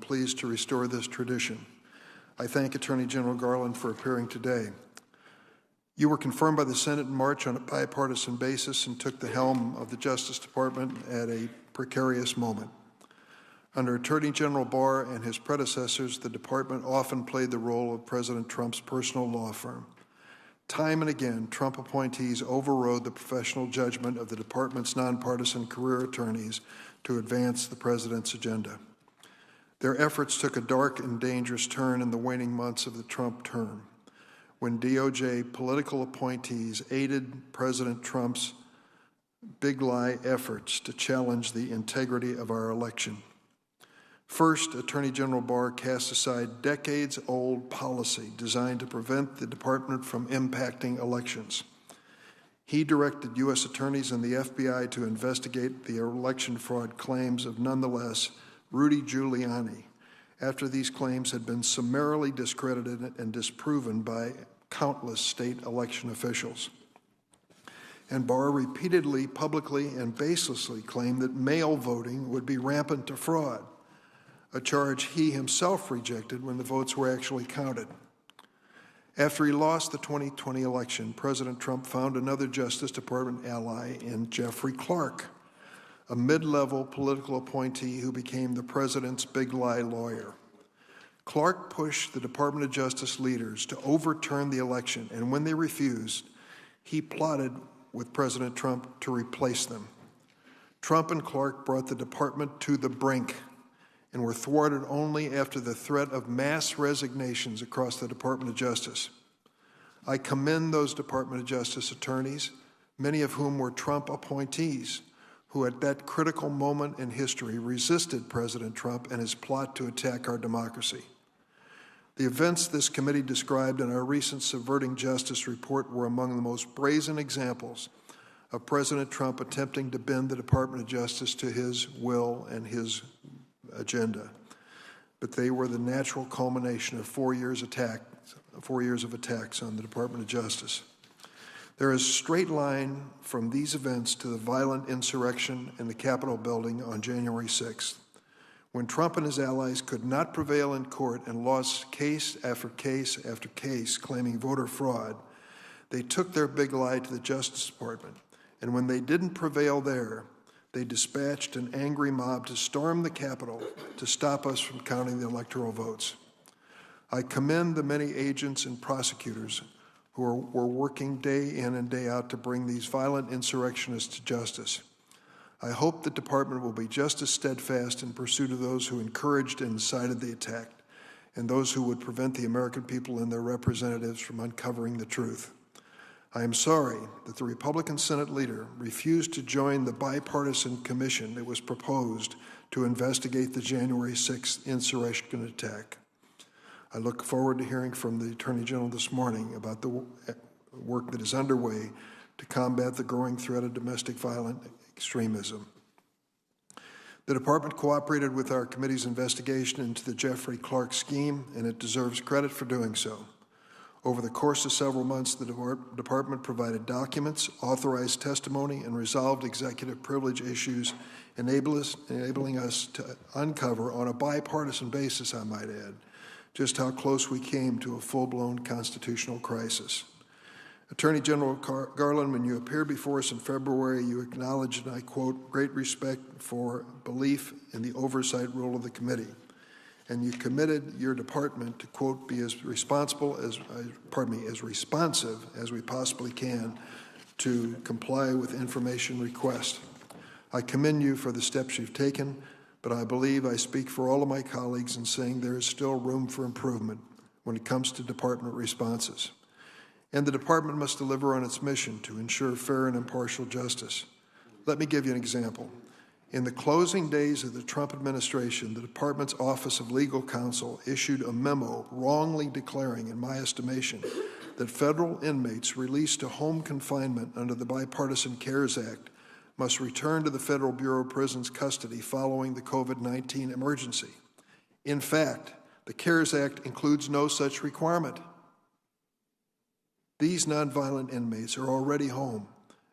pleased to restore this tradition. I thank Attorney General Garland for appearing today. You were confirmed by the Senate in March on a bipartisan basis and took the helm of the Justice Department at a precarious moment. Under Attorney General Barr and his predecessors, the department often played the role of President Trump's personal law firm. Time and again, Trump appointees overrode the professional judgment of the department's nonpartisan career attorneys to advance the president's agenda. Their efforts took a dark and dangerous turn in the waning months of the Trump term, when DOJ political appointees aided President Trump's big lie efforts to challenge the integrity of our election. First, Attorney General Barr cast aside decades-old policy designed to prevent the department from impacting elections. He directed U.S. attorneys and the FBI to investigate the election fraud claims of, nonetheless, Rudy Giuliani, after these claims had been summarily discredited and disproven by countless state election officials. And Barr repeatedly, publicly, and baselessly claimed that mail voting would be rampant to fraud, a charge he himself rejected when the votes were actually counted. After he lost the 2020 election, President Trump found another Justice Department ally in Jeffrey Clark, a mid-level political appointee who became the president's big lie lawyer. Clark pushed the Department of Justice leaders to overturn the election, and when they refused, he plotted with President Trump to replace them. Trump and Clark brought the department to the brink and were thwarted only after the threat of mass resignations across the Department of Justice. I commend those Department of Justice attorneys, many of whom were Trump appointees, who at that critical moment in history resisted President Trump and his plot to attack our democracy. The events this committee described in our recent Subverting Justice report were among the most brazen examples of President Trump attempting to bend the Department of Justice to his will and his agenda. But they were the natural culmination of 4 years of attacks on the Department of Justice. There is a straight line from these events to the violent insurrection in the Capitol building on January 6th, when Trump and his allies could not prevail in court and lost case after case after case claiming voter fraud. They took their big lie to the Justice Department, and when they didn't prevail there, they dispatched an angry mob to storm the Capitol to stop us from counting the electoral votes. I commend the many agents and prosecutors who were working day in and day out to bring these violent insurrectionists to justice. I hope the department will be just as steadfast in pursuit of those who encouraged and incited the attack, and those who would prevent the American people and their representatives from uncovering the truth. I am sorry that the Republican Senate leader refused to join the bipartisan commission that was proposed to investigate the January 6th insurrection attack. I look forward to hearing from the Attorney General this morning about the work that is underway to combat the growing threat of domestic violent extremism. The department cooperated with our committee's investigation into the Jeffrey Clark scheme, and it deserves credit for doing so. Over the course of several months, the department provided documents, authorized testimony, and resolved executive privilege issues, enabling us to uncover, on a bipartisan basis, I might add, just how close we came to a full-blown constitutional crisis. Attorney General Garland, when you appeared before us in February, you acknowledged, and I quote, great respect for belief in the oversight role of the committee. And you committed your department to, quote, be as responsive as we possibly can to comply with information requests. I commend you for the steps you've taken, but I believe I speak for all of my colleagues in saying there is still room for improvement when it comes to department responses. And the department must deliver on its mission to ensure fair and impartial justice. Let me give you an example. In the closing days of the Trump administration, the department's Office of Legal Counsel issued a memo wrongly declaring, in my estimation, that federal inmates released to home confinement under the Bipartisan CARES Act must return to the Federal Bureau of Prisons custody following the COVID-19 emergency. In fact, the CARES Act includes no such requirement. These nonviolent inmates are already home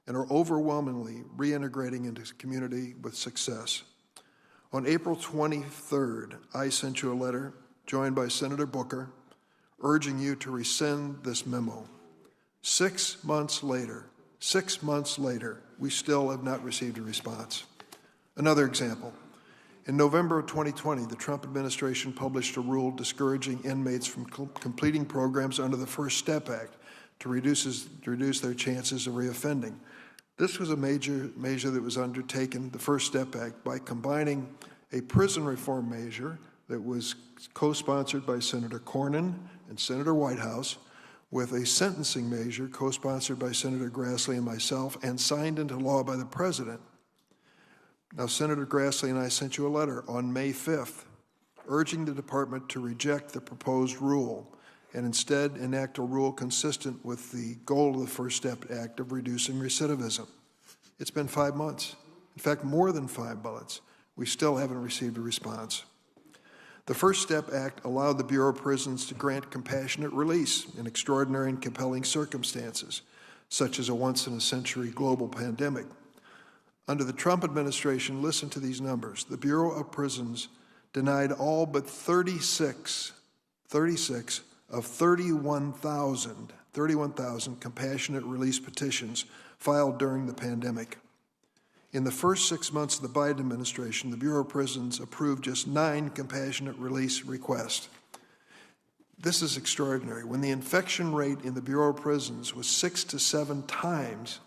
and are overwhelmingly reintegrating into the community with success. On April 23rd, I sent you a letter, joined by Senator Booker, urging you to rescind this memo. 6 months later, we still have not received a response. Another example. In November of 2020, the Trump administration published a rule discouraging inmates from completing programs under the First Step Act to reduce their chances of reoffending. This was a measure that was undertaken, the First Step Act, by combining a prison reform measure that was co-sponsored by Senator Cornyn and Senator Whitehouse with a sentencing measure co-sponsored by Senator Grassley and myself and signed into law by the President. Now, Senator Grassley and I sent you a letter on May 5th urging the department to reject the proposed rule and instead enact a rule consistent with the goal of the First Step Act of reducing recidivism. It's been 5 months. In fact, more than 5 months. We still haven't received a response. The First Step Act allowed the Bureau of Prisons to grant compassionate release in extraordinary and compelling circumstances, such as a once-in-a-century global pandemic. Under the Trump administration, listen to these numbers. The Bureau of Prisons denied all but 36 of 31,000 compassionate release petitions filed during the pandemic. In the first 6 months of the Biden administration, the Bureau of Prisons approved just 9 compassionate release requests. This is extraordinary. When the infection rate in the Bureau of Prisons was 6 to 7 times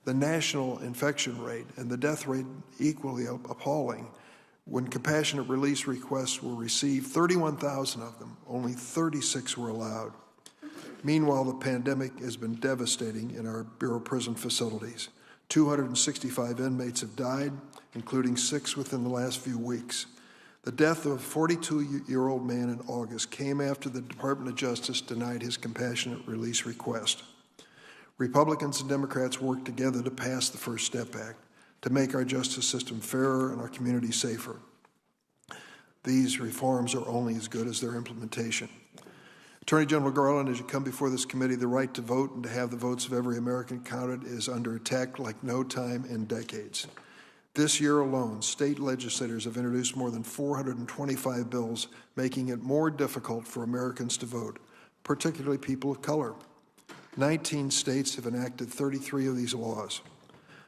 the national infection rate and the death rate equally appalling, when compassionate release requests were received, 31,000 of them, only 36 were allowed. Meanwhile, the pandemic has been devastating in our Bureau of Prison facilities. 265 inmates have died, including 6 within the last few weeks. The death of a 42-year-old man in August came after the Department of Justice denied his compassionate release request. Republicans and Democrats worked together to pass the First Step Act to make our justice system fairer and our communities safer. These reforms are only as good as their implementation. Attorney General Garland, as you come before this committee, the right to vote and to have the votes of every American counted is under attack like no time in decades. This year alone, state legislators have introduced more than 425 bills making it more difficult for Americans to vote, particularly people of color. 19 states have enacted 33 of these laws.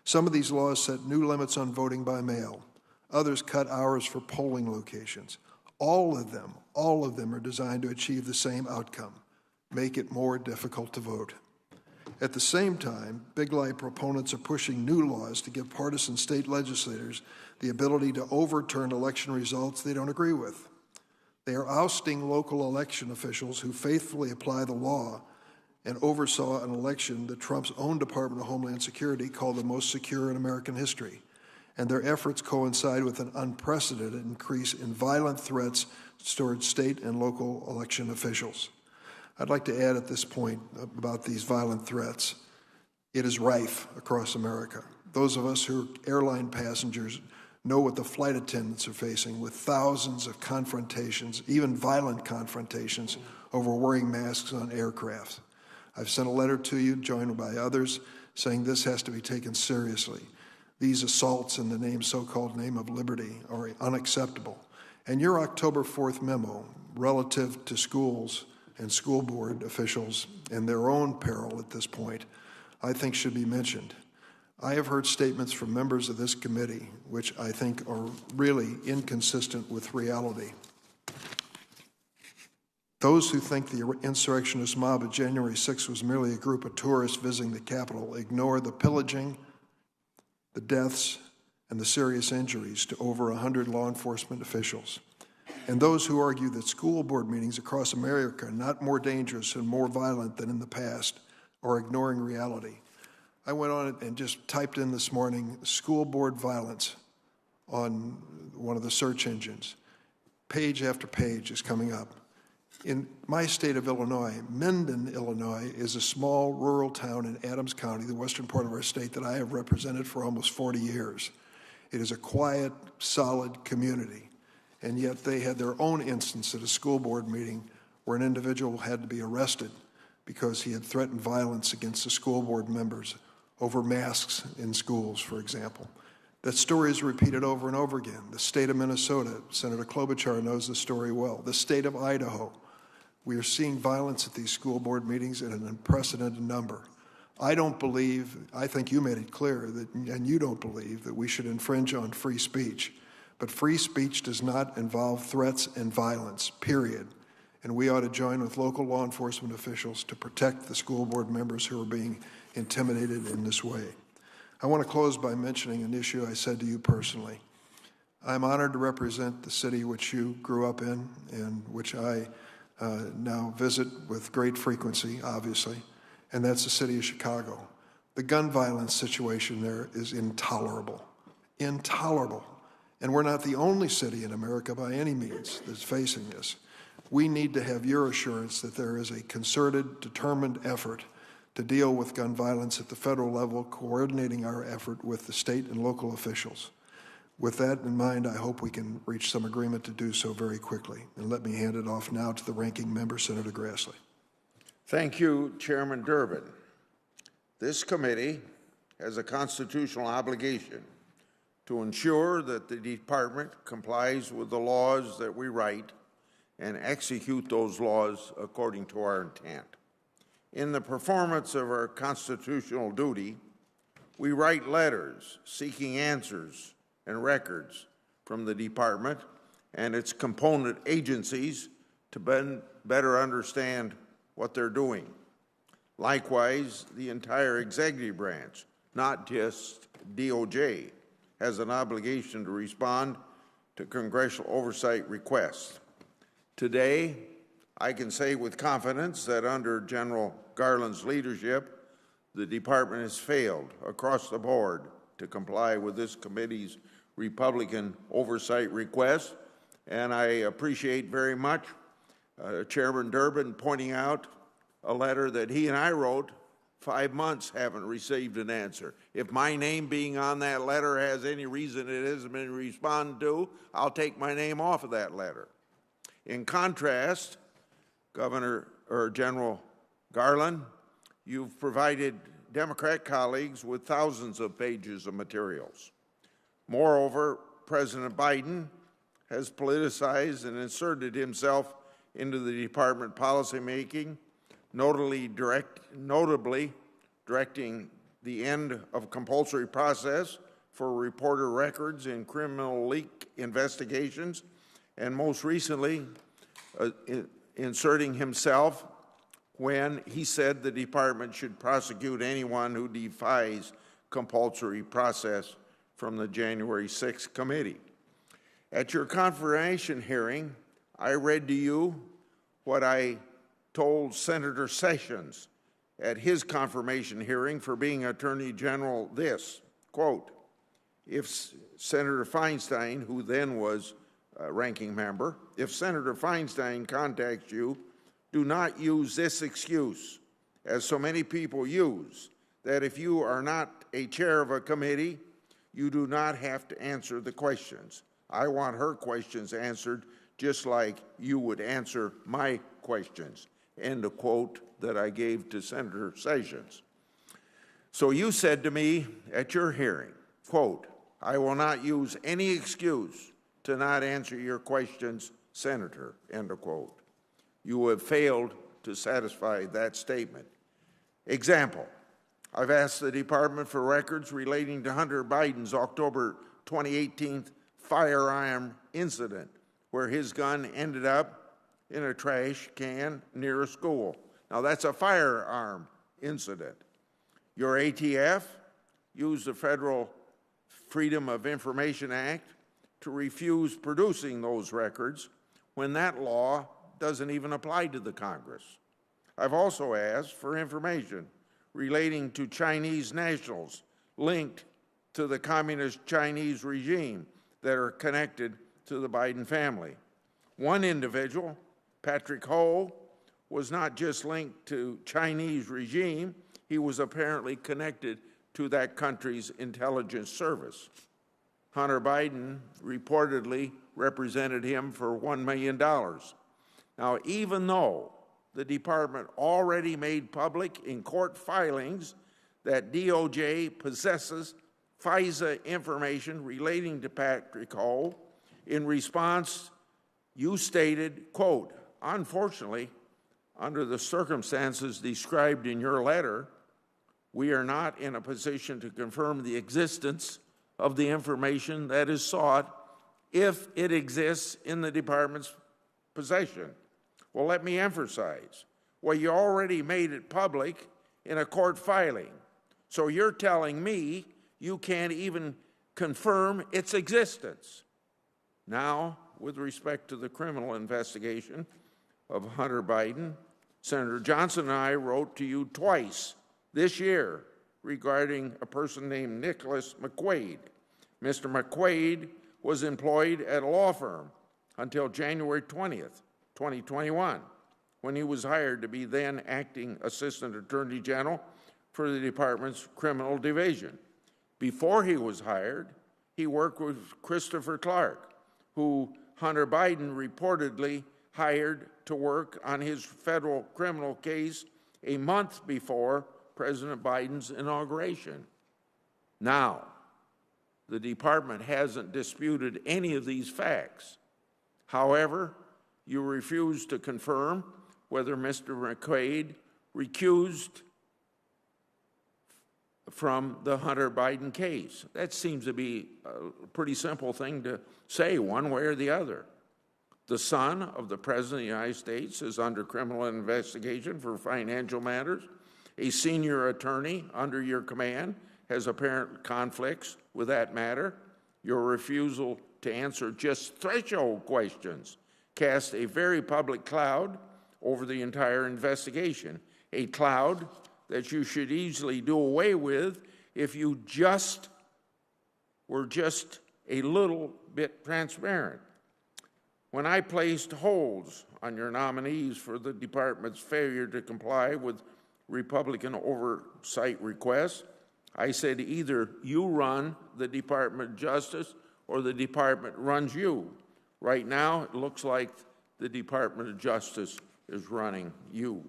Some of these laws set new limits on voting by mail. Others cut hours for polling locations. All of them are designed to achieve the same outcome, make it more difficult to vote. At the same time, big lie proponents are pushing new laws to give partisan state legislators the ability to overturn election results they don't agree with. They are ousting local election officials who faithfully apply the law and oversaw an election that Trump's own Department of Homeland Security called the most secure in American history. And their efforts coincide with an unprecedented increase in violent threats towards state and local election officials. I'd like to add at this point about these violent threats. It is rife across America. Those of us who are airline passengers know what the flight attendants are facing with thousands of confrontations, even violent confrontations, over wearing masks on aircraft. I've sent a letter to you, joined by others, saying this has to be taken seriously. These assaults in the so-called name of liberty are unacceptable. And your October 4th memo relative to schools and school board officials and their own peril at this point, I think should be mentioned. I have heard statements from members of this committee which I think are really inconsistent with reality. Those who think the insurrectionist mob of January 6th was merely a group of tourists visiting the Capitol ignore the pillaging, the deaths, and the serious injuries to over 100 law enforcement officials. And those who argue that school board meetings across America are not more dangerous and more violent than in the past are ignoring reality. I went on it and just typed in this morning, school board violence on one of the search engines. Page after page is coming up. In my state of Illinois, Mendon, Illinois, is a small rural town in Adams County, the western part of our state, that I have represented for almost 40 years. It is a quiet, solid community, and yet they had their own instance at a school board meeting where an individual had to be arrested because he had threatened violence against the school board members over masks in schools, for example. That story is repeated over and over again. The state of Minnesota, Senator Klobuchar knows the story well. The state of Idaho. We are seeing violence at these school board meetings in an unprecedented number. I don't believe, I think you made it clear, that, and you don't believe, that we should infringe on free speech. But free speech does not involve threats and violence, period. And we ought to join with local law enforcement officials to protect the school board members who are being intimidated in this way. I want to close by mentioning an issue I said to you personally. I'm honored to represent the city which you grew up in and which I now visit with great frequency, obviously, and that's the city of Chicago. The gun violence situation there is intolerable, intolerable. And we're not the only city in America by any means that's facing this. We need to have your assurance that there is a concerted, determined effort to deal with gun violence at the federal level, coordinating our effort with the state and local officials. With that in mind, I hope we can reach some agreement to do so very quickly. And let me hand it off now to the ranking member, Senator Grassley. Thank you, Chairman Durbin. This committee has a constitutional obligation to ensure that the department complies with the laws that we write and execute those laws according to our intent. In the performance of our constitutional duty, we write letters seeking answers and records from the department and its component agencies to better understand what they're doing. Likewise, the entire executive branch, not just DOJ, has an obligation to respond to congressional oversight requests. Today, I can say with confidence that under General Garland's leadership, the department has failed across the board to comply with this committee's Republican oversight request, and I appreciate very much Chairman Durbin pointing out a letter that he and I wrote. 5 months haven't received an answer. If my name being on that letter has any reason it hasn't been responded to, I'll take my name off of that letter. In contrast, General Garland, you've provided Democrat colleagues with thousands of pages of materials. Moreover, President Biden has politicized and inserted himself into the department policymaking, notably directing the end of compulsory process for reporter records in criminal leak investigations, and most recently inserting himself when he said the department should prosecute anyone who defies compulsory process from the January 6th committee. At your confirmation hearing, I read to you what I told Senator Sessions at his confirmation hearing for being Attorney General this, quote, if Senator Feinstein, who then was ranking member, if Senator Feinstein contacts you, do not use this excuse, as so many people use, that if you are not a chair of a committee, you do not have to answer the questions. I want her questions answered just like you would answer my questions. End of quote that I gave to Senator Sessions. So you said to me at your hearing, quote, I will not use any excuse to not answer your questions, Senator, end of quote. You have failed to satisfy that statement. Example, I've asked the Department for records relating to Hunter Biden's October 2018 firearm incident, where his gun ended up in a trash can near a school. Now, that's a firearm incident. Your ATF used the Federal Freedom of Information Act to refuse producing those records when that law doesn't even apply to the Congress. I've also asked for information relating to Chinese nationals linked to the communist Chinese regime that are connected to the Biden family. One individual, Patrick Ho, was not just linked to Chinese regime, he was apparently connected to that country's intelligence service. Hunter Biden reportedly represented him for $1 million. Now, even though the department already made public in court filings that DOJ possesses FISA information relating to Patrick Ho. In response, you stated, quote, "Unfortunately, under the circumstances described in your letter, we are not in a position to confirm the existence of the information that is sought if it exists in the department's possession." Well, let me emphasize, well, you already made it public in a court filing. So you're telling me you can't even confirm its existence. Now, with respect to the criminal investigation of Hunter Biden, Senator Johnson and I wrote to you twice this year regarding a person named Nicholas McQuaid. Mr. McQuaid was employed at a law firm until January 20th, 2021, when he was hired to be then acting Assistant Attorney General for the department's criminal division. Before he was hired, he worked with Christopher Clark, who Hunter Biden reportedly hired to work on his federal criminal case a month before President Biden's inauguration. Now, the department hasn't disputed any of these facts. However, you refuse to confirm whether Mr. McQuaid recused from the Hunter Biden case. That seems to be a pretty simple thing to say one way or the other. The son of the President of the United States is under criminal investigation for financial matters. A senior attorney under your command has apparent conflicts with that matter. Your refusal to answer just threshold questions cast a very public cloud over the entire investigation, a cloud that you should easily do away with if you were just a little bit transparent. When I placed holds on your nominees for the department's failure to comply with Republican oversight requests, I said either you run the Department of Justice or the department runs you. Right now, it looks like the Department of Justice is running you.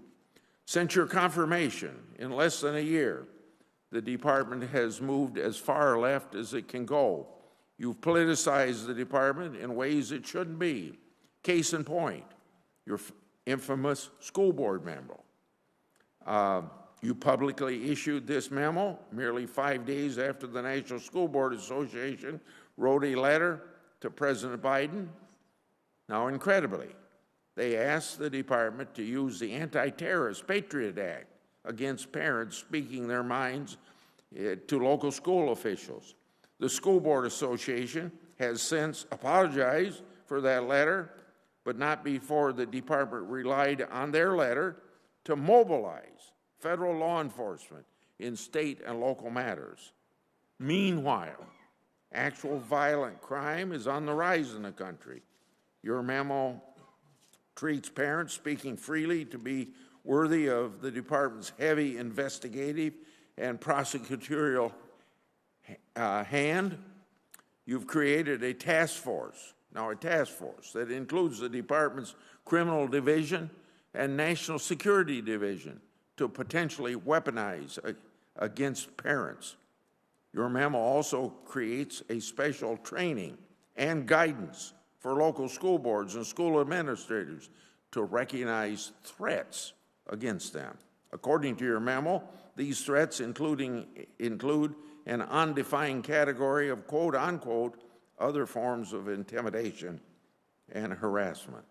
Since your confirmation, in less than a year, the department has moved as far left as it can go. You've politicized the department in ways it shouldn't be. Case in point, your infamous school board memo. You publicly issued this memo merely 5 days after the National School Board Association wrote a letter to President Biden. Now, incredibly, they asked the department to use the Anti-Terrorist Patriot Act against parents speaking their minds to local school officials. The School Board Association has since apologized for that letter, but not before the department relied on their letter to mobilize federal law enforcement in state and local matters. Meanwhile, actual violent crime is on the rise in the country. Your memo treats parents speaking freely to be worthy of the department's heavy investigative and prosecutorial hand. You've created a task force, that includes the department's criminal division and national security division to potentially weaponize against parents. Your memo also creates a special training and guidance for local school boards and school administrators to recognize threats against them. According to your memo, these threats include an undefined category of quote-unquote other forms of intimidation and harassment.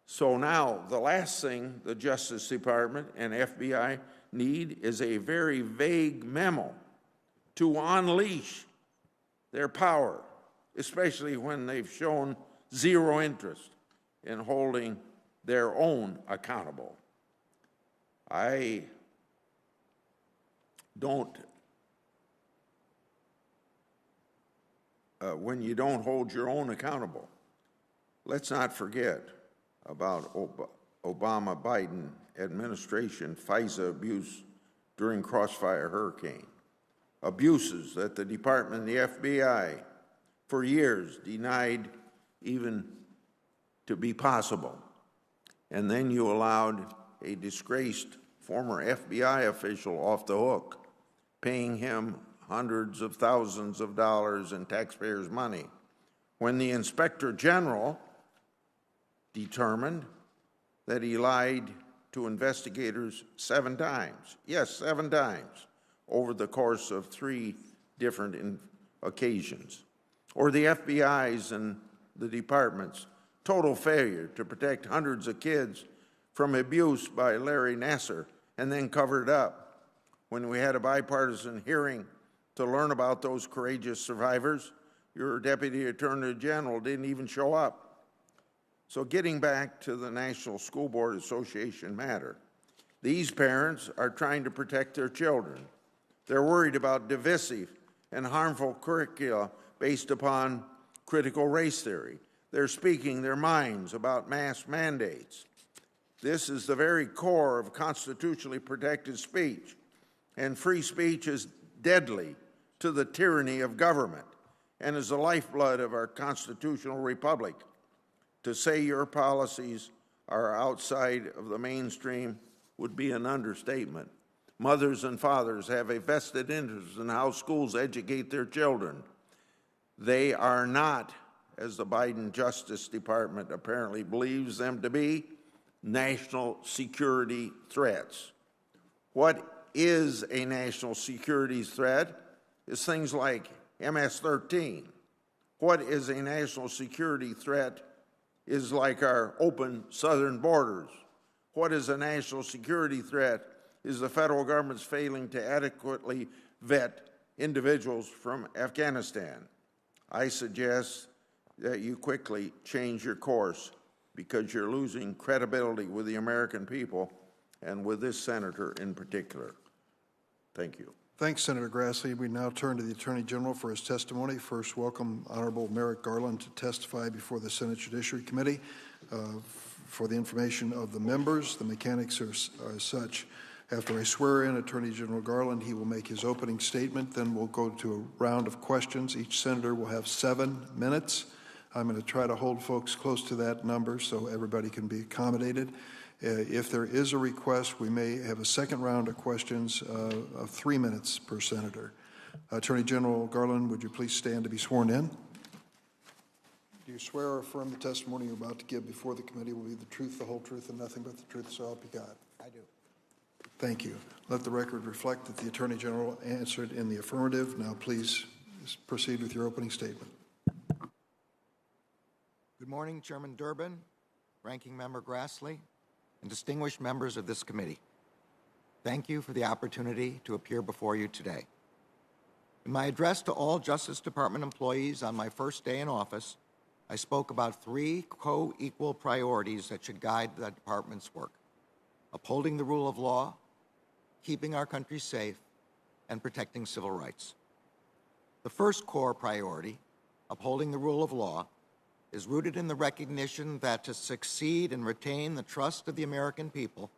So now, the last thing the Justice Department and FBI need is a very vague memo to unleash their power, especially when they've shown zero interest in holding their own accountable. I don't, when you don't hold your own accountable, let's not forget about Obama-Biden administration FISA abuse during Crossfire Hurricane, abuses that the department and the FBI for years denied even to be possible. And then you allowed a disgraced former FBI official off the hook, paying him hundreds of thousands of dollars in taxpayers' money when the Inspector General determined that he lied to investigators 7 times. Yes, 7 times over the course of 3 different occasions. Or the FBI's and the department's total failure to protect hundreds of kids from abuse by Larry Nassar and then cover it up. When we had a bipartisan hearing to learn about those courageous survivors, your Deputy Attorney General didn't even show up. So getting back to the National School Board Association matter, these parents are trying to protect their children. They're worried about divisive and harmful curricula based upon critical race theory. They're speaking their minds about mass mandates. This is the very core of constitutionally protected speech, and free speech is deadly to the tyranny of government and is the lifeblood of our constitutional republic. To say your policies are outside of the mainstream would be an understatement. Mothers and fathers have a vested interest in how schools educate their children. They are not, as the Biden Justice Department apparently believes them to be, national security threats. What is a national security threat is things like MS-13. What is a national security threat is like our open southern borders. What is a national security threat is the federal government's failing to adequately vet individuals from Afghanistan. I suggest that you quickly change your course because you're losing credibility with the American people and with this senator in particular. Thank you. Thanks, Senator Grassley. We now turn to the Attorney General for his testimony. First, welcome Honorable Merrick Garland to testify before the Senate Judiciary Committee. For the information of the members, the mechanics are as such. After I swear in Attorney General Garland, he will make his opening statement. Then we'll go to a round of questions. Each senator will have 7 minutes. I'm going to try to hold folks close to that number so everybody can be accommodated. If there is a request, we may have a second round of questions of 3 minutes per senator. Attorney General Garland, would you please stand to be sworn in? Do you swear or affirm the testimony you're about to give before the committee will be the truth, the whole truth, and nothing but the truth, so help you God? I do. Thank you. Let the record reflect that the Attorney General answered in the affirmative. Now please proceed with your opening statement. Good morning, Chairman Durbin, Ranking Member Grassley, and distinguished members of this committee. Thank you for the opportunity to appear before you today. In my address to all Justice Department employees on my first day in office, I spoke about 3 co-equal priorities that should guide the department's work: upholding the rule of law, keeping our country safe, and protecting civil rights. The first core priority, upholding the rule of law, is rooted in the recognition that to succeed and retain the trust of the American people,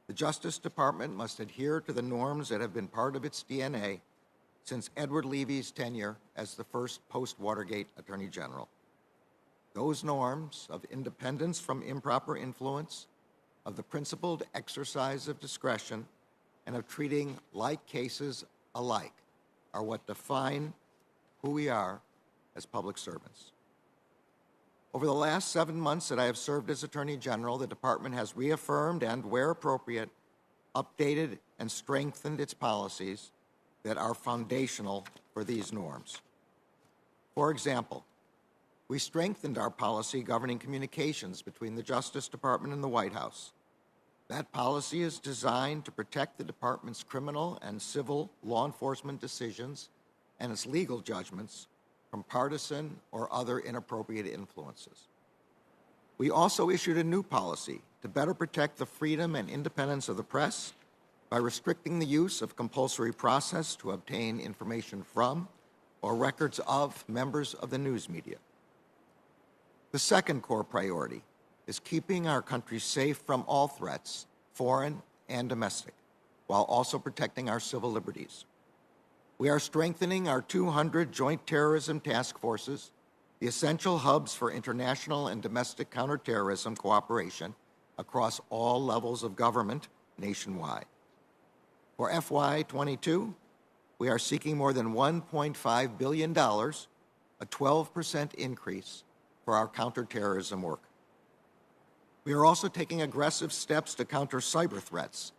the Justice Department must adhere to the norms that have been part of its DNA since Edward Levy's tenure as the first post-Watergate Attorney General. Those norms of independence from improper influence, of the principled exercise of discretion, and of treating like cases alike are what define who we are as public servants. Over the last 7 months that I have served as Attorney General, the Department has reaffirmed and, where appropriate, updated and strengthened its policies that are foundational for these norms. For example, we strengthened our policy governing communications between the Justice Department and the White House. That policy is designed to protect the Department's criminal and civil law enforcement decisions and its legal judgments from partisan or other inappropriate influences. We also issued a new policy to better protect the freedom and independence of the press by restricting the use of compulsory process to obtain information from or records of members of the news media. The second core priority is keeping our country safe from all threats, foreign and domestic, while also protecting our civil liberties. We are strengthening our 200 joint terrorism task forces, the essential hubs for international and domestic counterterrorism cooperation across all levels of government nationwide. For FY22, we are seeking more than $1.5 billion, a 12% increase for our counterterrorism work. We are also taking aggressive steps to counter cyber threats,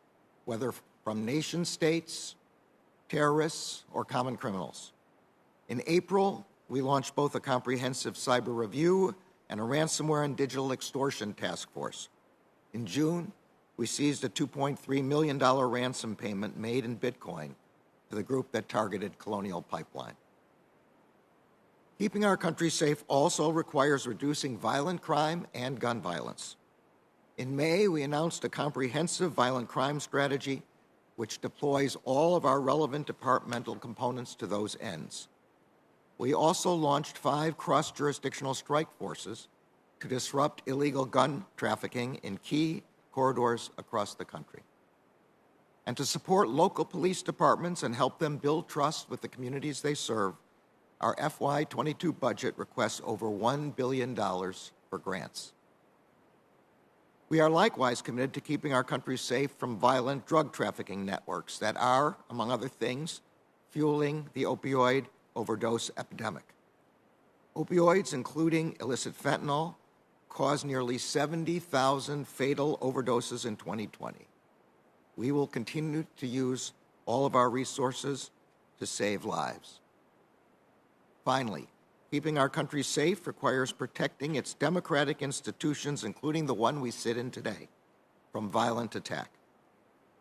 whether from nation states, terrorists, or common criminals. In April, we launched both a comprehensive cyber review and a ransomware and digital extortion task force. In June, we seized a $2.3 million ransom payment made in Bitcoin to the group that targeted Colonial Pipeline. Keeping our country safe also requires reducing violent crime and gun violence. In May, we announced a comprehensive violent crime strategy which deploys all of our relevant departmental components to those ends. We also launched 5 cross-jurisdictional strike forces to disrupt illegal gun trafficking in key corridors across the country. And to support local police departments and help them build trust with the communities they serve, our FY22 budget requests over $1 billion for grants. We are likewise committed to keeping our country safe from violent drug trafficking networks that are, among other things, fueling the opioid overdose epidemic. Opioids, including illicit fentanyl, caused nearly 70,000 fatal overdoses in 2020. We will continue to use all of our resources to save lives. Finally, keeping our country safe requires protecting its democratic institutions, including the one we sit in today, from violent attack.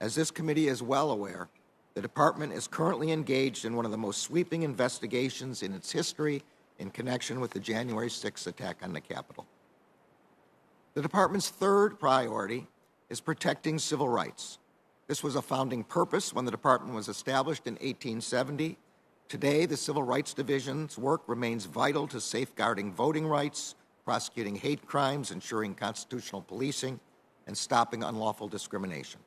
As this committee is well aware, the department is currently engaged in one of the most sweeping investigations in its history in connection with the January 6th attack on the Capitol. The department's third priority is protecting civil rights. This was a founding purpose when the department was established in 1870. Today, the Civil Rights Division's work remains vital to safeguarding voting rights, prosecuting hate crimes, ensuring constitutional policing, and stopping unlawful discrimination.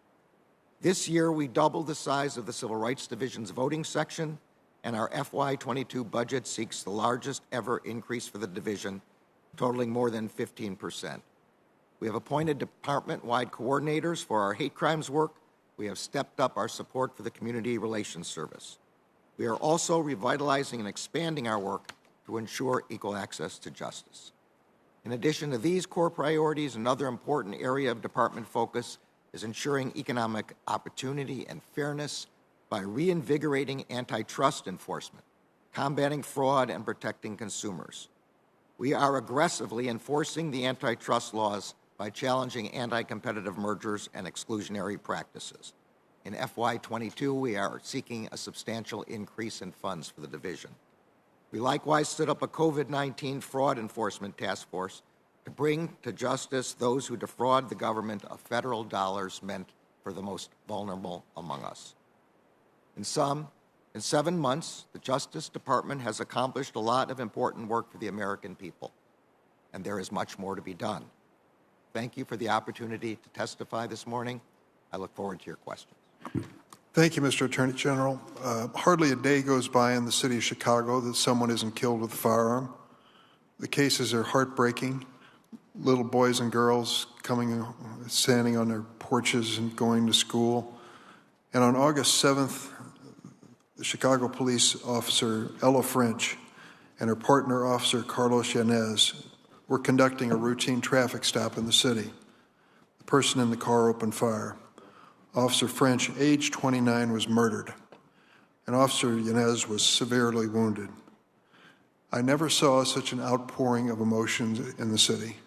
This year, we doubled the size of the Civil Rights Division's voting section, and our FY22 budget seeks the largest ever increase for the division, totaling more than 15%. We have appointed department-wide coordinators for our hate crimes work. We have stepped up our support for the Community Relations Service. We are also revitalizing and expanding our work to ensure equal access to justice. In addition to these core priorities, another important area of department focus is ensuring economic opportunity and fairness by reinvigorating antitrust enforcement, combating fraud, and protecting consumers. We are aggressively enforcing the antitrust laws by challenging anti-competitive mergers and exclusionary practices. In FY22, we are seeking a substantial increase in funds for the division. We likewise stood up a COVID-19 fraud enforcement task force to bring to justice those who defraud the government of federal dollars meant for the most vulnerable among us. In 7 months, the Justice Department has accomplished a lot of important work for the American people, and there is much more to be done. Thank you for the opportunity to testify this morning. I look forward to your questions. Thank you, Mr. Attorney General. Hardly a day goes by in the city of Chicago that someone isn't killed with a firearm. The cases are heartbreaking. Little boys and girls standing on their porches and going to school. And on August 7th, the Chicago police officer Ella French and her partner officer Carlos Yanez were conducting a routine traffic stop in the city. The person in the car opened fire. Officer French, age 29, was murdered, and Officer Yanez was severely wounded. I never saw such an outpouring of emotions in the city.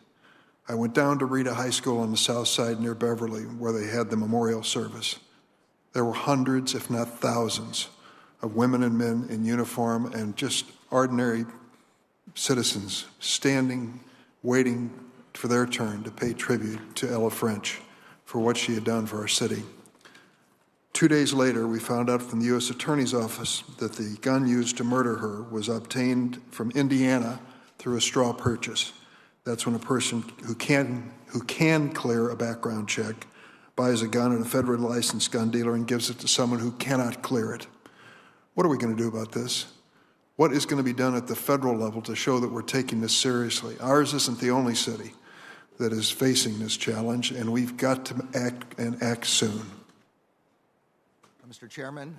I went down to Rita High School on the south side near Beverly, where they had the memorial service. There were hundreds, if not thousands, of women and men in uniform and just ordinary citizens standing, waiting for their turn to pay tribute to Ella French for what she had done for our city. 2 days later, we found out from the U.S. Attorney's Office that the gun used to murder her was obtained from Indiana through a straw purchase. That's when a person who can clear a background check buys a gun at a federally licensed gun dealer and gives it to someone who cannot clear it. What are we going to do about this? What is going to be done at the federal level to show that we're taking this seriously? Ours isn't the only city that is facing this challenge, and we've got to act soon. Mr. Chairman,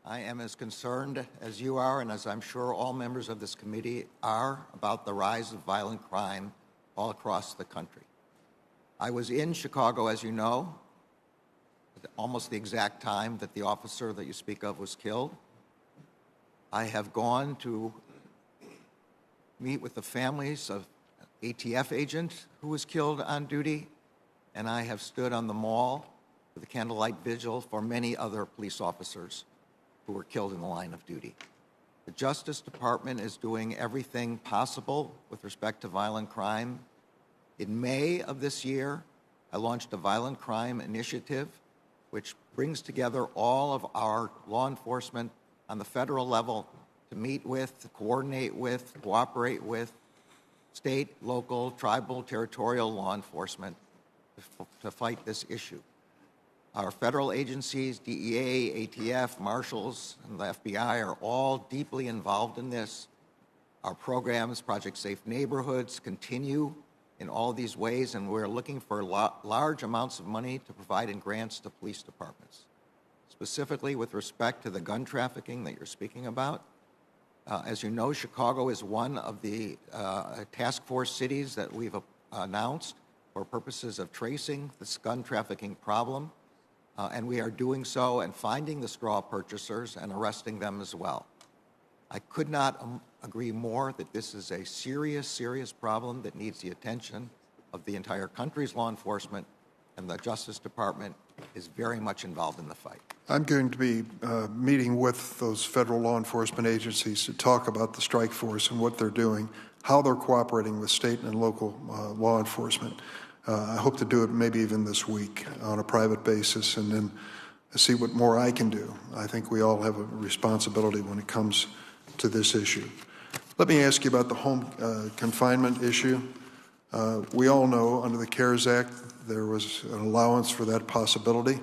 I am as concerned as you are, and as I'm sure all members of this committee are, about the rise of violent crime all across the country. I was in Chicago, as you know, at almost the exact time that the officer that you speak of was killed. I have gone to meet with the families of an ATF agent who was killed on duty, and I have stood on the mall with a candlelight vigil for many other police officers who were killed in the line of duty. The Justice Department is doing everything possible with respect to violent crime. In May of this year, I launched a violent crime initiative which brings together all of our law enforcement on the federal level to meet with, coordinate with, cooperate with state, local, tribal, territorial law enforcement to fight this issue. Our federal agencies, DEA, ATF, Marshals, and the FBI are all deeply involved in this. Our programs, Project Safe Neighborhoods, continue in all these ways, and we're looking for large amounts of money to provide in grants to police departments. Specifically with respect to the gun trafficking that you're speaking about, as you know, Chicago is one of the task force cities that we've announced for purposes of tracing this gun trafficking problem. And we are doing so and finding the straw purchasers and arresting them as well. I could not agree more that this is a serious, serious problem that needs the attention of the entire country's law enforcement, and the Justice Department is very much involved in the fight. I'm going to be meeting with those federal law enforcement agencies to talk about the strike force and what they're doing, how they're cooperating with state and local law enforcement. I hope to do it maybe even this week on a private basis, and then see what more I can do. I think we all have a responsibility when it comes to this issue. Let me ask you about the home confinement issue. We all know under the CARES Act there was an allowance for that possibility,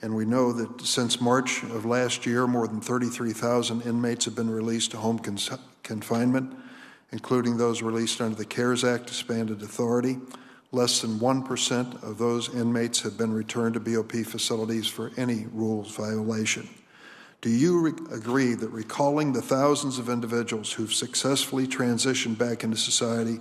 and we know that since March of last year, more than 33,000 inmates have been released to home confinement, including those released under the CARES Act expanded authority. Less than 1% of those inmates have been returned to BOP facilities for any rules violation. Do you agree that recalling the thousands of individuals who've successfully transitioned back into society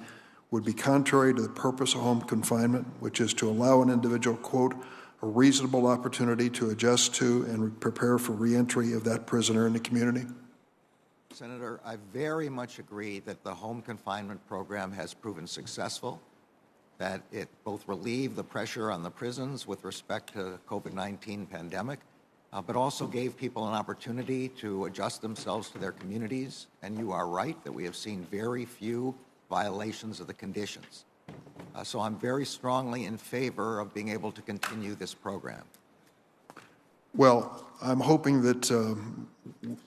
would be contrary to the purpose of home confinement, which is to allow an individual, quote, a reasonable opportunity to adjust to and prepare for reentry of that prisoner in the community? Senator, I very much agree that the home confinement program has proven successful, that it both relieved the pressure on the prisons with respect to the COVID-19 pandemic, but also gave people an opportunity to adjust themselves to their communities. And you are right that we have seen very few violations of the conditions. So I'm very strongly in favor of being able to continue this program. Well, I'm hoping that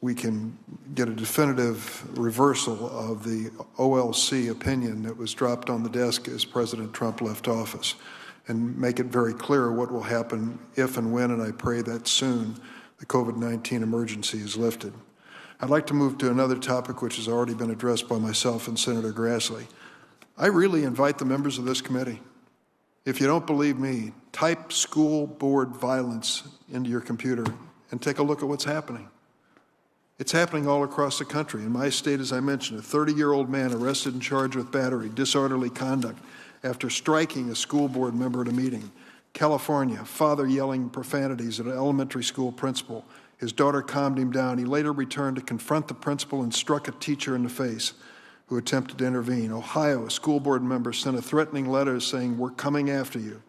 we can get a definitive reversal of the OLC opinion that was dropped on the desk as President Trump left office, and make it very clear what will happen if and when, and I pray that soon, the COVID-19 emergency is lifted. I'd like to move to another topic which has already been addressed by myself and Senator Grassley. I really invite the members of this committee, if you don't believe me, type school board violence into your computer and take a look at what's happening. It's happening all across the country. In my state, as I mentioned, a 30-year-old man arrested and charged with battery, disorderly conduct, after striking a school board member at a meeting. California, father yelling profanities at an elementary school principal. His daughter calmed him down. He later returned to confront the principal and struck a teacher in the face who attempted to intervene. Ohio, a school board member sent a threatening letter saying, "We're coming after you."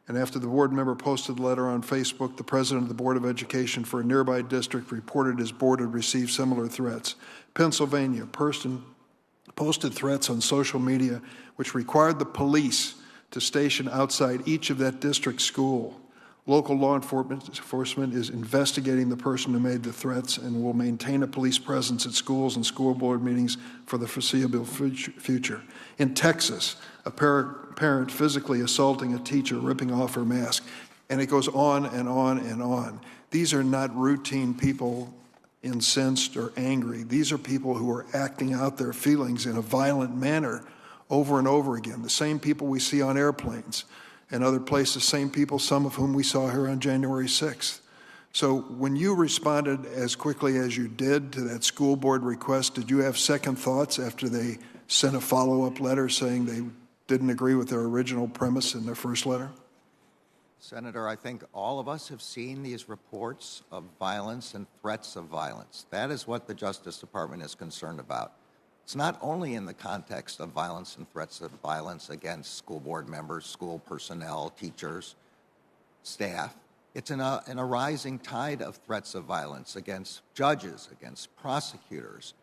And after the board member posted the letter on Facebook, the president of the Board of Education for a nearby district reported his board had received similar threats. Pennsylvania, a person posted threats on social media which required the police to station outside each of that district's school. Local law enforcement is investigating the person who made the threats and will maintain a police presence at schools and school board meetings for the foreseeable future. In Texas, a parent physically assaulting a teacher, ripping off her mask, and it goes on and on and on. These are not routine people incensed or angry. These are people who are acting out their feelings in a violent manner over and over again. The same people we see on airplanes and other places, same people, some of whom we saw here on January 6th. So when you responded as quickly as you did to that school board request, did you have second thoughts after they sent a follow-up letter saying they didn't agree with their original premise in their first letter? Senator, I think all of us have seen these reports of violence and threats of violence. That is what the Justice Department is concerned about. It's not only in the context of violence and threats of violence against school board members, school personnel, teachers, staff. It's in a rising tide of threats of violence against judges, against prosecutors,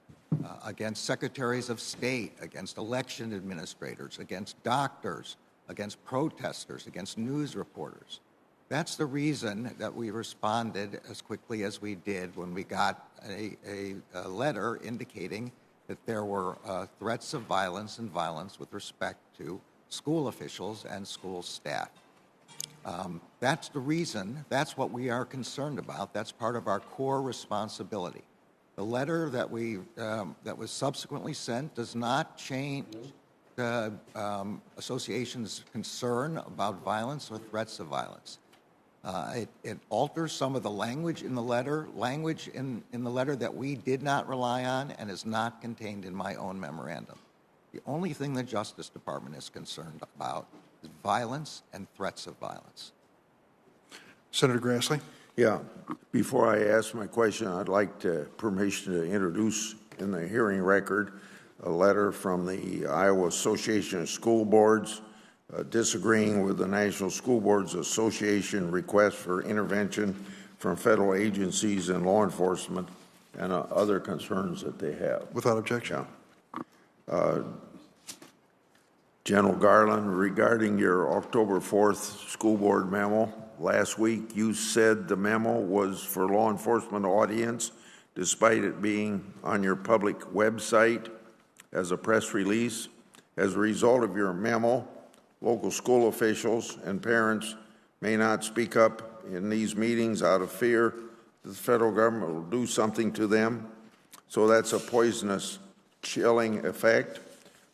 against secretaries of state, against election administrators, against doctors, against protesters, against news reporters. That's the reason that we responded as quickly as we did when we got a letter indicating that there were threats of violence and violence with respect to school officials and school staff. That's the reason, that's what we are concerned about. That's part of our core responsibility. The letter that that was subsequently sent does not change the association's concern about violence or threats of violence. It alters some of the language in the letter, in the letter that we did not rely on and is not contained in my own memorandum. The only thing the Justice Department is concerned about is violence and threats of violence. Senator Grassley? Yeah. Before I ask my question, I'd like permission to introduce in the hearing record a letter from the Iowa Association of School Boards disagreeing with the National School Boards Association request for intervention from federal agencies and law enforcement and other concerns that they have. Without objection. Yeah. General Garland, regarding your October 4th school board memo, last week you said the memo was for law enforcement audience, despite it being on your public website as a press release. As a result of your memo, local school officials and parents may not speak up in these meetings out of fear that the federal government will do something to them. So that's a poisonous, chilling effect.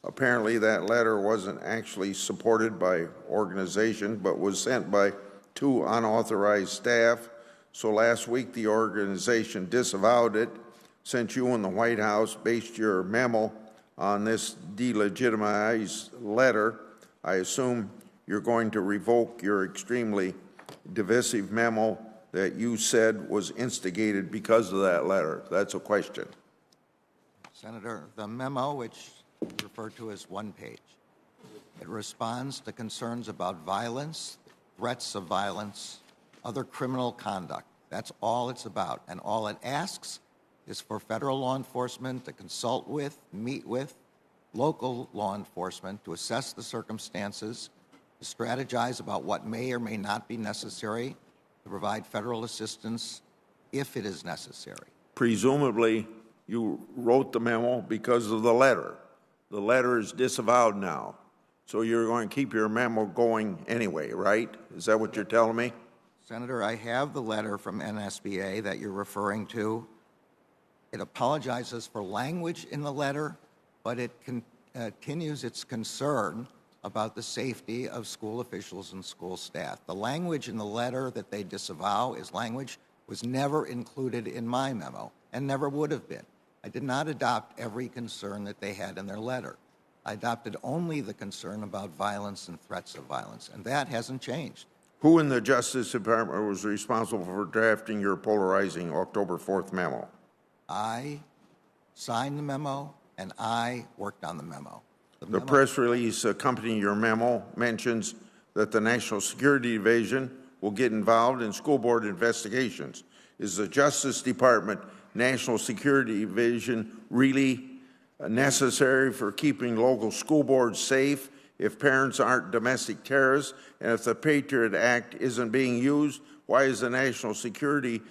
Apparently that letter wasn't actually supported by organization, but was sent by 2 unauthorized staff. So last week the organization disavowed it, since you and the White House based your memo on this delegitimized letter. I assume you're going to revoke your extremely divisive memo that you said was instigated because of that letter. That's a question. Senator, the memo, which you refer to as one page, it responds to concerns about violence, threats of violence, other criminal conduct. That's all it's about. And all it asks is for federal law enforcement to consult with, meet with local law enforcement to assess the circumstances, to strategize about what may or may not be necessary, to provide federal assistance if it is necessary. Presumably, you wrote the memo because of the letter. The letter is disavowed now. So you're going to keep your memo going anyway, right? Is that what you're telling me? Senator, I have the letter from NSBA that you're referring to. It apologizes for language in the letter, but it continues its concern about the safety of school officials and school staff. The language in the letter that they disavow is language was never included in my memo and never would have been. I did not adopt every concern that they had in their letter. I adopted only the concern about violence and threats of violence, and that hasn't changed. Who in the Justice Department was responsible for drafting your polarizing October 4th memo? I signed the memo, and I worked on the memo. The press release accompanying your memo mentions that the National Security Division will get involved in school board investigations. Is the Justice Department National Security Division really necessary for keeping local school boards safe if parents aren't domestic terrorists? And if the Patriot Act isn't being used, why is the National Security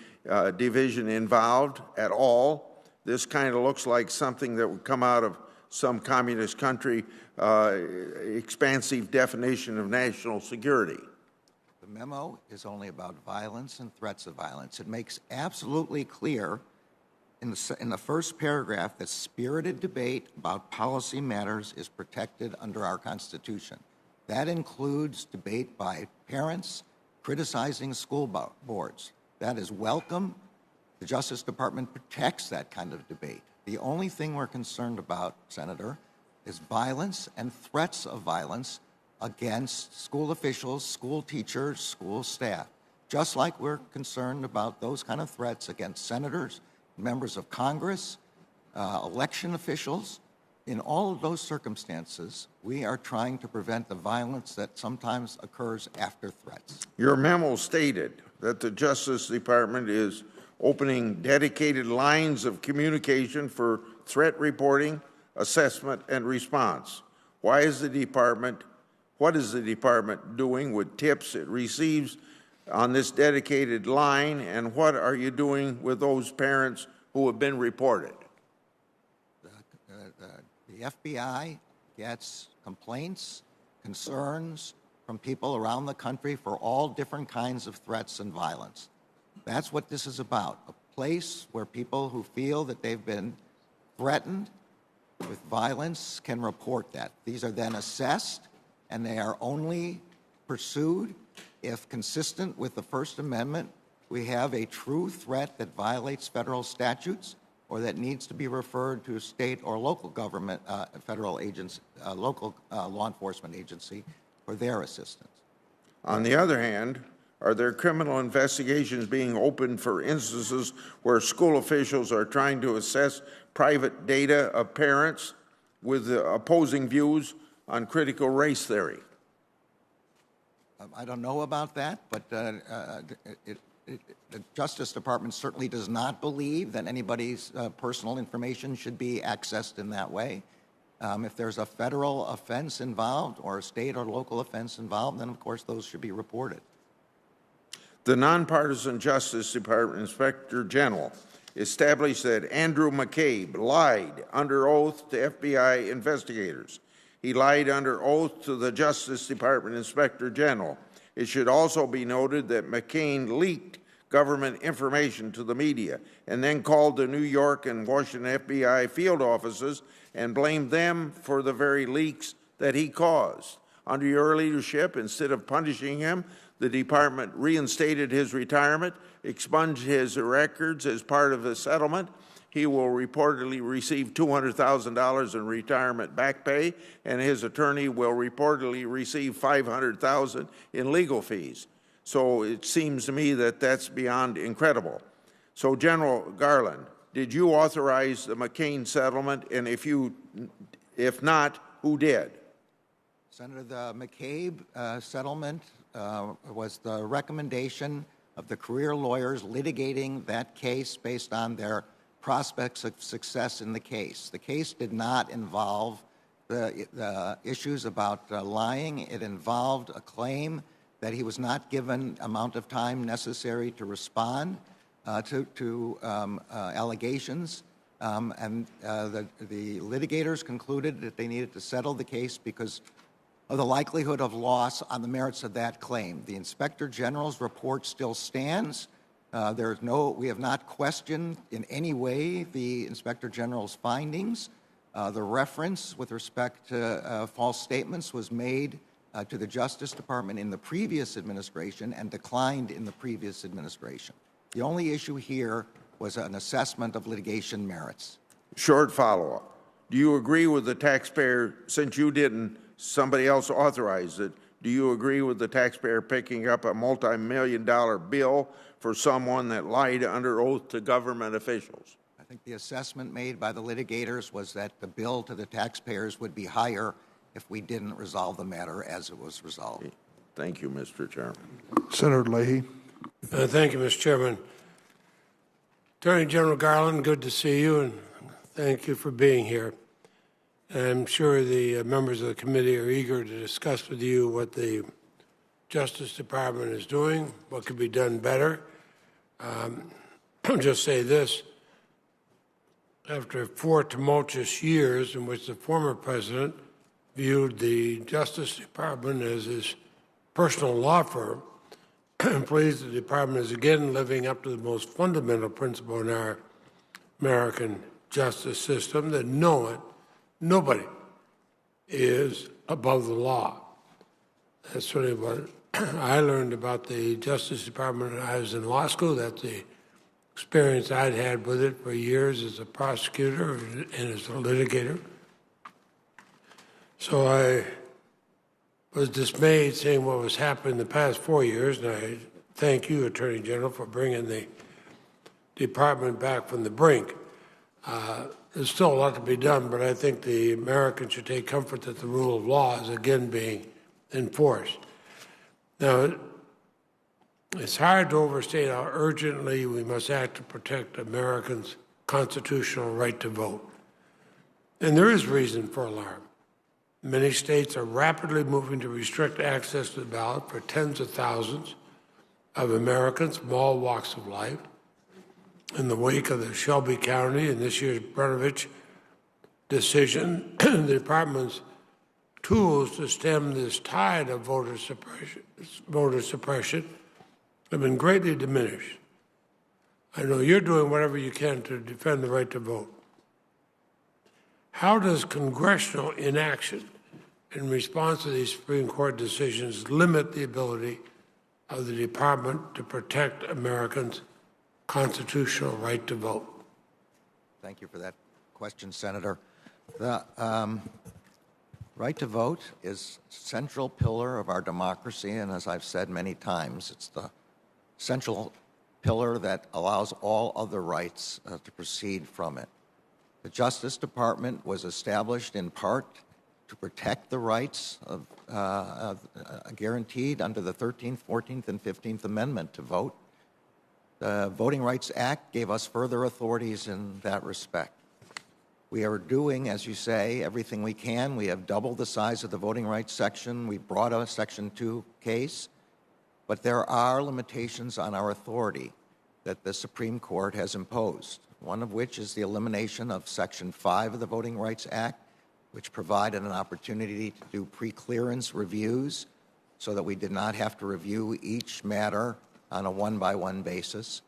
Division involved at all? This kind of looks like something that would come out of some communist country, expansive definition of national security. The memo is only about violence and threats of violence. It makes absolutely clear in the first paragraph that spirited debate about policy matters is protected under our Constitution. That includes debate by parents criticizing school boards, That is welcome. The Justice Department protects that kind of debate. The only thing we're concerned about, Senator, is violence and threats of violence against school officials, school teachers, school staff. Just like we're concerned about those kind of threats against senators, members of Congress, election officials. In all of those circumstances, we are trying to prevent the violence that sometimes occurs after threats. Your memo stated that the Justice Department is opening dedicated lines of communication for threat reporting, assessment, and response. What is the department doing with tips it receives on this dedicated line, and what are you doing with those parents who have been reported? The FBI gets complaints, concerns from people around the country for all different kinds of threats and violence. That's what this is about, a place where people who feel that they've been threatened with violence can report that. These are then assessed, and they are only pursued if, consistent with the First Amendment, we have a true threat that violates federal statutes or that needs to be referred to a state or local government, federal agency, local law enforcement agency for their assistance. On the other hand, are there criminal investigations being opened for instances where school officials are trying to assess private data of parents with opposing views on critical race theory? I don't know about that, but the Justice Department certainly does not believe that anybody's personal information should be accessed in that way. If there's a federal offense involved or a state or local offense involved, then of course those should be reported. The nonpartisan Justice Department Inspector General established that Andrew McCabe lied under oath to FBI investigators. He lied under oath to the Justice Department Inspector General. It should also be noted that McCain leaked government information to the media and then called the New York and Washington FBI field offices and blamed them for the very leaks that he caused. Under your leadership, instead of punishing him, the department reinstated his retirement, expunged his records as part of the settlement. He will reportedly receive $200,000 in retirement back pay, and his attorney will reportedly receive $500,000 in legal fees. So it seems to me that that's beyond incredible. So, General Garland, did you authorize the McCain settlement, and if not, who did? Senator, the McCabe settlement was the recommendation of the career lawyers litigating that case based on their prospects of success in the case. The case did not involve the issues about lying. It involved a claim that he was not given amount of time necessary to respond to allegations. And the litigators concluded that they needed to settle the case because of the likelihood of loss on the merits of that claim. The Inspector General's report still stands. We have not questioned in any way the Inspector General's findings. The reference with respect to false statements was made to the Justice Department in the previous administration and declined in the previous administration. The only issue here was an assessment of litigation merits. Short follow-up. Do you agree with the taxpayer, since you didn't, somebody else authorized it, do you agree with the taxpayer picking up a multi-million-dollar bill for someone that lied under oath to government officials? I think the assessment made by the litigators was that the bill to the taxpayers would be higher if we didn't resolve the matter as it was resolved. Thank you, Mr. Chairman. Senator Leahy. Thank you, Mr. Chairman. Attorney General Garland, good to see you, and thank you for being here. I'm sure the members of the committee are eager to discuss with you what the Justice Department is doing, what could be done better. I'll just say this. After 4 tumultuous years in which the former president viewed the Justice Department as his personal law firm, I'm pleased the department is again living up to the most fundamental principle in our American justice system, that nobody is above the law. That's certainly what I learned about the Justice Department when I was in law school. That's the experience I'd had with it for years as a prosecutor and as a litigator. So I was dismayed seeing what was happening the past 4 years, and I thank you, Attorney General, for bringing the department back from the brink. There's still a lot to be done, but I think the Americans should take comfort that the rule of law is again being enforced. Now, it's hard to overstate how urgently we must act to protect Americans' constitutional right to vote. And there is reason for alarm. Many states are rapidly moving to restrict access to the ballot for tens of thousands of Americans from all walks of life. In the wake of the Shelby County and this year's Brnovich decision, the department's tools to stem this tide of voter suppression have been greatly diminished. I know you're doing whatever you can to defend the right to vote. How does congressional inaction in response to these Supreme Court decisions limit the ability of the department to protect Americans' constitutional right to vote? Thank you for that question, Senator. The right to vote is a central pillar of our democracy, and as I've said many times, it's the central pillar that allows all other rights to proceed from it. The Justice Department was established in part to protect the rights guaranteed under the 13th, 14th, and 15th Amendment to vote. The Voting Rights Act gave us further authorities in that respect. We are doing, as you say, everything we can. We have doubled the size of the voting rights section. We brought a Section 2 case. But there are limitations on our authority that the Supreme Court has imposed, one of which is the elimination of Section 5 of the Voting Rights Act, which provided an opportunity to do pre-clearance reviews so that we did not have to review each matter on a one-by-one basis.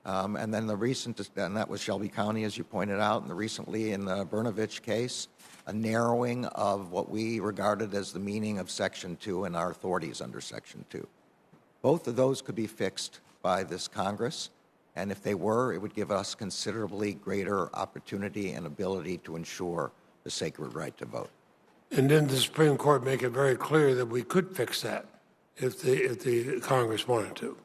And then the recent, and that was Shelby County, as you pointed out, and recently in the Brnovich case, a narrowing of what we regarded as the meaning of Section 2 and our authorities under Section 2. Both of those could be fixed by this Congress, and if they were, it would give us considerably greater opportunity and ability to ensure the sacred right to vote. And then the Supreme Court make it very clear that we could fix that if the Congress wanted to.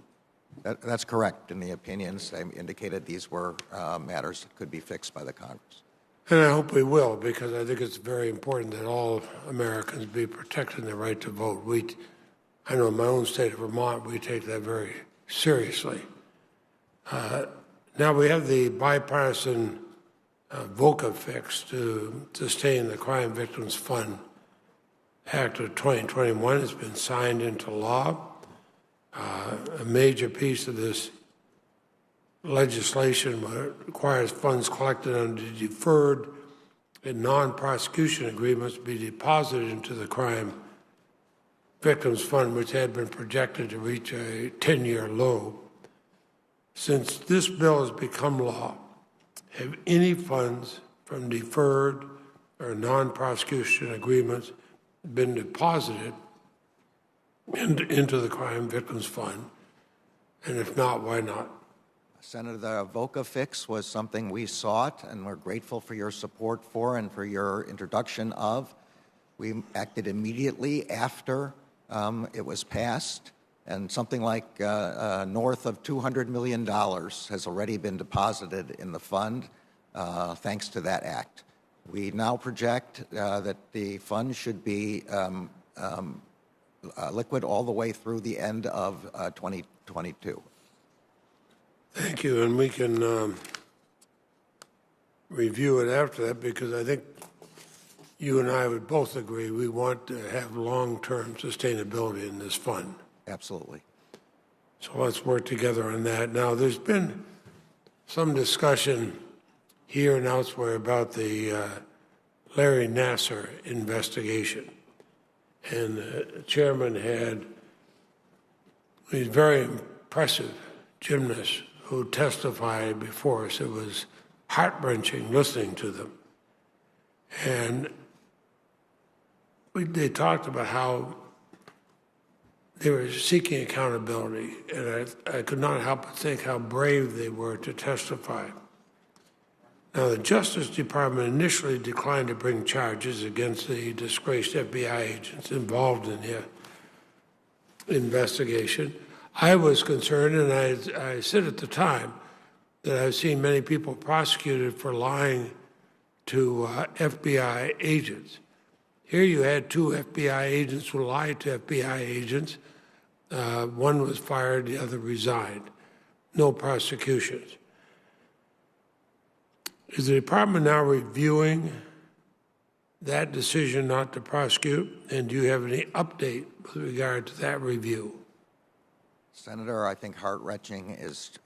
That's correct. In the opinions, they indicated these were matters that could be fixed by the Congress. And I hope we will, because I think it's very important that all Americans be protected in their right to vote. I know in my own state of Vermont, we take that very seriously. Now we have the bipartisan VOCA fix to sustain the Crime Victims Fund Act of 2021. It's been signed into law. A major piece of this legislation requires funds collected under deferred and non-prosecution agreements be deposited into the Crime Victims Fund, which had been projected to reach a 10-year low. Since this bill has become law, have any funds from deferred or non-prosecution agreements been deposited into the Crime Victims Fund? And if not, why not? Senator, the VOCA fix was something we sought, and we're grateful for your support for and for your introduction of. We acted immediately after it was passed, and something like north of $200 million has already been deposited in the fund thanks to that act. We now project that the fund should be liquid all the way through the end of 2022. Thank you, and we can review it after that, because I think you and I would both agree we want to have long-term sustainability in this fund. Absolutely. So let's work together on that. Now, there's been some discussion here and elsewhere about the Larry Nassar investigation. And the chairman had these very impressive gymnasts who testified before us. It was heart-wrenching listening to them. And they talked about how they were seeking accountability, and I could not help but think how brave they were to testify. Now, the Justice Department initially declined to bring charges against the disgraced FBI agents involved in the investigation. I was concerned, and I said at the time that I've seen many people prosecuted for lying to FBI agents. Here you had two FBI agents who lied to FBI agents. One was fired, the other resigned. No prosecutions. Is the department now reviewing that decision not to prosecute? And do you have any update with regard to that review? Senator, I think heart-wrenching is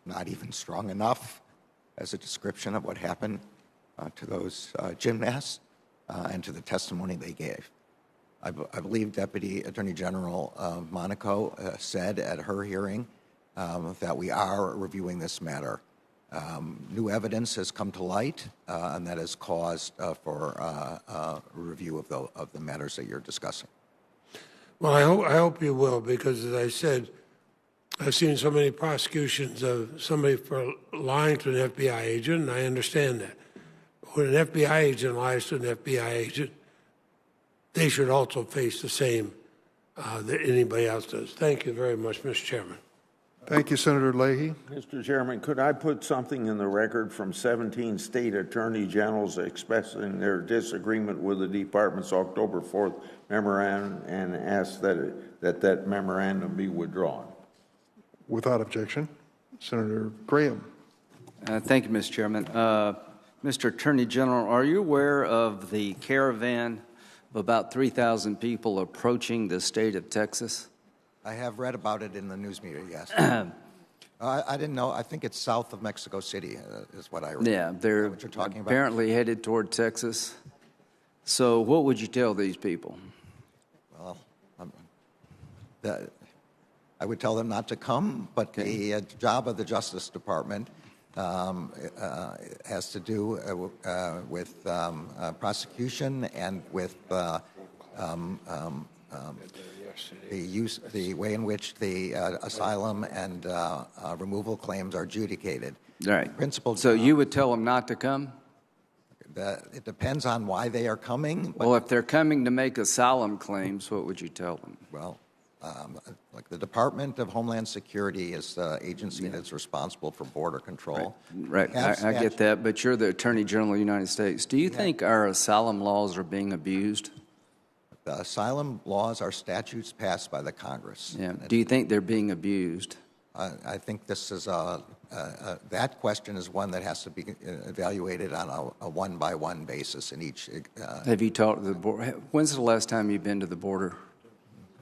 not even strong enough as a description of what happened to those gymnasts and to the testimony they gave. I believe Deputy Attorney General Monaco said at her hearing that we are reviewing this matter. New evidence has come to light, and that has caused for a review of the matters that you're discussing. Well, I hope you will, because as I said, I've seen so many prosecutions of somebody for lying to an FBI agent, and I understand that. But when an FBI agent lies to an FBI agent, they should also face the same that anybody else does. Thank you very much, Mr. Chairman. Thank you, Senator Leahy. Mr. Chairman, could I put something in the record from 17 state attorney generals expressing their disagreement with the department's October 4th memorandum and ask that memorandum be withdrawn? Without objection. Senator Graham. Thank you, Mr. Chairman. Mr. Attorney General, are you aware of the caravan of about 3,000 people approaching the state of Texas? I have read about it in the news media, yes. I didn't know. I think it's south of Mexico City is what I read. Yeah, they're what you're talking about? Apparently headed toward Texas. So what would you tell these people? Well, I would tell them not to come, but the job of the Justice Department has to do with prosecution and with the way in which the asylum and removal claims are adjudicated. All right. Principal. So you would tell them not to come? It depends on why they are coming. Well, if they're coming to make asylum claims, what would you tell them? Well, like the Department of Homeland Security is the agency that's responsible for border control. Right. I get that, but you're the Attorney General of the United States. Do you think our asylum laws are being abused? The asylum laws are statutes passed by the Congress. Yeah. Do you think they're being abused? I think this is that question is one that has to be evaluated on a one-by-one basis in each. Have you talked to the border? When's the last time you've been to the border?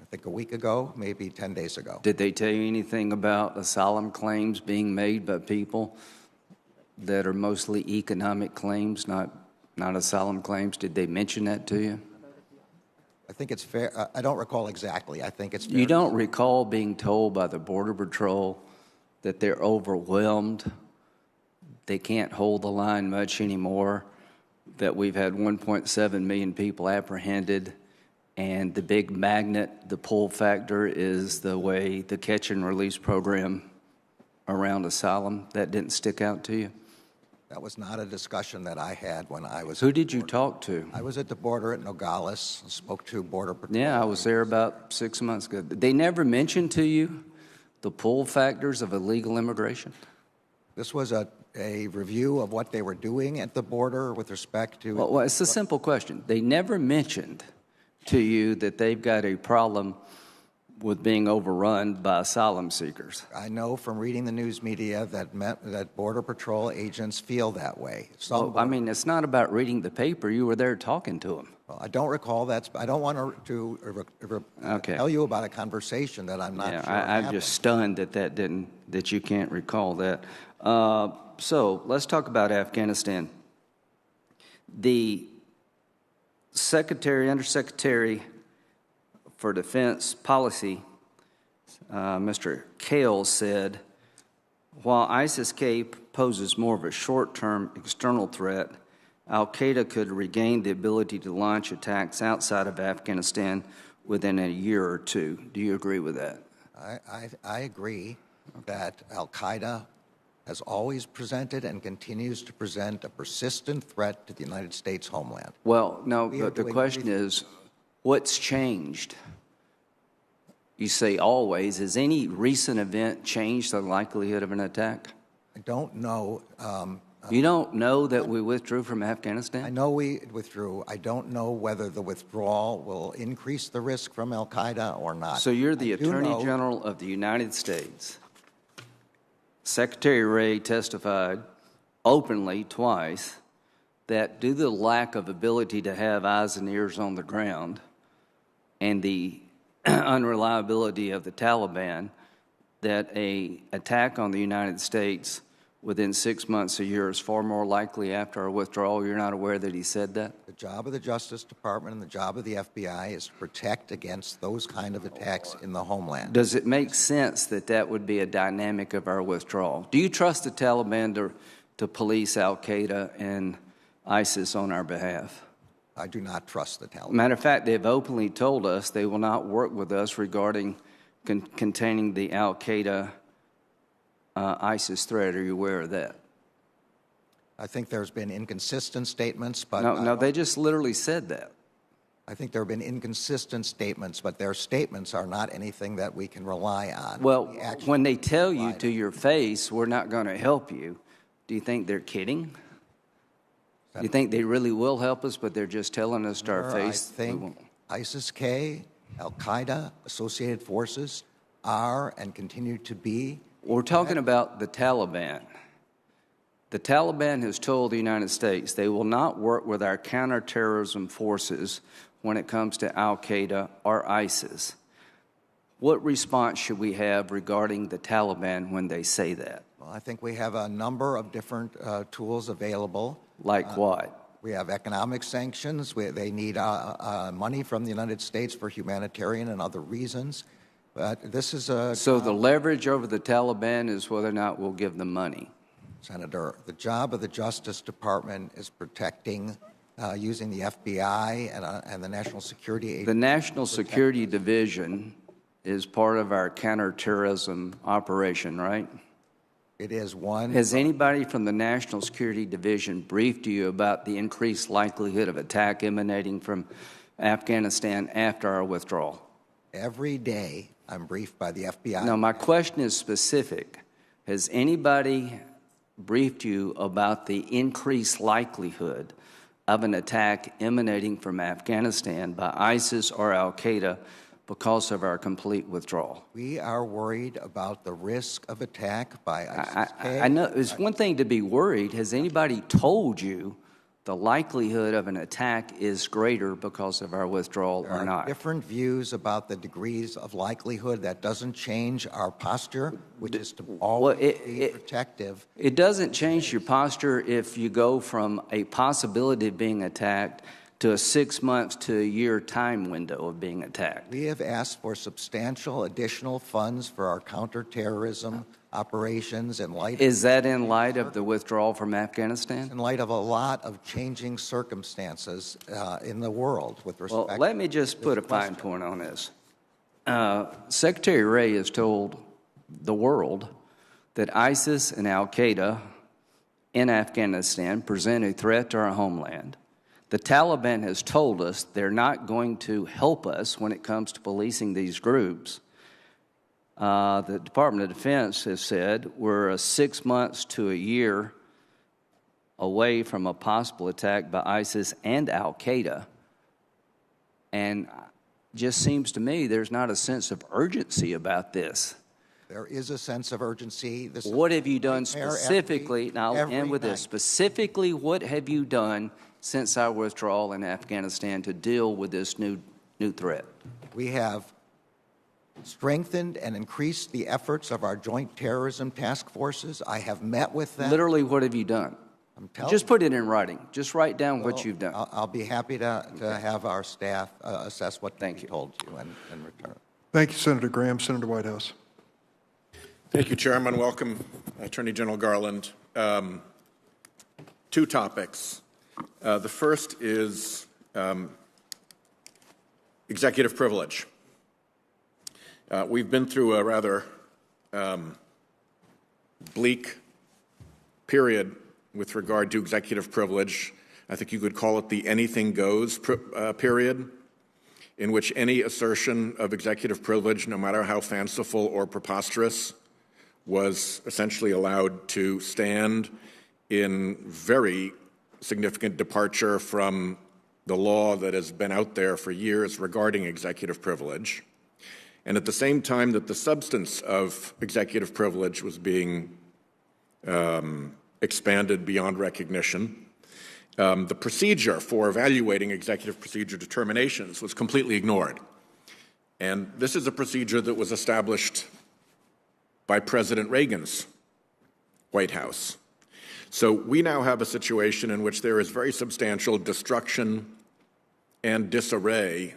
I think a week ago, maybe 10 days ago. Did they tell you anything about asylum claims being made by people that are mostly economic claims, not asylum claims? Did they mention that to you? I think it's fair. I don't recall exactly. I think it's fair. You don't recall being told by the Border Patrol that they're overwhelmed, they can't hold the line much anymore, that we've had 1.7 million people apprehended, and the big magnet, the pull factor, is the way the catch and release program around asylum? That didn't stick out to you? That was not a discussion that I had when I was. Who did you talk to? I was at the border at Nogales, spoke to Border Patrol. Yeah, I was there about 6 months ago. They never mentioned to you the pull factors of illegal immigration? This was a review of what they were doing at the border with respect to. Well, it's a simple question. They never mentioned to you that they've got a problem with being overrun by asylum seekers. I know from reading the news media that Border Patrol agents feel that way. I mean, it's not about reading the paper. You were there talking to them. Well, I don't recall that. I don't want to tell you about a conversation that I'm not sure I'm just stunned that you can't recall that. So let's talk about Afghanistan. The Undersecretary for Defense Policy, Mr. Kale, said, while ISIS-K poses more of a short-term external threat, al-Qaeda could regain the ability to launch attacks outside of Afghanistan within a year or two. Do you agree with that? I agree that al-Qaeda has always presented and continues to present a persistent threat to the United States homeland. Well, no, but the question is, what's changed? You say always. Has any recent event changed the likelihood of an attack? I don't know. You don't know that we withdrew from Afghanistan? I know we withdrew. I don't know whether the withdrawal will increase the risk from al-Qaeda or not. So you're the Attorney General of the United States. Secretary Wray testified openly twice that due to the lack of ability to have eyes and ears on the ground and the unreliability of the Taliban, that an attack on the United States within 6 months, a year is far more likely after our withdrawal. You're not aware that he said that? The job of the Justice Department and the job of the FBI is to protect against those kind of attacks in the homeland. Does it make sense that that would be a dynamic of our withdrawal? Do you trust the Taliban to police al-Qaeda and ISIS on our behalf? I do not trust the Taliban. Matter of fact, they've openly told us they will not work with us regarding containing the al-Qaeda ISIS threat. Are you aware of that? I think there's been inconsistent statements, but No, they just literally said that. I think there have been inconsistent statements, but their statements are not anything that we can rely on. Well, when they tell you to your face, we're not going to help you, do you think they're kidding? Do you think they really will help us, but they're just telling us to our face? I think ISIS-K, al-Qaeda, associated forces are and continue to be. We're talking about the Taliban. The Taliban has told the United States they will not work with our counterterrorism forces when it comes to al-Qaeda or ISIS. What response should we have regarding the Taliban when they say that? Well, I think we have a number of different tools available. Like what? We have economic sanctions. They need money from the United States for humanitarian and other reasons. But this is a... So the leverage over the Taliban is whether or not we'll give them money. Senator, the job of the Justice Department is protecting, using the FBI and the National Security Agency. The National Security Division is part of our counterterrorism operation, right? It is one. Has anybody from the National Security Division briefed you about the increased likelihood of attack emanating from Afghanistan after our withdrawal? Every day I'm briefed by the FBI. Now, my question is specific. Has anybody briefed you about the increased likelihood of an attack emanating from Afghanistan by ISIS or al-Qaeda because of our complete withdrawal? We are worried about the risk of attack by ISIS-K. I know it's one thing to be worried. Has anybody told you the likelihood of an attack is greater because of our withdrawal or not? Different views about the degrees of likelihood. That doesn't change our posture, which is to always be protective. It doesn't change your posture if you go from a possibility of being attacked to a 6 months to a year time window of being attacked. We have asked for substantial additional funds for our counterterrorism operations in light. Is that in light of the withdrawal from Afghanistan? In light of a lot of changing circumstances in the world with respect. Well, let me just put a fine point on this. Secretary Wray has told the world that ISIS and al-Qaeda in Afghanistan present a threat to our homeland. The Taliban has told us they're not going to help us when it comes to policing these groups. The Department of Defense has said we're 6 months to a year away from a possible attack by ISIS and al-Qaeda. And just seems to me there's not a sense of urgency about this. There is a sense of urgency. What have you done specifically? Now, I'll end with this. Specifically, what have you done since our withdrawal in Afghanistan to deal with this new threat? We have strengthened and increased the efforts of our joint terrorism task forces. I have met with them. Literally, what have you done? Just put it in writing. Just write down what you've done. I'll be happy to have our staff assess what they told you in return. Thank you, Senator Graham. Senator Whitehouse. Thank you, Chairman. Welcome, Attorney General Garland. Two topics. The first is Executive privilege. We've been through a rather bleak period with regard to executive privilege. I think you could call it the anything goes period, in which any assertion of executive privilege, no matter how fanciful or preposterous, was essentially allowed to stand in very significant departure from the law that has been out there for years regarding executive privilege. And at the same time that the substance of executive privilege was being expanded beyond recognition, the procedure for evaluating executive procedure determinations was completely ignored. And this is a procedure that was established by President Reagan's White House. So we now have a situation in which there is very substantial destruction and disarray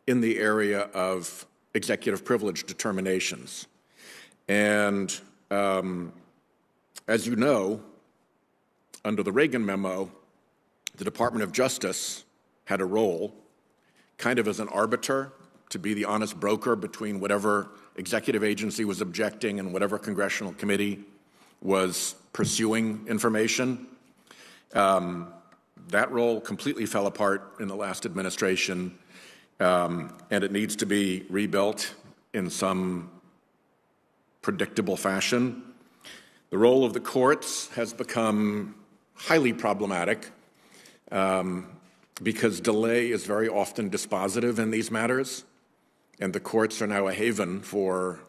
in the area of executive privilege determinations. And as you know, under the Reagan memo, the Department of Justice had a role kind of as an arbiter to be the honest broker between whatever executive agency was objecting and whatever congressional committee was pursuing information. That role completely fell apart in the last administration, and it needs to be rebuilt in some predictable fashion. The role of the courts has become highly problematic because delay is very often dispositive in these matters, and the courts are now a haven for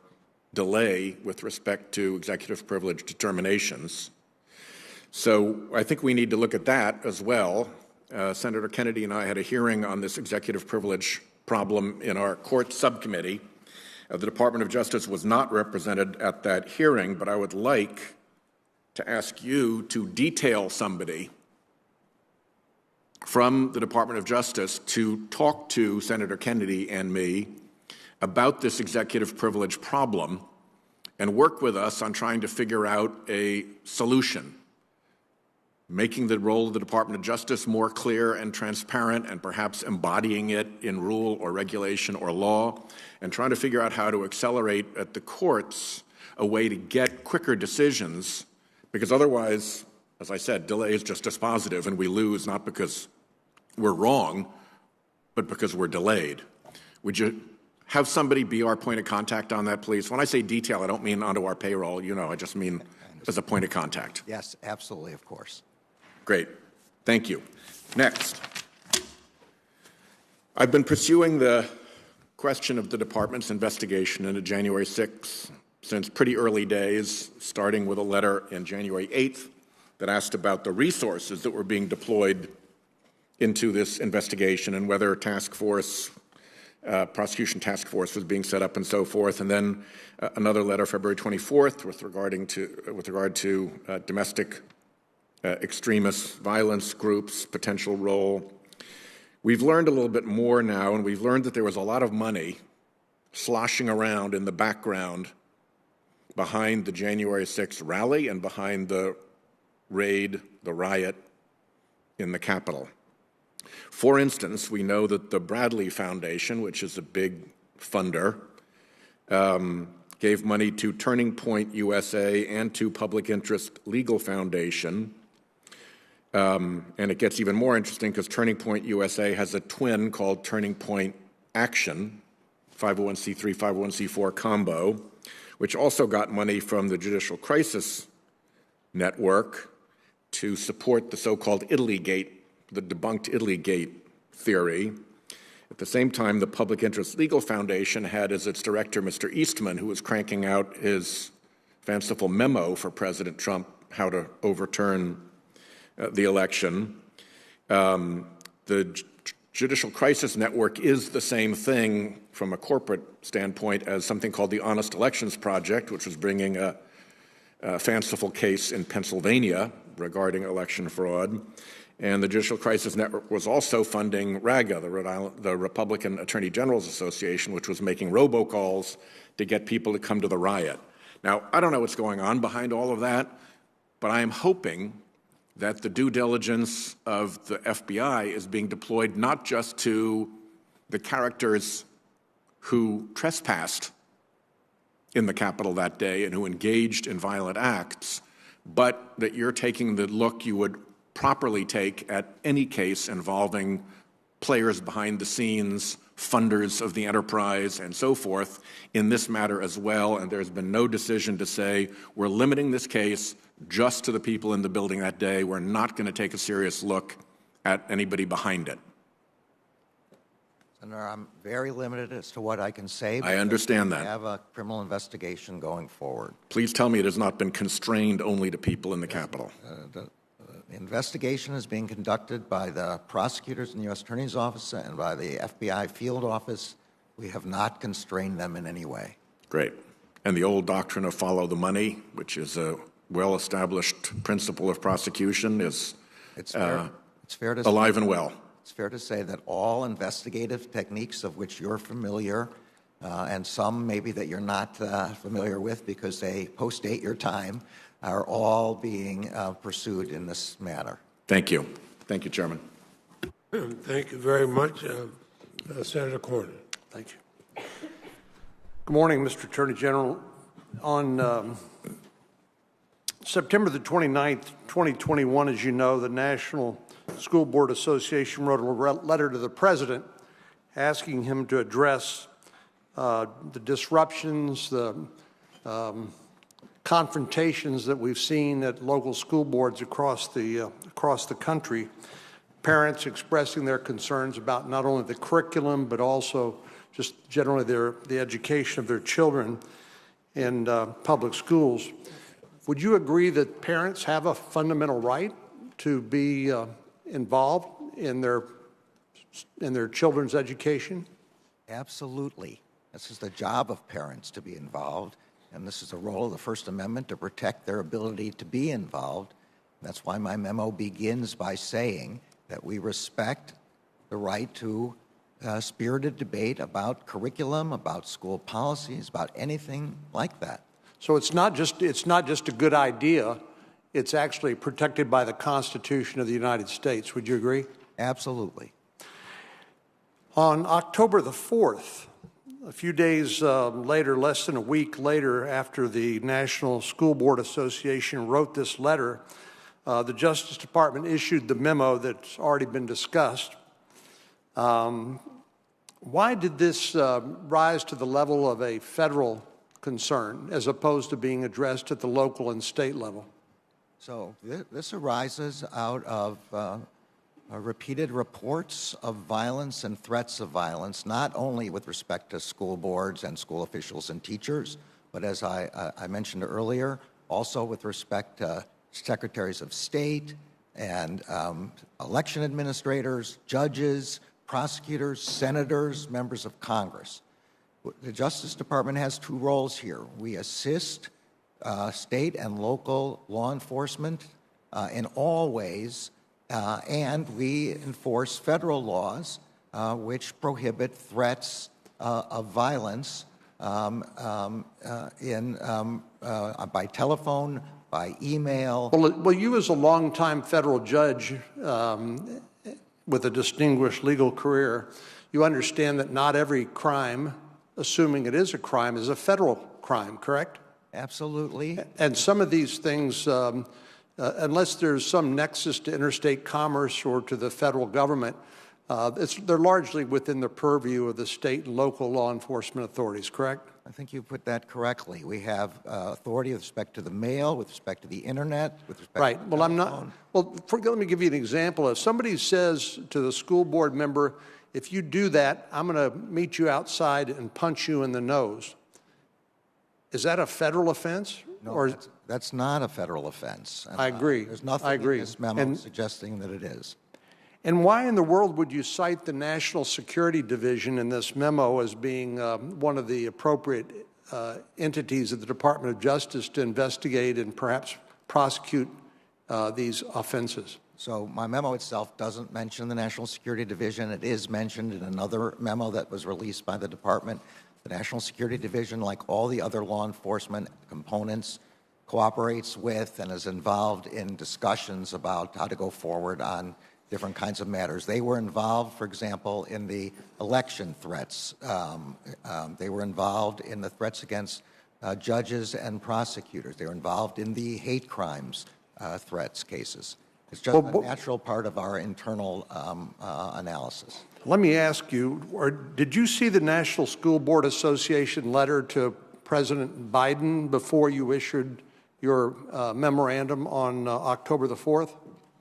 delay with respect to executive privilege determinations. So I think we need to look at that as well. Senator Kennedy and I had a hearing on this executive privilege problem in our court subcommittee. The Department of Justice was not represented at that hearing, but I would like to ask you to detail somebody from the Department of Justice to talk to Senator Kennedy and me about this executive privilege problem and work with us on trying to figure out a solution, making the role of the Department of Justice more clear and transparent and perhaps embodying it in rule or regulation or law, and trying to figure out how to accelerate at the courts a way to get quicker decisions, because otherwise, as I said, delay is just dispositive and we lose not because we're wrong, but because we're delayed. Would you have somebody be our point of contact on that, please? When I say detail, I don't mean onto our payroll, you know, I just mean as a point of contact. Yes, absolutely, of course. Great. Thank you. Next. I've been pursuing the question of the department's investigation into January 6th since pretty early days, starting with a letter in January 8th that asked about the resources that were being deployed into this investigation and whether prosecution task force was being set up and so forth. And then another letter, February 24th, with regard to domestic extremist violence groups' potential role. We've learned a little bit more now, and we've learned that there was a lot of money sloshing around in the background behind the January 6th rally and behind the raid, the riot in the Capitol. For instance, we know that the Bradley Foundation, which is a big funder, gave money to Turning Point USA and to Public Interest Legal Foundation. And it gets even more interesting because Turning Point USA has a twin called Turning Point Action, 501c3, 501c4 combo, which also got money from the Judicial Crisis Network to support the so-called Italygate, the debunked Italygate theory. At the same time, the Public Interest Legal Foundation had as its director Mr. Eastman, who was cranking out his fanciful memo for President Trump how to overturn the election. The Judicial Crisis Network is the same thing from a corporate standpoint as something called the Honest Elections Project, which was bringing a fanciful case in Pennsylvania regarding election fraud. And the Judicial Crisis Network was also funding RAGA, the Republican Attorney General's Association, which was making robocalls to get people to come to the riot. Now, I don't know what's going on behind all of that, but I am hoping that the due diligence of the FBI is being deployed not just to the characters who trespassed in the Capitol that day and who engaged in violent acts, but that you're taking the look you would properly take at any case involving players behind the scenes, funders of the enterprise, and so forth in this matter as well, and there's been no decision to say we're limiting this case just to the people in the building that day. We're not going to take a serious look at anybody behind it. Senator, I'm very limited as to what I can say. I understand that. We have a criminal investigation going forward. Please tell me it has not been constrained only to people in the Capitol. The investigation is being conducted by the prosecutors in the U.S. Attorney's Office and by the FBI field office. We have not constrained them in any way. Great. And the old doctrine of follow the money, which is a well-established principle of prosecution, is It's fair to alive and well. It's fair to say that all investigative techniques of which you're familiar, and some maybe that you're not familiar with because they postdate your time, are all being pursued in this matter. Thank you. Thank you, Chairman. Thank you very much. Senator Cornyn. Thank you. Good morning, Mr. Attorney General. On September the 29th, 2021, as you know, the National School Board Association wrote a letter to the President asking him to address the disruptions, the confrontations that we've seen at local school boards across the country, parents expressing their concerns about not only the curriculum but also just generally the education of their children in public schools. Would you agree that parents have a fundamental right to be involved in their children's education? Absolutely. This is the job of parents to be involved, and this is the role of the First Amendment to protect their ability to be involved. That's why my memo begins by saying that we respect the right to spirited debate about curriculum, about school policies, about anything like that. So it's not just a good idea, it's actually protected by the Constitution of the United States. Would you agree? Absolutely. On October the 4th, a few days later, less than a week later after the National School Board Association wrote this letter, the Justice Department issued the memo that's already been discussed. Why did this rise to the level of a federal concern as opposed to being addressed at the local and state level? So this arises out of repeated reports of violence and threats of violence, not only with respect to school boards and school officials and teachers, but as I mentioned earlier, also with respect to secretaries of state and election administrators, judges, prosecutors, senators, members of Congress. The Justice Department has two roles here. We assist state and local law enforcement in all ways, and we enforce federal laws which prohibit threats of violence by telephone, by email. Well, you as a longtime federal judge with a distinguished legal career, you understand that not every crime, assuming it is a crime, is a federal crime, correct? Absolutely. And some of these things, unless there's some nexus to interstate commerce or to the federal government, they're largely within the purview of the state and local law enforcement authorities, correct? I think you put that correctly. We have authority with respect to the mail, with respect to the internet, with respect right. to Well, I'm not. Well, let me give you an example. If somebody says to the school board member, if you do that, I'm going to meet you outside and punch you in the nose. Is that a federal offense? No, or that's not a federal offense. I agree. There's nothing I agree. in this memo suggesting that it is. And why in the world would you cite the National Security Division in this memo as being one of the appropriate entities of the Department of Justice to investigate and perhaps prosecute these offenses? So my memo itself doesn't mention the National Security Division. It is mentioned in another memo that was released by the department. The National Security Division, like all the other law enforcement components, cooperates with and is involved in discussions about how to go forward on different kinds of matters. They were involved, for example, in the election threats. They were involved in the threats against judges and prosecutors. They were involved in the hate crimes threats cases. It's just a natural part of our internal analysis. Let me ask you, did you see the National School Board Association letter to President Biden before you issued your memorandum on October the 4th?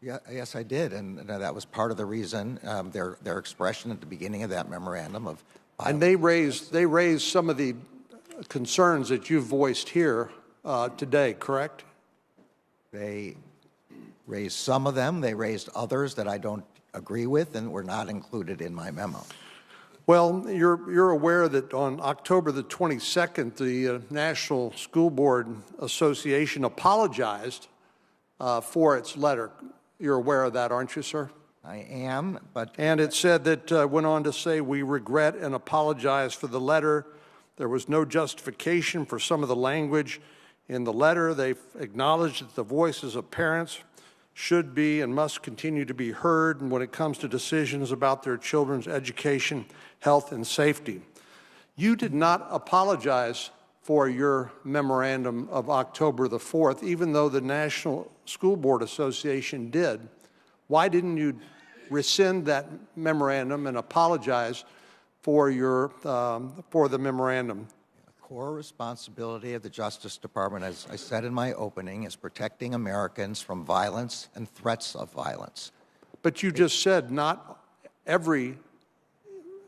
Yeah, yes, I did, and that was part of the reason, their expression at the beginning of that memorandum of violence. And they raised some of the concerns that you voiced here today, correct? They raised some of them. They raised others that I don't agree with and were not included in my memo. Well, you're aware that on October the 22nd, the National School Board Association apologized for its letter. You're aware of that, aren't you, sir? I am, but... And it said that, went on to say, we regret and apologize for the letter. There was no justification for some of the language in the letter. They acknowledged that the voices of parents should be and must continue to be heard when it comes to decisions about their children's education, health, and safety. You did not apologize for your memorandum of October the 4th, even though the National School Board Association did. Why didn't you rescind that memorandum and apologize for the memorandum? The core responsibility of the Justice Department, as I said in my opening, is protecting Americans from violence and threats of violence. But you just said not every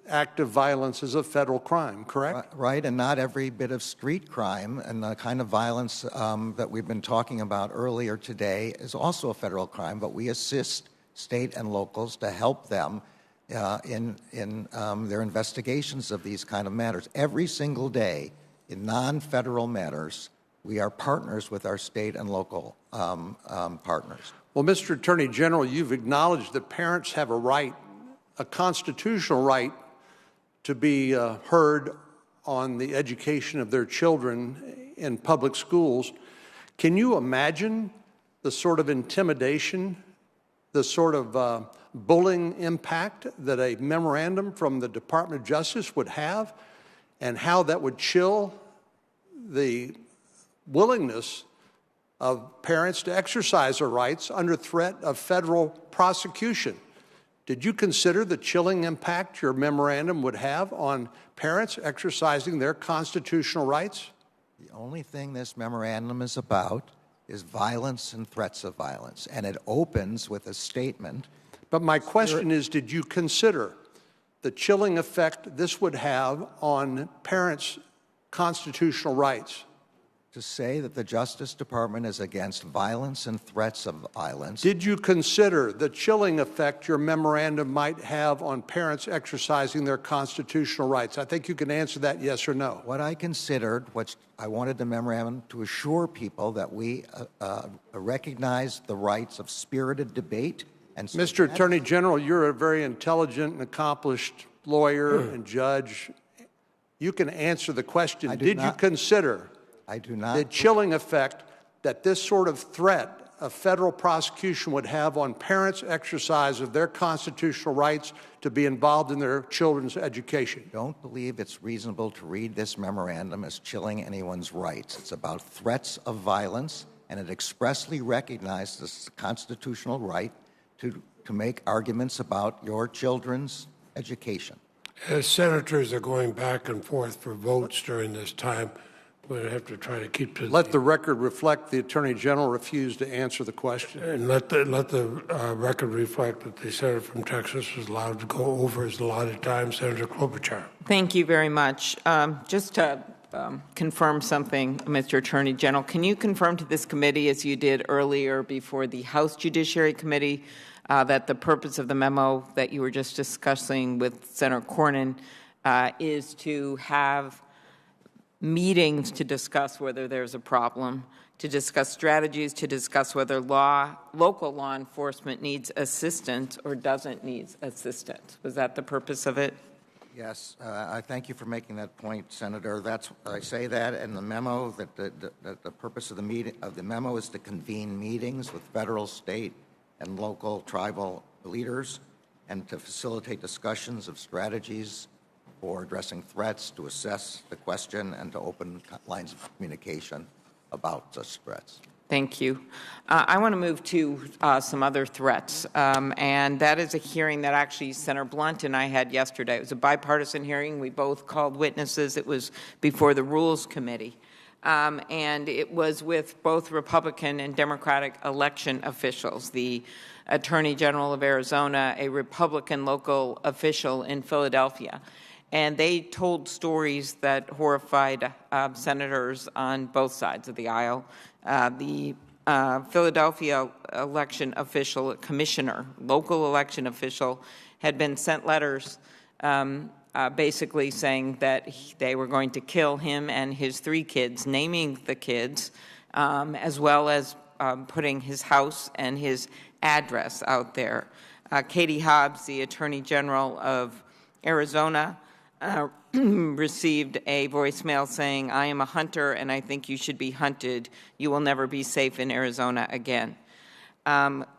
act of violence is a federal crime, correct? Right, and not every bit of street crime and the kind of violence that we've been talking about earlier today is also a federal crime, but we assist state and locals to help them in their investigations of these kind of matters. Every single day in non-federal matters, we are partners with our state and local partners. Well, Mr. Attorney General, you've acknowledged that parents have a right, a constitutional right, to be heard on the education of their children in public schools. Can you imagine the sort of intimidation, the sort of bullying impact that a memorandum from the Department of Justice would have, and how that would chill the willingness of parents to exercise their rights under threat of federal prosecution? Did you consider the chilling impact your memorandum would have on parents exercising their constitutional rights? The only thing this memorandum is about is violence and threats of violence, and it opens with a statement. But my question is, did you consider the chilling effect this would have on parents' constitutional rights? To say that the Justice Department is against violence and threats of violence. Did you consider the chilling effect your memorandum might have on parents exercising their constitutional rights? I think you can answer that yes or no. What I considered, what I wanted the memorandum to assure people that we recognize the rights of spirited debate. And so Mr. Attorney General, you're a very intelligent and accomplished lawyer and judge. You can answer the question. Did you consider the chilling effect that this sort of threat of federal prosecution would have on parents' exercise of their constitutional rights to be involved in their children's education? I don't believe it's reasonable to read this memorandum as chilling anyone's rights. It's about threats of violence, and it expressly recognizes the constitutional right to make arguments about your children's education. As senators are going back and forth for votes during this time, we'll have to try to keep to Let the record reflect the Attorney General refused to answer the question. And let the record reflect that the senator from Texas was allowed to go over his allotted time. Senator Klobuchar. Thank you very much. Just to confirm something, Mr. Attorney General, can you confirm to this committee, as you did earlier before the House Judiciary Committee, that the purpose of the memo that you were just discussing with Senator Cornyn is to have meetings to discuss whether there's a problem, to discuss strategies, to discuss whether local law enforcement needs assistance or doesn't need assistance? Was that the purpose of it? Yes, I thank you for making that point, Senator. I say that in the memo, that the purpose of the memo is to convene meetings with federal, state, and local tribal leaders and to facilitate discussions of strategies for addressing threats, to assess the question, and to open lines of communication about such threats. Thank you. I want to move to some other threats, and that is a hearing that actually Senator Blunt and I had yesterday. It was a bipartisan hearing. We both called witnesses. It was before the Rules Committee, and it was with both Republican and Democratic election officials. The Attorney General of Arizona, a Republican local official in Philadelphia. And they told stories that horrified senators on both sides of the aisle. The Philadelphia election official, commissioner, local election official, had been sent letters basically saying that they were going to kill him and his 3 kids, naming the kids, as well as putting his house and his address out there. Katie Hobbs, the Attorney General of Arizona, received a voicemail saying, "I am a hunter and I think you should be hunted. You will never be safe in Arizona again."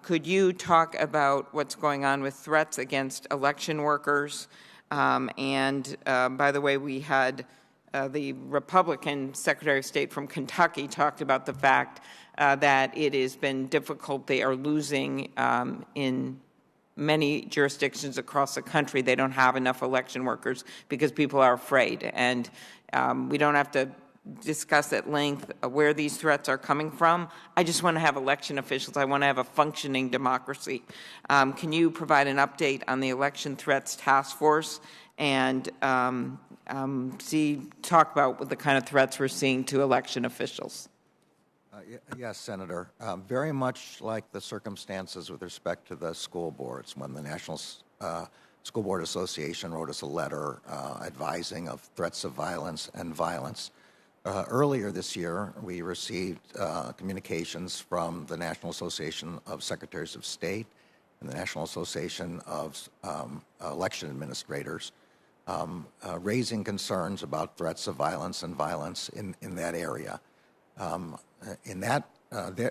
Could you talk about what's going on with threats against election workers? By the way, we had the Republican Secretary of State from Kentucky talked about the fact that it has been difficult. They are losing in many jurisdictions across the country. They don't have enough election workers because people are afraid. And we don't have to discuss at length where these threats are coming from. I just want to have election officials. I want to have a functioning democracy. Can you provide an update on the Election Threats Task Force and talk about the kind of threats we're seeing to election officials? Yes, Senator. Very much like the circumstances with respect to the school boards, when the National School Board Association wrote us a letter advising of threats of violence and violence. Earlier this year, we received communications from the National Association of Secretaries of State and the National Association of Election Administrators raising concerns about threats of violence and violence in that area.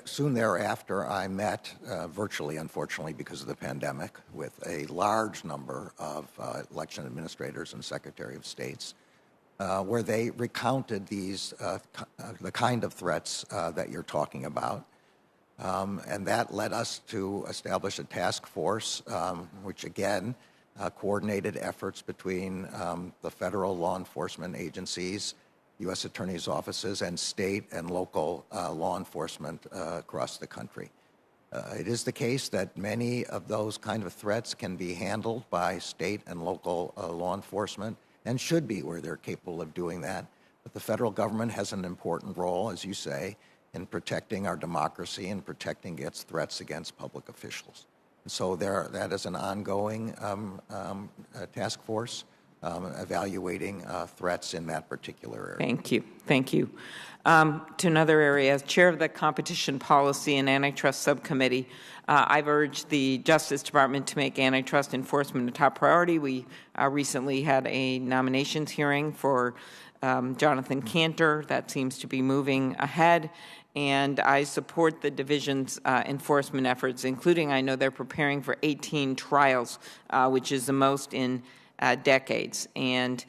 Soon thereafter, I met virtually, unfortunately, because of the pandemic, with a large number of election administrators and Secretary of States, where they recounted the kind of threats that you're talking about. And that led us to establish a task force, which again coordinated efforts between the federal law enforcement agencies, U.S. attorneys' offices, and state and local law enforcement across the country. It is the case that many of those kind of threats can be handled by state and local law enforcement, and should be where they're capable of doing that. But the federal government has an important role, as you say, in protecting our democracy and protecting its threats against public officials. And so that is an ongoing task force evaluating threats in that particular area. Thank you. Thank you. To another area, as chair of the Competition Policy and Antitrust Subcommittee, I've urged the Justice Department to make antitrust enforcement a top priority. We recently had a nominations hearing for Jonathan Cantor. That seems to be moving ahead. And I support the division's enforcement efforts, including I know they're preparing for 18 trials, which is the most in decades. And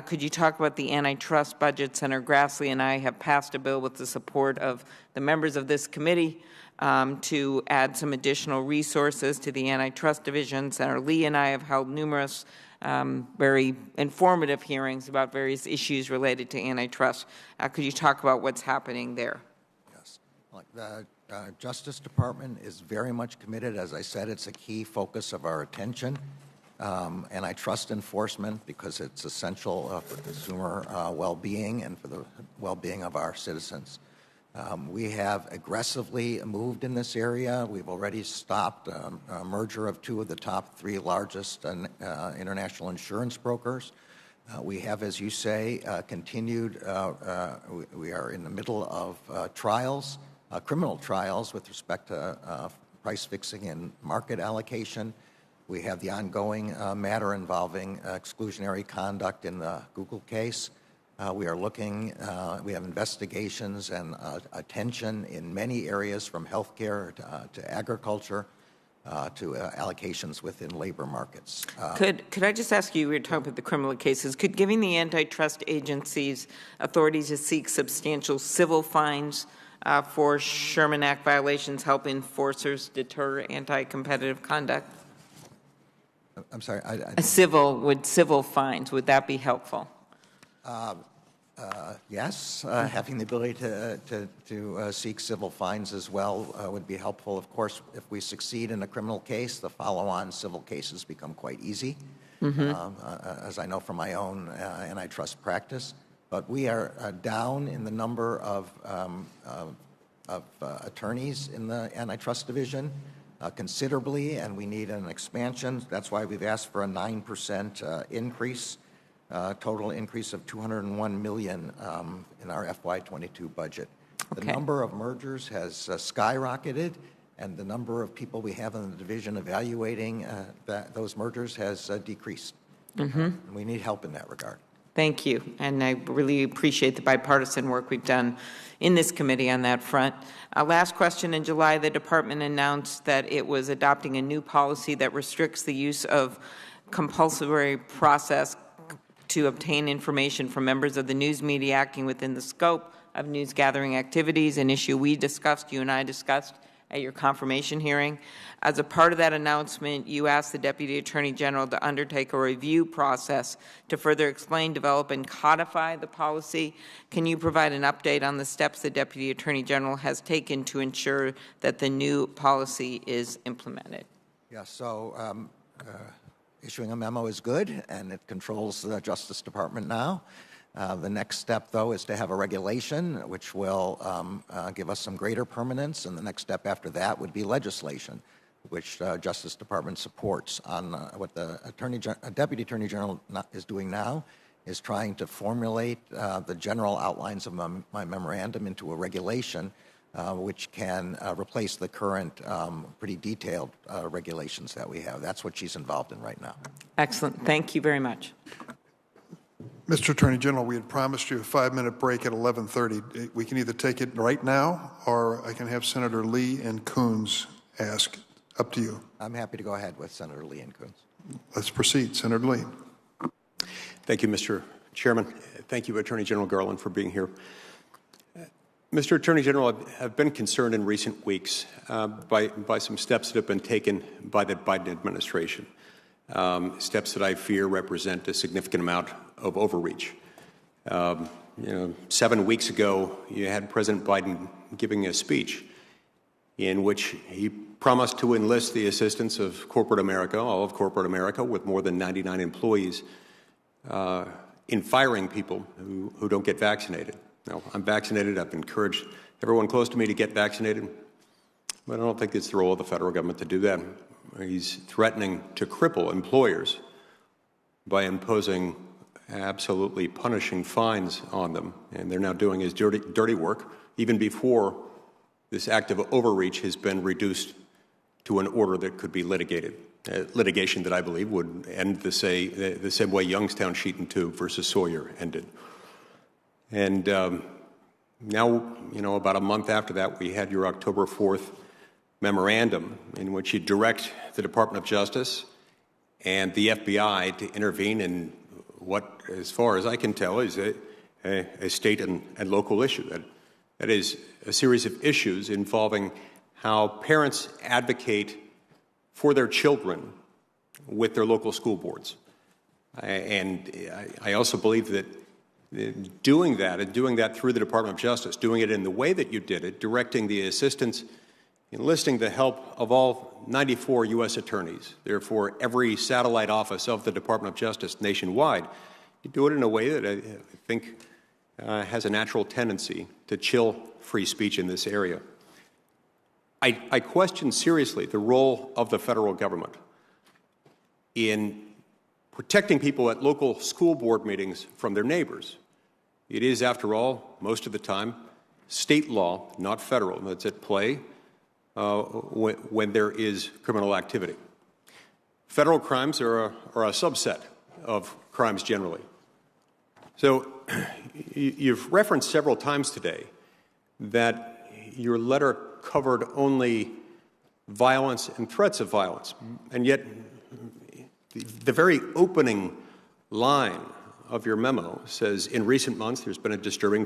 could you talk about the antitrust budget? Senator Grassley and I have passed a bill with the support of the members of this committee to add some additional resources to the antitrust division. Senator Lee and I have held numerous very informative hearings about various issues related to antitrust. Could you talk about what's happening there? Yes. The Justice Department is very much committed. As I said, it's a key focus of our attention. Antitrust enforcement, because it's essential for consumer well-being and for the well-being of our citizens. We have aggressively moved in this area. We've already stopped a merger of 2 of the top 3 largest international insurance brokers. We have, as you say, continued. We are in the middle of trials, criminal trials with respect to price fixing and market allocation. We have the ongoing matter involving exclusionary conduct in the Google case. We are looking, we have investigations and attention in many areas from healthcare to agriculture. to allocations within labor markets. Could I just ask you, we were talking about the criminal cases, could giving the antitrust agencies authority to seek substantial civil fines for Sherman Act violations help enforcers deter anti-competitive conduct? I'm sorry. Civil fines, would that be helpful? Yes, having the ability to seek civil fines as well would be helpful. Of course, if we succeed in a criminal case, the follow-on civil cases become quite easy, as I know from my own antitrust practice. But we are down in the number of attorneys in the antitrust division considerably, and we need an expansion. That's why we've asked for a 9% increase. Total increase of $201 million in our FY22 budget. The number of mergers has skyrocketed, and the number of people we have in the division evaluating those mergers has decreased. And we need help in that regard. Thank you, and I really appreciate the bipartisan work we've done in this committee on that front. Last question. In July, the department announced that it was adopting a new policy that restricts the use of compulsory process to obtain information from members of the news media acting within the scope of news gathering activities, an issue we discussed, you and I discussed at your confirmation hearing. As a part of that announcement, you asked the Deputy Attorney General to undertake a review process to further explain, develop, and codify the policy. Can you provide an update on the steps the Deputy Attorney General has taken to ensure that the new policy is implemented? Yeah, so issuing a memo is good, and it controls the Justice Department now. The next step, though, is to have a regulation which will give us some greater permanence, and the next step after that would be legislation, which Justice Department supports. On what the Deputy Attorney General is doing now is trying to formulate the general outlines of my memorandum into a regulation which can replace the current pretty detailed regulations that we have. That's what she's involved in right now. Excellent. Thank you very much. Mr. Attorney General, we had promised you a 5-minute break at 11:30. We can either take it right now, or I can have Senator Lee and Coons ask. Up to you. I'm happy to go ahead with Senator Lee and Coons. Let's proceed. Senator Lee. Thank you, Mr. Chairman. Thank you, Attorney General Garland, for being here. Mr. Attorney General, I've been concerned in recent weeks by some steps that have been taken by the Biden administration, steps that I fear represent a significant amount of overreach. 7 weeks ago, you had President Biden giving a speech in which he promised to enlist the assistance of corporate America, all of corporate America, with more than 99 employees, in firing people who don't get vaccinated. Now, I'm vaccinated. I've encouraged everyone close to me to get vaccinated, but I don't think it's the role of the federal government to do that. He's threatening to cripple employers by imposing absolutely punishing fines on them, and they're now doing his dirty work, even before this act of overreach has been reduced to an order that could be litigated. Litigation that I believe would end the same way Youngstown Sheet and Tube versus Sawyer ended. And now, about a month after that, we had your October 4th memorandum in which you direct the Department of Justice and the FBI to intervene in what, as far as I can tell, is a state and local issue. That is a series of issues involving how parents advocate for their children with their local school boards. And I also believe that doing that, and doing that through the Department of Justice, doing it in the way that you did it, directing the assistance, enlisting the help of all 94 U.S. attorneys, therefore every satellite office of the Department of Justice nationwide, you do it in a way that I think has a natural tendency to chill free speech in this area. I question seriously the role of the federal government in protecting people at local school board meetings from their neighbors. It is, after all, most of the time, state law, not federal, that's at play when there is criminal activity. Federal crimes are a subset of crimes generally. So you've referenced several times today that your letter covered only violence and threats of violence. And yet, the very opening line of your memo says, in recent months, there's been a disturbing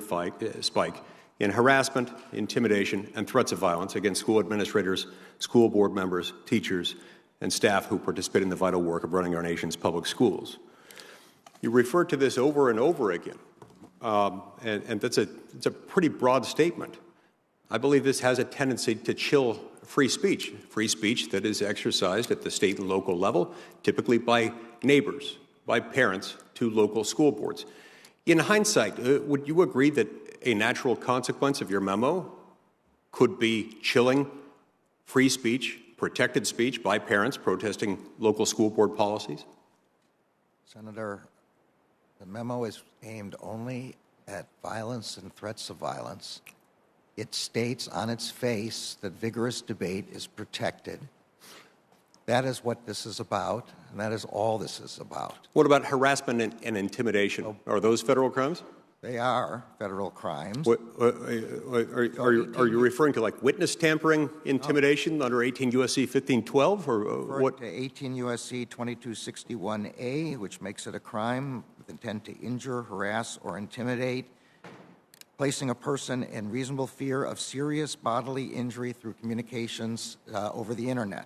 spike in harassment, intimidation, and threats of violence against school administrators, school board members, teachers, and staff who participate in the vital work of running our nation's public schools. You refer to this over and over again, and it's a pretty broad statement. I believe this has a tendency to chill free speech that is exercised at the state and local level, typically by neighbors, by parents to local school boards. In hindsight, would you agree that a natural consequence of your memo could be chilling free speech, protected speech by parents protesting local school board policies? Senator, the memo is aimed only at violence and threats of violence. It states on its face that vigorous debate is protected. That is what this is about, and that is all this is about. What about harassment and intimidation? Are those federal crimes? They are federal crimes. Are you referring to like witness tampering intimidation under 18 U.S.C. 1512? Or what? To 18 U.S.C. 2261A, which makes it a crime with intent to injure, harass, or intimidate, placing a person in reasonable fear of serious bodily injury through communications over the Internet.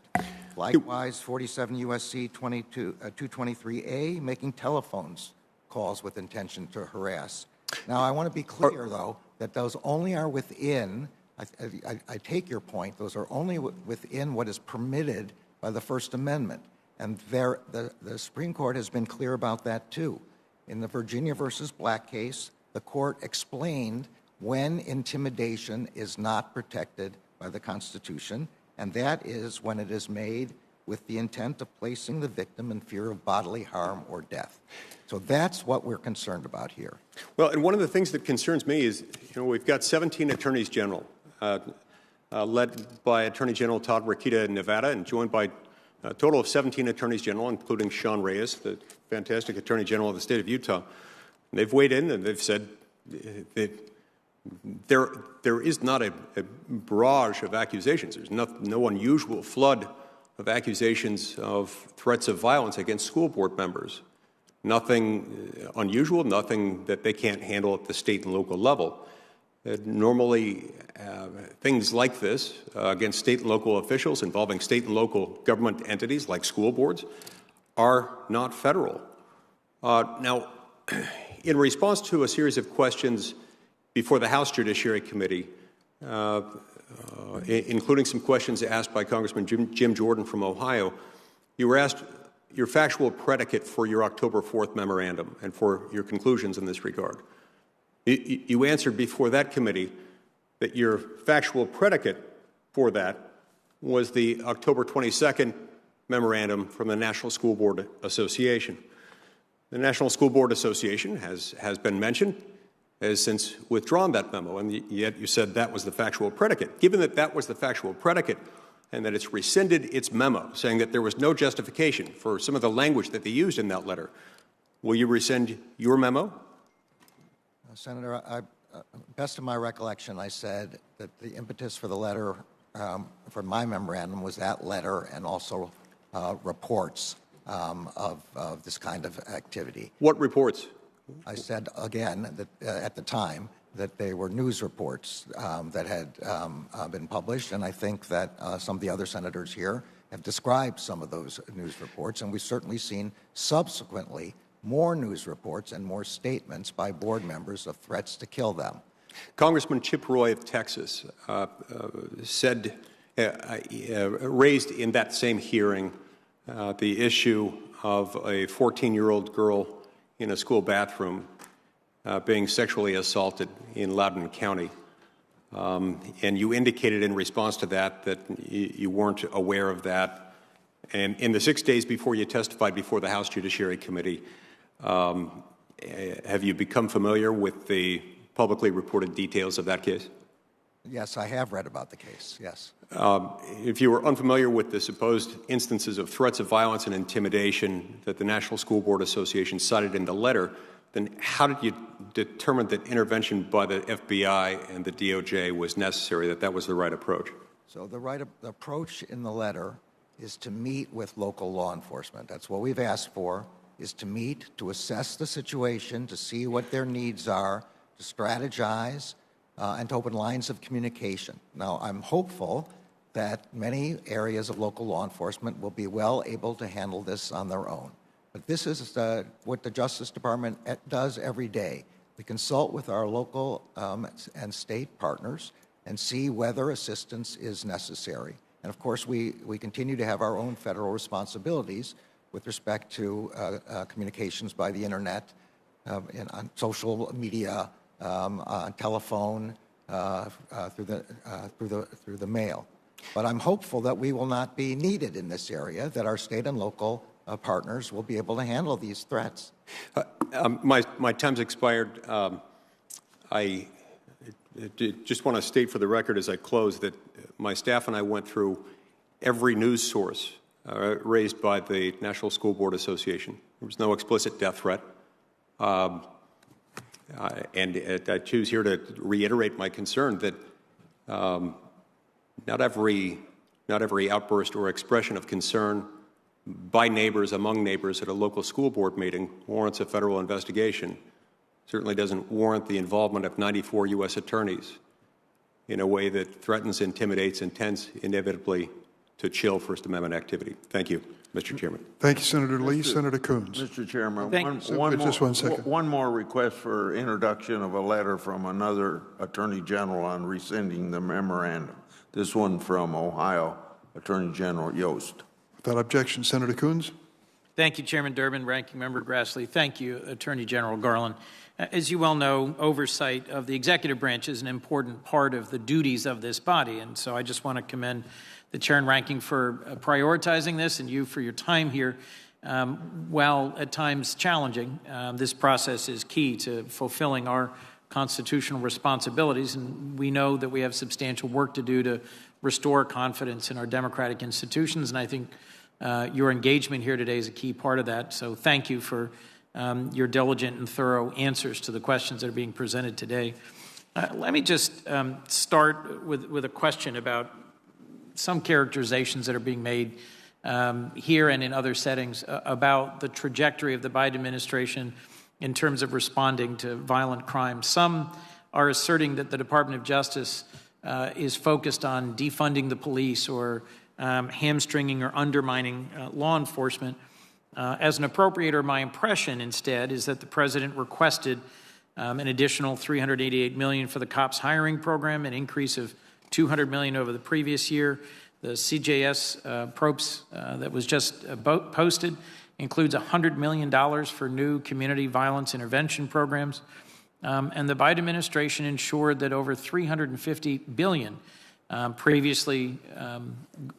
Likewise, 47 U.S.C. 223A, making telephones calls with intention to harass. Now, I want to be clear, though, that those only are within, I take your point, those are only within what is permitted by the First Amendment. And the Supreme Court has been clear about that, too. In the Virginia versus Black case, the court explained when intimidation is not protected by the Constitution, and that is when it is made with the intent of placing the victim in fear of bodily harm or death. So that's what we're concerned about here. Well, and one of the things that concerns me is, we've got 17 attorneys general, led by Attorney General Todd Rokita in Nevada, and joined by a total of 17 attorneys general, including Sean Reyes, the fantastic attorney general of the state of Utah. And they've weighed in and they've said that there is not a barrage of accusations. There's no unusual flood of accusations of threats of violence against school board members. Nothing unusual, nothing that they can't handle at the state and local level. Normally, things like this against state and local officials involving state and local government entities like school boards are not federal. Now, in response to a series of questions before the House Judiciary Committee, including some questions asked by Congressman Jim Jordan from Ohio, you were asked your factual predicate for your October 4th memorandum and for your conclusions in this regard. You answered before that committee that your factual predicate for that was the October 22nd memorandum from the National School Board Association. The National School Board Association has been mentioned, has since withdrawn that memo, and yet you said that was the factual predicate. Given that that was the factual predicate and that it's rescinded its memo saying that there was no justification for some of the language that they used in that letter, will you rescind your memo? Senator, best of my recollection, I said that the impetus for the letter, for my memorandum, was that letter and also reports of this kind of activity. What reports? I said again that at the time that they were news reports that had been published, and I think that some of the other senators here have described some of those news reports, and we've certainly seen subsequently more news reports and more statements by board members of threats to kill them. Congressman Chip Roy of Texas said, raised in that same hearing the issue of a 14-year-old girl in a school bathroom being sexually assaulted in Loudoun County. And you indicated in response to that you weren't aware of that. And in the 6 days before you testified before the House Judiciary Committee, have you become familiar with the publicly reported details of that case? Yes, I have read about the case, yes. If you were unfamiliar with the supposed instances of threats of violence and intimidation that the National School Board Association cited in the letter, then how did you determine that intervention by the FBI and the DOJ was necessary, that that was the right approach? So the approach in the letter is to meet with local law enforcement. That's what we've asked for, is to meet, to assess the situation, to see what their needs are, to strategize, and to open lines of communication. Now, I'm hopeful that many areas of local law enforcement will be well able to handle this on their own. But this is what the Justice Department does every day. We consult with our local and state partners and see whether assistance is necessary. And of course, we continue to have our own federal responsibilities with respect to communications by the internet, on social media, on telephone, through the mail. But I'm hopeful that we will not be needed in this area, that our state and local partners will be able to handle these threats. My time's expired. I just want to state for the record as I close that my staff and I went through every news source raised by the National School Board Association. There was no explicit death threat. And I choose here to reiterate my concern that not every outburst or expression of concern by neighbors, among neighbors at a local school board meeting warrants a federal investigation. Certainly doesn't warrant the involvement of 94 U.S. attorneys in a way that threatens, intimidates, and tends inevitably to chill First Amendment activity. Thank you, Mr. Chairman. Thank you, Senator Lee. Senator Coons. Mr. Chairman, Just one second. One more request for introduction of a letter from another Attorney General on rescinding the memorandum. This one from Ohio Attorney General Yost. Without objection, Senator Coons. Thank you, Chairman Durbin, Ranking Member Grassley. Thank you, Attorney General Garland. As you well know, oversight of the executive branch is an important part of the duties of this body, and so I just want to commend the Chair and Ranking for prioritizing this and you for your time here. While at times challenging, this process is key to fulfilling our constitutional responsibilities, and we know that we have substantial work to do to restore confidence in our democratic institutions, and I think your engagement here today is a key part of that. So thank you for your diligent and thorough answers to the questions that are being presented today. Let me just start with a question about some characterizations that are being made here and in other settings about the trajectory of the Biden administration in terms of responding to violent crime. Some are asserting that the Department of Justice is focused on defunding the police or hamstringing or undermining law enforcement. As an appropriator, my impression instead is that the president requested an additional $388 million for the cops hiring program, an increase of $200 million over the previous year. The CJS PROPS that was just posted includes $100 million for new community violence intervention programs. And the Biden administration ensured that over $350 billion previously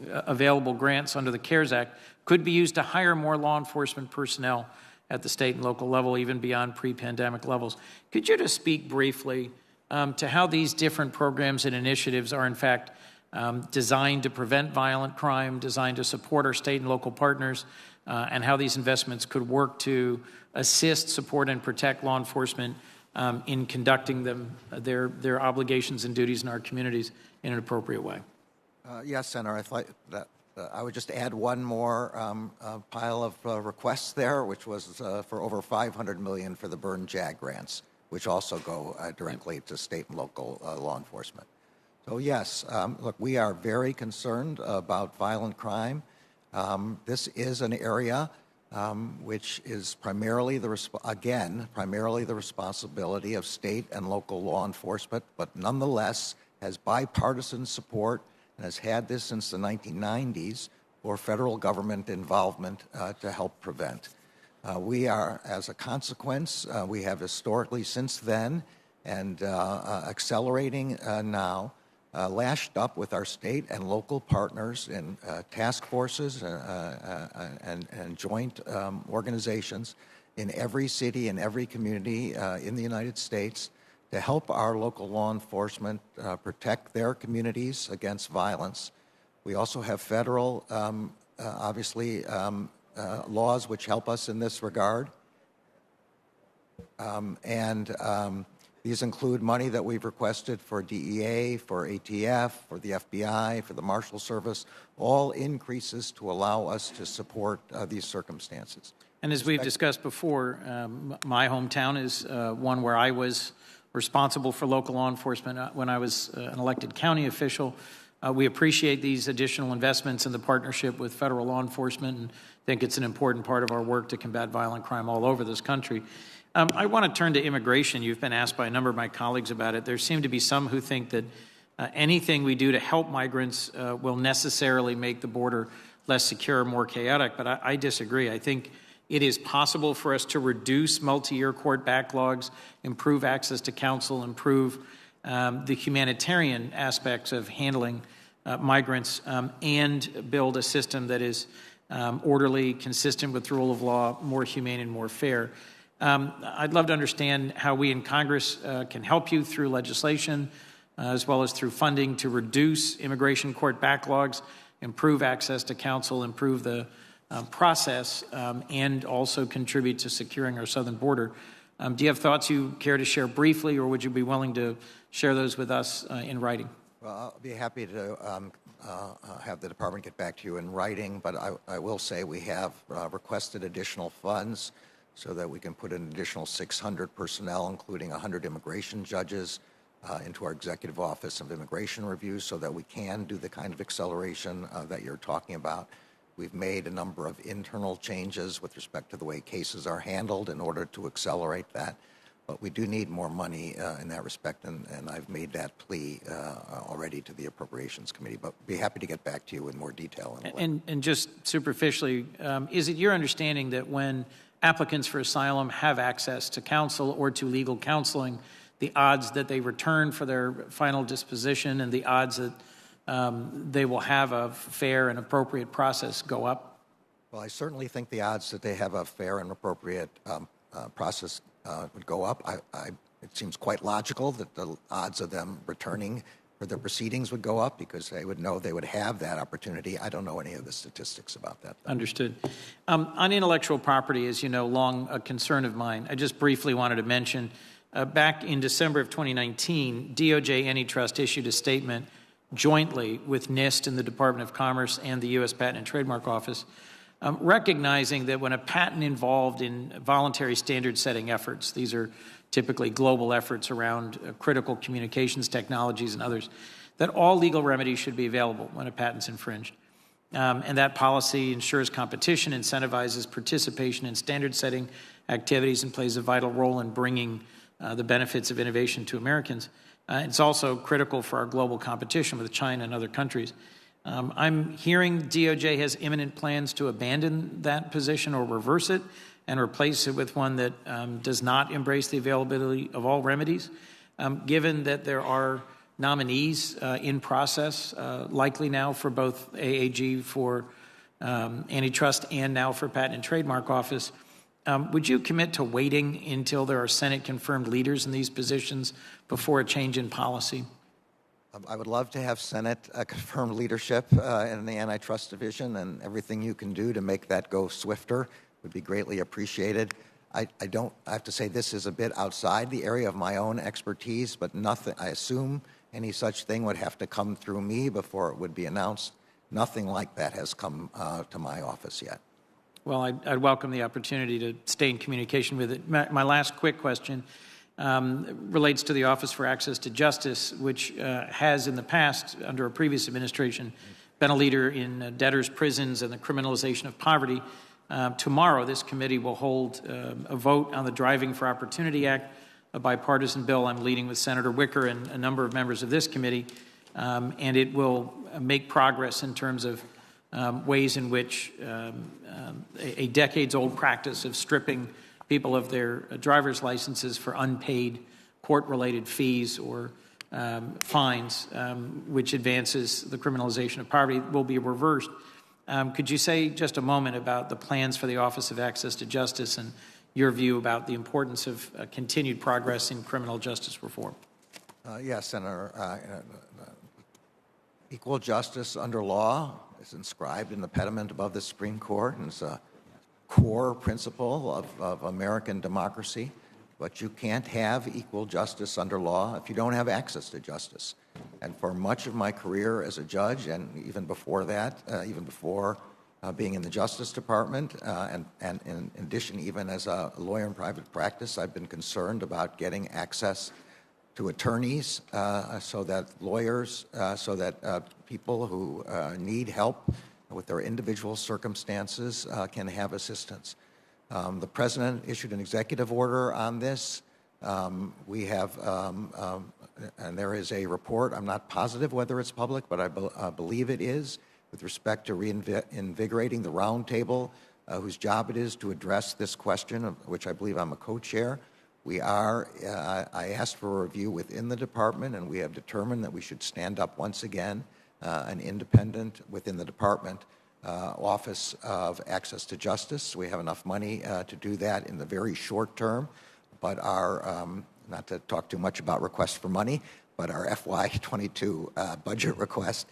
available grants under the CARES Act could be used to hire more law enforcement personnel at the state and local level, even beyond pre-pandemic levels. Could you just speak briefly to how these different programs and initiatives are in fact designed to prevent violent crime, designed to support our state and local partners, and how these investments could work to assist, support, and protect law enforcement in conducting their obligations and duties in our communities in an appropriate way? Yes, Senator. I thought that I would just add one more pile of requests there, which was for over $500 million for the Burn JAG grants, which also go directly to state and local law enforcement. So yes, look, we are very concerned about violent crime. This is an area which is primarily the responsibility of state and local law enforcement, but nonetheless has bipartisan support and has had this since the 1990s for federal government involvement to help prevent. We are, as a consequence, we have historically since then and accelerating now, lashed up with our state and local partners in task forces and joint organizations in every city and every community in the United States to help our local law enforcement protect their communities against violence. We also have federal, obviously, laws which help us in this regard. These include money that we've requested for DEA, for ATF, for the FBI, for the Marshal Service, all increases to allow us to support these circumstances. And as we've discussed before, my hometown is one where I was responsible for local law enforcement when I was an elected county official. We appreciate these additional investments in the partnership with federal law enforcement and think it's an important part of our work to combat violent crime all over this country. I want to turn to immigration. You've been asked by a number of my colleagues about it. There seem to be some who think that anything we do to help migrants will necessarily make the border less secure, more chaotic, but I disagree. I think it is possible for us to reduce multi-year court backlogs, improve access to counsel, improve the humanitarian aspects of handling migrants, and build a system that is orderly, consistent with the rule of law, more humane and more fair. I'd love to understand how we in Congress can help you through legislation as well as through funding to reduce immigration court backlogs, improve access to counsel, improve the process, and also contribute to securing our southern border. Do you have thoughts you care to share briefly, or would you be willing to share those with us in writing? Well, I'll be happy to have the department get back to you in writing, but I will say we have requested additional funds so that we can put an additional 600 personnel, including 100 immigration judges, into our Executive Office of Immigration Review so that we can do the kind of acceleration that you're talking about. We've made a number of internal changes with respect to the way cases are handled in order to accelerate that. But we do need more money in that respect, and I've made that plea already to the Appropriations Committee, but be happy to get back to you in more detail. And just superficially, is it your understanding that when applicants for asylum have access to counsel or to legal counseling, the odds that they return for their final disposition and the odds that they will have a fair and appropriate process go up? Well, I certainly think the odds that they have a fair and appropriate process would go up. It seems quite logical that the odds of them returning for their proceedings would go up because they would know they would have that opportunity. I don't know any of the statistics about that, though. Understood. On intellectual property, as you know, long a concern of mine, I just briefly wanted to mention, back in December of 2019, DOJ Antitrust issued a statement jointly with NIST and the Department of Commerce and the U.S. Patent and Trademark Office, recognizing that when a patent involved in voluntary standard-setting efforts, these are typically global efforts around critical communications technologies and others, that all legal remedies should be available when a patent's infringed. And that policy ensures competition, incentivizes participation in standard-setting activities, and plays a vital role in bringing the benefits of innovation to Americans. It's also critical for our global competition with China and other countries. I'm hearing DOJ has imminent plans to abandon that position or reverse it and replace it with one that does not embrace the availability of all remedies. Given that there are nominees in process, likely now for both AAG for antitrust and now for Patent and Trademark Office, would you commit to waiting until there are Senate-confirmed leaders in these positions before a change in policy? I would love to have Senate-confirmed leadership in the Antitrust Division, and everything you can do to make that go swifter would be greatly appreciated. I have to say this is a bit outside the area of my own expertise, but I assume any such thing would have to come through me before it would be announced. Nothing like that has come to my office yet. Well, I'd welcome the opportunity to stay in communication with it. My last quick question relates to the Office for Access to Justice, which has in the past, under a previous administration, been a leader in debtors' prisons and the criminalization of poverty. Tomorrow, this committee will hold a vote on the Driving for Opportunity Act, a bipartisan bill I'm leading with Senator Wicker and a number of members of this committee, and it will make progress in terms of ways in which a decades-old practice of stripping people of their driver's licenses for unpaid court-related fees or fines, which advances the criminalization of poverty, will be reversed. Could you say just a moment about the plans for the Office of Access to Justice and your view about the importance of continued progress in criminal justice reform? Yes, Senator. Equal justice under law is inscribed in the pediment above the Supreme Court, and it's a core principle of American democracy. but you can't have equal justice under law if you don't have access to justice. And for much of my career as a judge, and even before that, even before being in the Justice Department, and in addition, even as a lawyer in private practice, I've been concerned about getting access to attorneys so that lawyers, so that people who need help with their individual circumstances can have assistance. The President issued an executive order on this. We have, and there is a report, I'm not positive whether it's public, but I believe it is, with respect to reinvigorating the roundtable, whose job it is to address this question, of which I believe I'm a co-chair. We are, I asked for a review within the department, and we have determined that we should stand up once again an independent, within the department, Office of Access to Justice. We have enough money to do that in the very short term, but our, not to talk too much about requests for money, but our FY22 budget request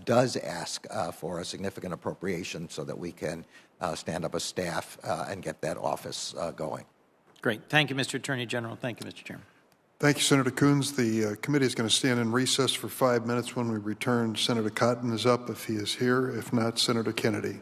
does ask for a significant appropriation so that we can stand up a staff and get that office going. Great. Thank you, Mr. Attorney General. Thank you, Mr. Chairman. Thank you, Senator Coons. The committee is going to stand in recess for 5 minutes. When we return, Senator Cotton is up if he is here. If not, Senator Kennedy.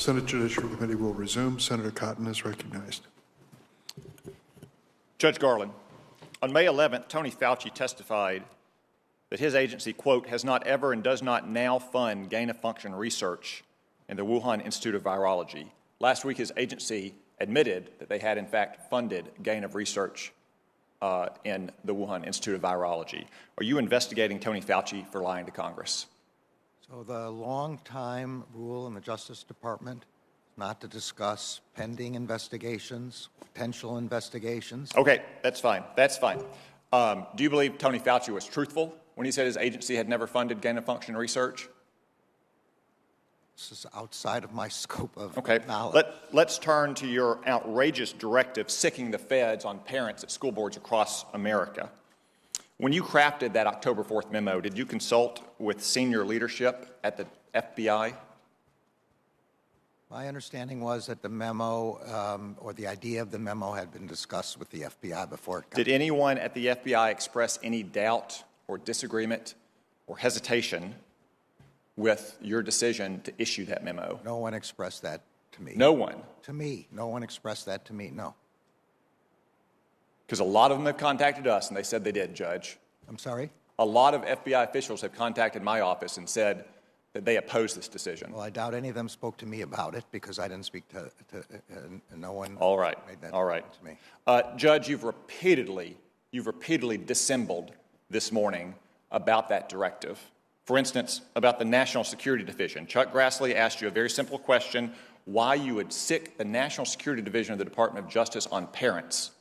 Senate Judiciary Committee will resume. Senator Cotton is recognized. Judge Garland, on May 11th, Tony Fauci testified that his agency, quote, has not ever and does not now fund gain-of-function research in the Wuhan Institute of Virology. Last week, his agency admitted that they had, in fact, funded gain-of-research in the Wuhan Institute of Virology. Are you investigating Tony Fauci for lying to Congress? So the long-time rule in the Justice Department is not to discuss pending investigations, potential investigations. Okay, that's fine. That's fine. Do you believe Tony Fauci was truthful when he said his agency had never funded gain-of-function research? This is outside of my scope of Okay. knowledge. Let's turn to your outrageous directive sicking the feds on parents at school boards across America. When you crafted that October 4th memo, did you consult with senior leadership at the FBI? My understanding was that the memo, or the idea of the memo, had been discussed with the FBI before it got. Did anyone at the FBI express any doubt or disagreement or hesitation with your decision to issue that memo? No one expressed that to me. No one? To me. No one expressed that to me, no. Because a lot of them have contacted us, and they said they did, Judge. I'm sorry? A lot of FBI officials have contacted my office and said that they oppose this decision. Well, I doubt any of them spoke to me about it because I didn't speak to no one. All right. Made that All right. to me. Judge, you've repeatedly dissembled this morning about that directive. For instance, about the National Security Division. Chuck Grassley asked you a very simple question, why you would sick the National Security Division of the Department of Justice on parents.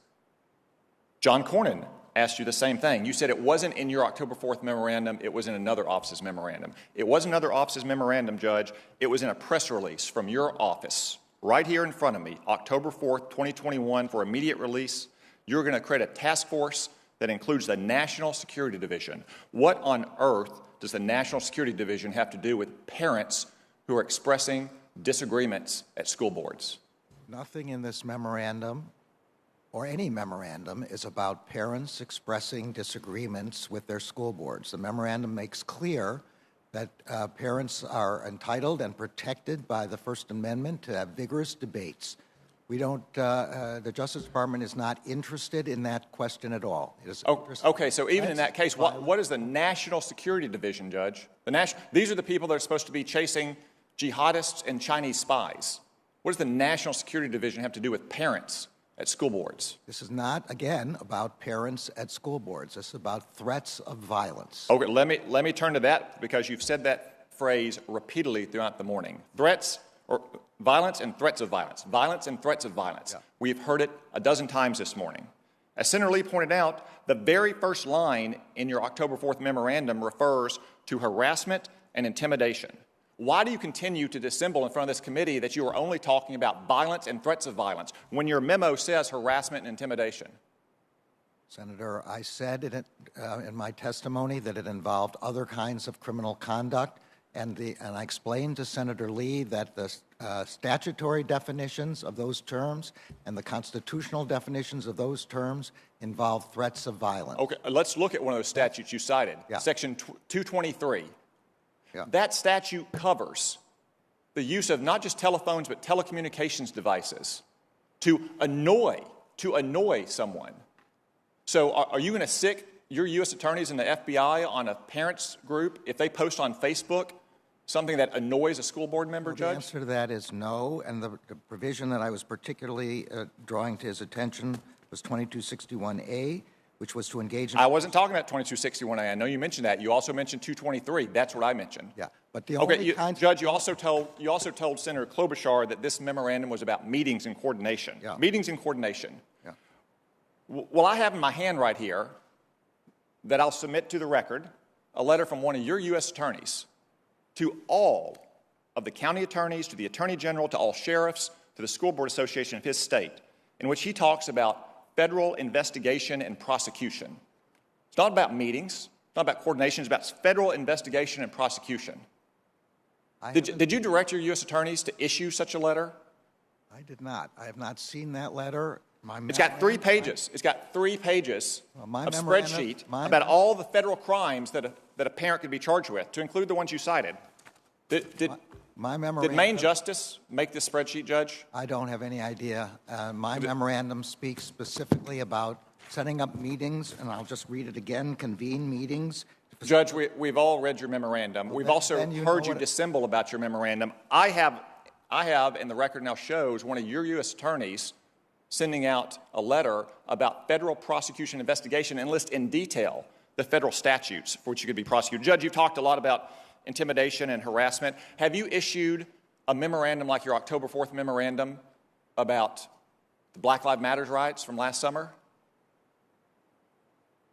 John Cornyn asked you the same thing. You said it wasn't in your October 4th memorandum, it was in another office's memorandum. It wasn't another office's memorandum, Judge. It was in a press release from your office, right here in front of me, October 4th, 2021, for immediate release. You're going to create a task force that includes the National Security Division. What on earth does the National Security Division have to do with parents who are expressing disagreements at school boards? Nothing in this memorandum or any memorandum is about parents expressing disagreements with their school boards. The memorandum makes clear that parents are entitled and protected by the First Amendment to have vigorous debates. We don't, the Justice Department is not interested in that question at all. It is okay, so even in that case, what is the National Security Division, Judge? These are the people that are supposed to be chasing jihadists and Chinese spies. What does the National Security Division have to do with parents at school boards? This is not, again, about parents at school boards. This is about threats of violence. Okay, let me turn to that because you've said that phrase repeatedly throughout the morning. Threats or violence and threats of violence. Violence and threats of violence. Yeah. We've heard it a dozen times this morning. As Senator Lee pointed out, the very first line in your October 4th memorandum refers to harassment and intimidation. Why do you continue to dissemble in front of this committee that you are only talking about violence and threats of violence when your memo says harassment and intimidation? Senator, I said in my testimony that it involved other kinds of criminal conduct, and I explained to Senator Lee that the statutory definitions of those terms and the constitutional definitions of those terms involve threats of violence. Okay, let's look at one of those statutes you cited, yeah. Section 223. Yeah. That statute covers the use of not just telephones but telecommunications devices to annoy someone. So are you going to sick your U.S. attorneys and the FBI on a parents group if they post on Facebook something that annoys a school board member, Judge? The answer to that is no, and the provision that I was particularly drawing to his attention was 2261A, which was to engage in... I wasn't talking about 2261A. I know you mentioned that. You also mentioned 223. That's what I mentioned. Yeah, but the only Judge, you also told Senator Klobuchar that this memorandum was about meetings and coordination. Yeah. Meetings and coordination. Yeah. Well, I have in my hand right here that I'll submit to the record a letter from one of your U.S. attorneys to all of the county attorneys, to the Attorney General, to all sheriffs, to the School Board Association of his state, in which he talks about federal investigation and prosecution. It's not about meetings, it's not about coordination, it's about federal investigation and prosecution. Did you direct your U.S. attorneys to issue such a letter? I did not. I have not seen that letter. It's got 3 pages. It's got 3 pages of spreadsheet about all the federal crimes that a parent could be charged with, to include the ones you cited. My Did memorandum. Maine Justice make this spreadsheet, Judge? I don't have any idea. My memorandum speaks specifically about setting up meetings, and I'll just read it again, convene meetings. Judge, we've all read your memorandum. We've also heard you dissemble about your memorandum. I have, and the record now shows, one of your U.S. attorneys sending out a letter about federal prosecution investigation and list in detail the federal statutes for which you could be prosecuted. Judge, you've talked a lot about intimidation and harassment. Have you issued a memorandum like your October 4th memorandum about the Black Lives Matter riots from last summer?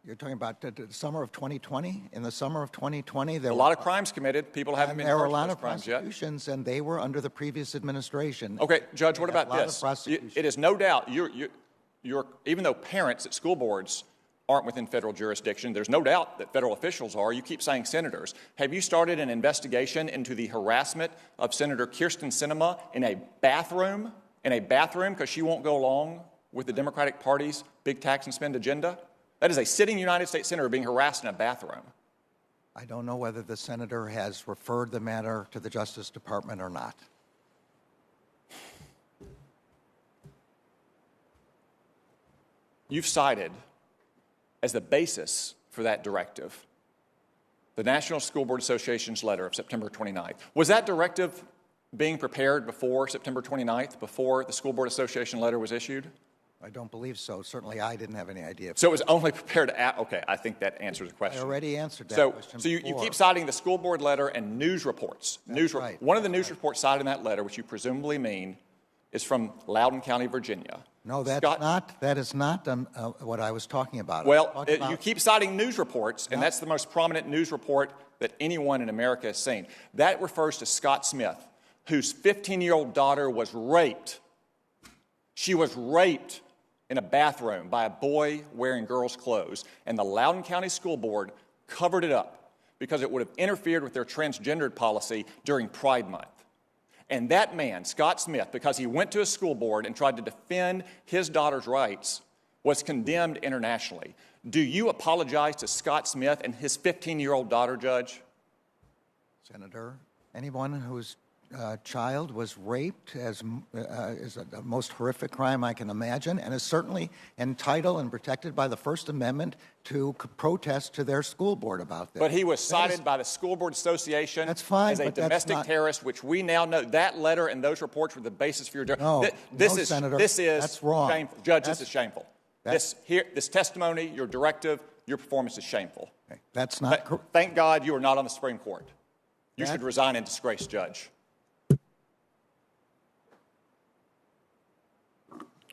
You're talking about the summer of 2020? In the summer of 2020, there A were lot of crimes committed. People haven't been there were a charged lot for those of crimes yet. prosecutions, and they were under the previous administration. Okay, Judge, what We had about a lot of this? prosecutions. It is no doubt, even though parents at school boards aren't within federal jurisdiction, there's no doubt that federal officials are. You keep saying senators. Have you started an investigation into the harassment of Senator Kyrsten Sinema in a bathroom? Because she won't go along with the Democratic Party's big tax and spend agenda? That is a sitting United States senator being harassed in a bathroom. I don't know whether the senator has referred the matter to the Justice Department or not. You've cited as the basis for that directive the National School Board Association's letter of September 29th. Was that directive being prepared before September 29th, before the School Board Association letter was issued? I don't believe so. Certainly, I didn't have any idea. So it was only prepared okay, I think that answers the I question. already answered that question So you before. keep citing the school board letter and news reports. Right. One of the news reports cited in that letter, which you presumably mean, is from Loudoun County, Virginia. No, that's that is not what I was talking about. Well, you keep citing news reports, and that's the most prominent news report that anyone in America has seen. That refers to Scott Smith, whose 15-year-old daughter was raped. She was raped in a bathroom by a boy wearing girls' clothes, and the Loudoun County School Board covered it up because it would have interfered with their transgendered policy during Pride Month. And that man, Scott Smith, because he went to a school board and tried to defend his daughter's rights, was condemned internationally. Do you apologize to Scott Smith and his 15-year-old daughter, Judge? Senator, anyone whose child was raped is the most horrific crime I can imagine, and is certainly entitled and protected by the First Amendment to protest to their school board about this. But he was cited by the School Board Association as a domestic terrorist, which we now know that letter and those reports were the basis for your... No, Senator, this is that's wrong. Shameful. Judge, this is shameful. This testimony, your directive, your performance is shameful. Okay, that's not correct. Thank God you are not on the Supreme Court. You should resign in disgrace, Judge.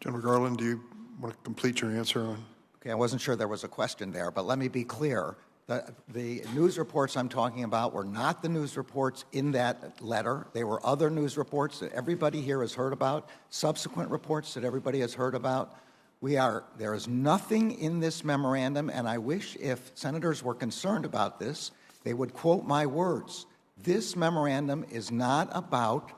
General Garland, do you want to complete your answer on? Okay, I wasn't sure there was a question there, but let me be clear. The news reports I'm talking about were not the news reports in that letter. They were other news reports that everybody here has heard about, subsequent reports that everybody has heard about. There is nothing in this memorandum, and I wish if senators were concerned about this, they would quote my words. This memorandum is not about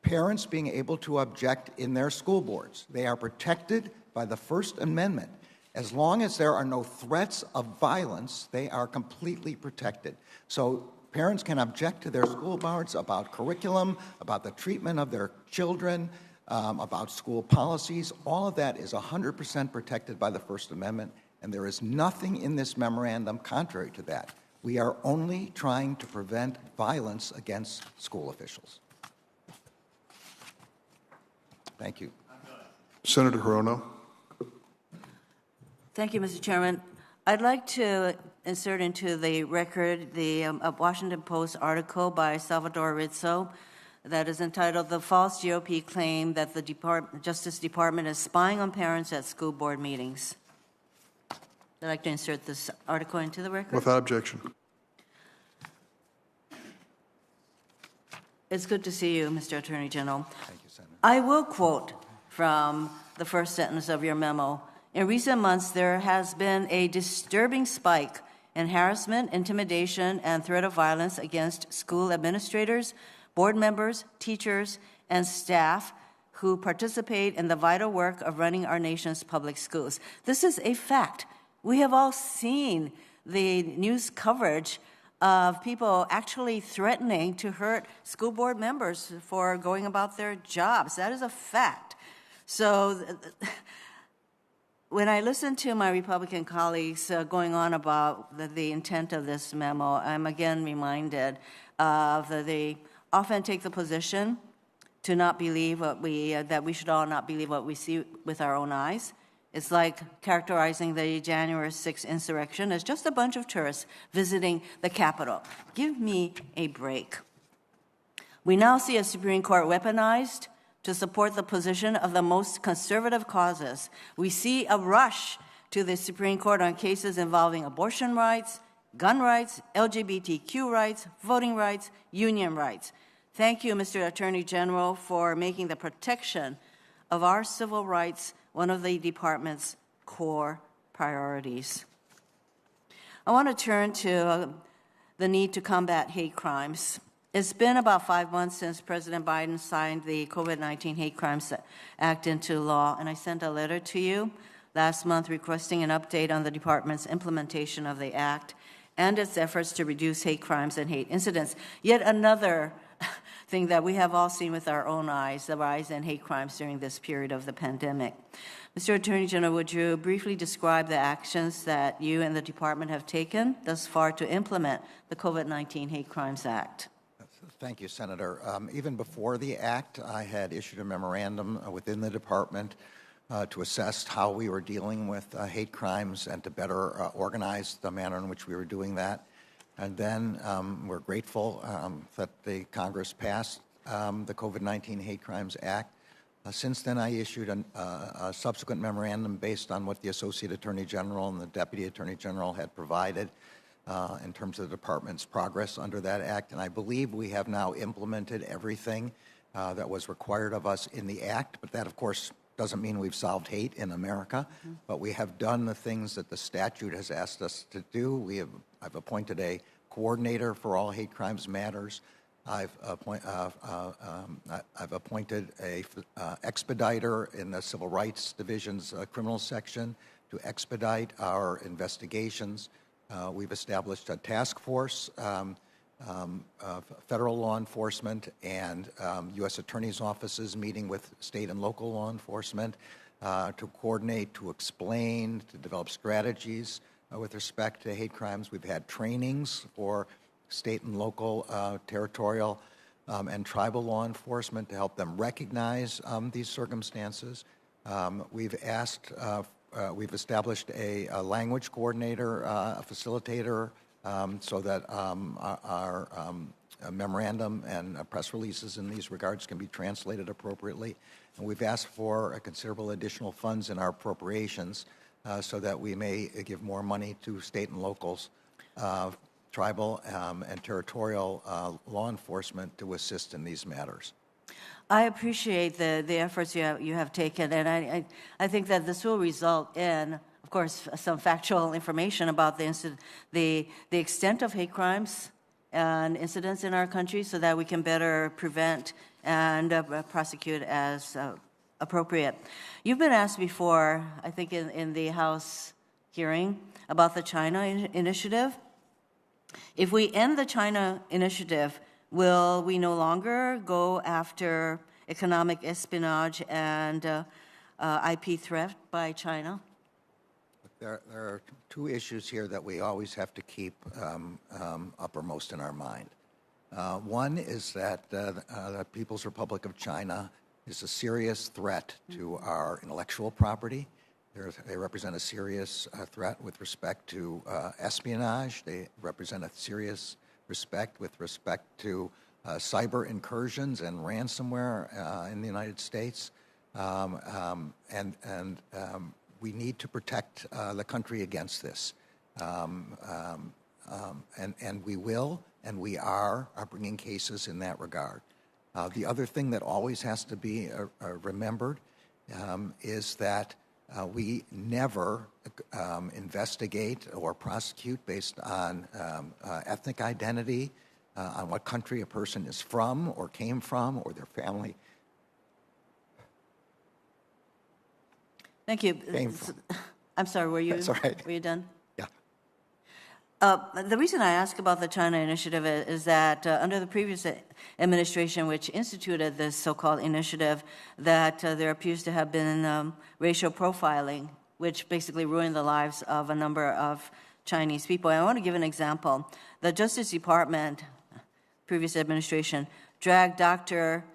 parents being able to object in their school boards. They are protected by the First Amendment. As long as there are no threats of violence, they are completely protected. So parents can object to their school boards about curriculum, about the treatment of their children, about school policies. All of that is 100% protected by the First Amendment, and there is nothing in this memorandum contrary to that. We are only trying to prevent violence against school officials. Thank you. Senator Hirono. Thank you, Mr. Chairman. I'd like to insert into the record the Washington Post article by Salvador Rizzo that is entitled "The False GOP Claim That the Justice Department is Spying on Parents at School Board Meetings." I'd like to insert this article into the record. Without objection. It's good to see you, Mr. Attorney General. Thank you, Senator. I will quote from the first sentence of your memo. In recent months, there has been a disturbing spike in harassment, intimidation, and threat of violence against school administrators, board members, teachers, and staff who participate in the vital work of running our nation's public schools. This is a fact. We have all seen the news coverage of people actually threatening to hurt school board members for going about their jobs. That is a fact. So when I listen to my Republican colleagues going on about the intent of this memo, I'm again reminded of they often take the position to not believe what that we should all not believe what we see with our own eyes. It's like characterizing the January 6th insurrection as just a bunch of tourists visiting the Capitol. Give me a break. We now see a Supreme Court weaponized to support the position of the most conservative causes. We see a rush to the Supreme Court on cases involving abortion rights, gun rights, LGBTQ rights, voting rights, union rights. Thank you, Mr. Attorney General, for making the protection of our civil rights one of the department's core priorities. I want to turn to the need to combat hate crimes. It's been about 5 months since President Biden signed the COVID-19 Hate Crimes Act into law, and I sent a letter to you last month requesting an update on the department's implementation of the act and its efforts to reduce hate crimes and hate incidents. Yet another thing that we have all seen with our own eyes, the rise in hate crimes during this period of the pandemic. Mr. Attorney General, would you briefly describe the actions that you and the department have taken thus far to implement the COVID-19 Hate Crimes Act? Thank you, Senator. Even before the act, I had issued a memorandum within the department to assess how we were dealing with hate crimes and to better organize the manner in which we were doing that. And then we're grateful that the Congress passed the COVID-19 Hate Crimes Act. Since then, I issued a subsequent memorandum based on what the Associate Attorney General and the Deputy Attorney General had provided in terms of the department's progress under that act. And I believe we have now implemented everything that was required of us in the act. But that, of course, doesn't mean we've solved hate in America. But we have done the things that the statute has asked us to do. I've appointed a coordinator for all hate crimes matters. I've appointed a expediter in the Civil Rights Division's criminal section to expedite our investigations. We've established a task force, federal law enforcement and U.S. attorneys' offices meeting with state and local law enforcement to coordinate, to explain, to develop strategies with respect to hate crimes. We've had trainings for state and local, territorial, and tribal law enforcement to help them recognize these circumstances. We've established a language coordinator, a facilitator, so that our memorandum and press releases in these regards can be translated appropriately. And we've asked for a considerable additional funds in our appropriations so that we may give more money to state and locals, tribal and territorial law enforcement to assist in these matters. I appreciate the efforts you have taken, and I think that this will result in, of course, some factual information about the extent of hate crimes and incidents in our country so that we can better prevent and prosecute as appropriate. You've been asked before, I think in the House hearing, about the China initiative. If we end the China initiative, will we no longer go after economic espionage and IP theft by China? There are two issues here that we always have to keep uppermost in our mind. One is that the People's Republic of China is a serious threat to our intellectual property. They represent a serious threat with respect to espionage. They represent a serious respect with respect to cyber incursions and ransomware in the United States. We need to protect the country against this. And we will, and we are bringing cases in that regard. The other thing that always has to be remembered is that we never investigate or prosecute based on ethnic identity, on what country a person is from or came from or their family. Thank you. I'm sorry, were you, That's all right. Were you done? Yeah. The reason I ask about the China initiative is that under the previous administration, which instituted this so-called initiative, that there appears to have been racial profiling, which basically ruined the lives of a number of Chinese people. And I want to give an example. The Justice Department, previous administration, dragged Dr.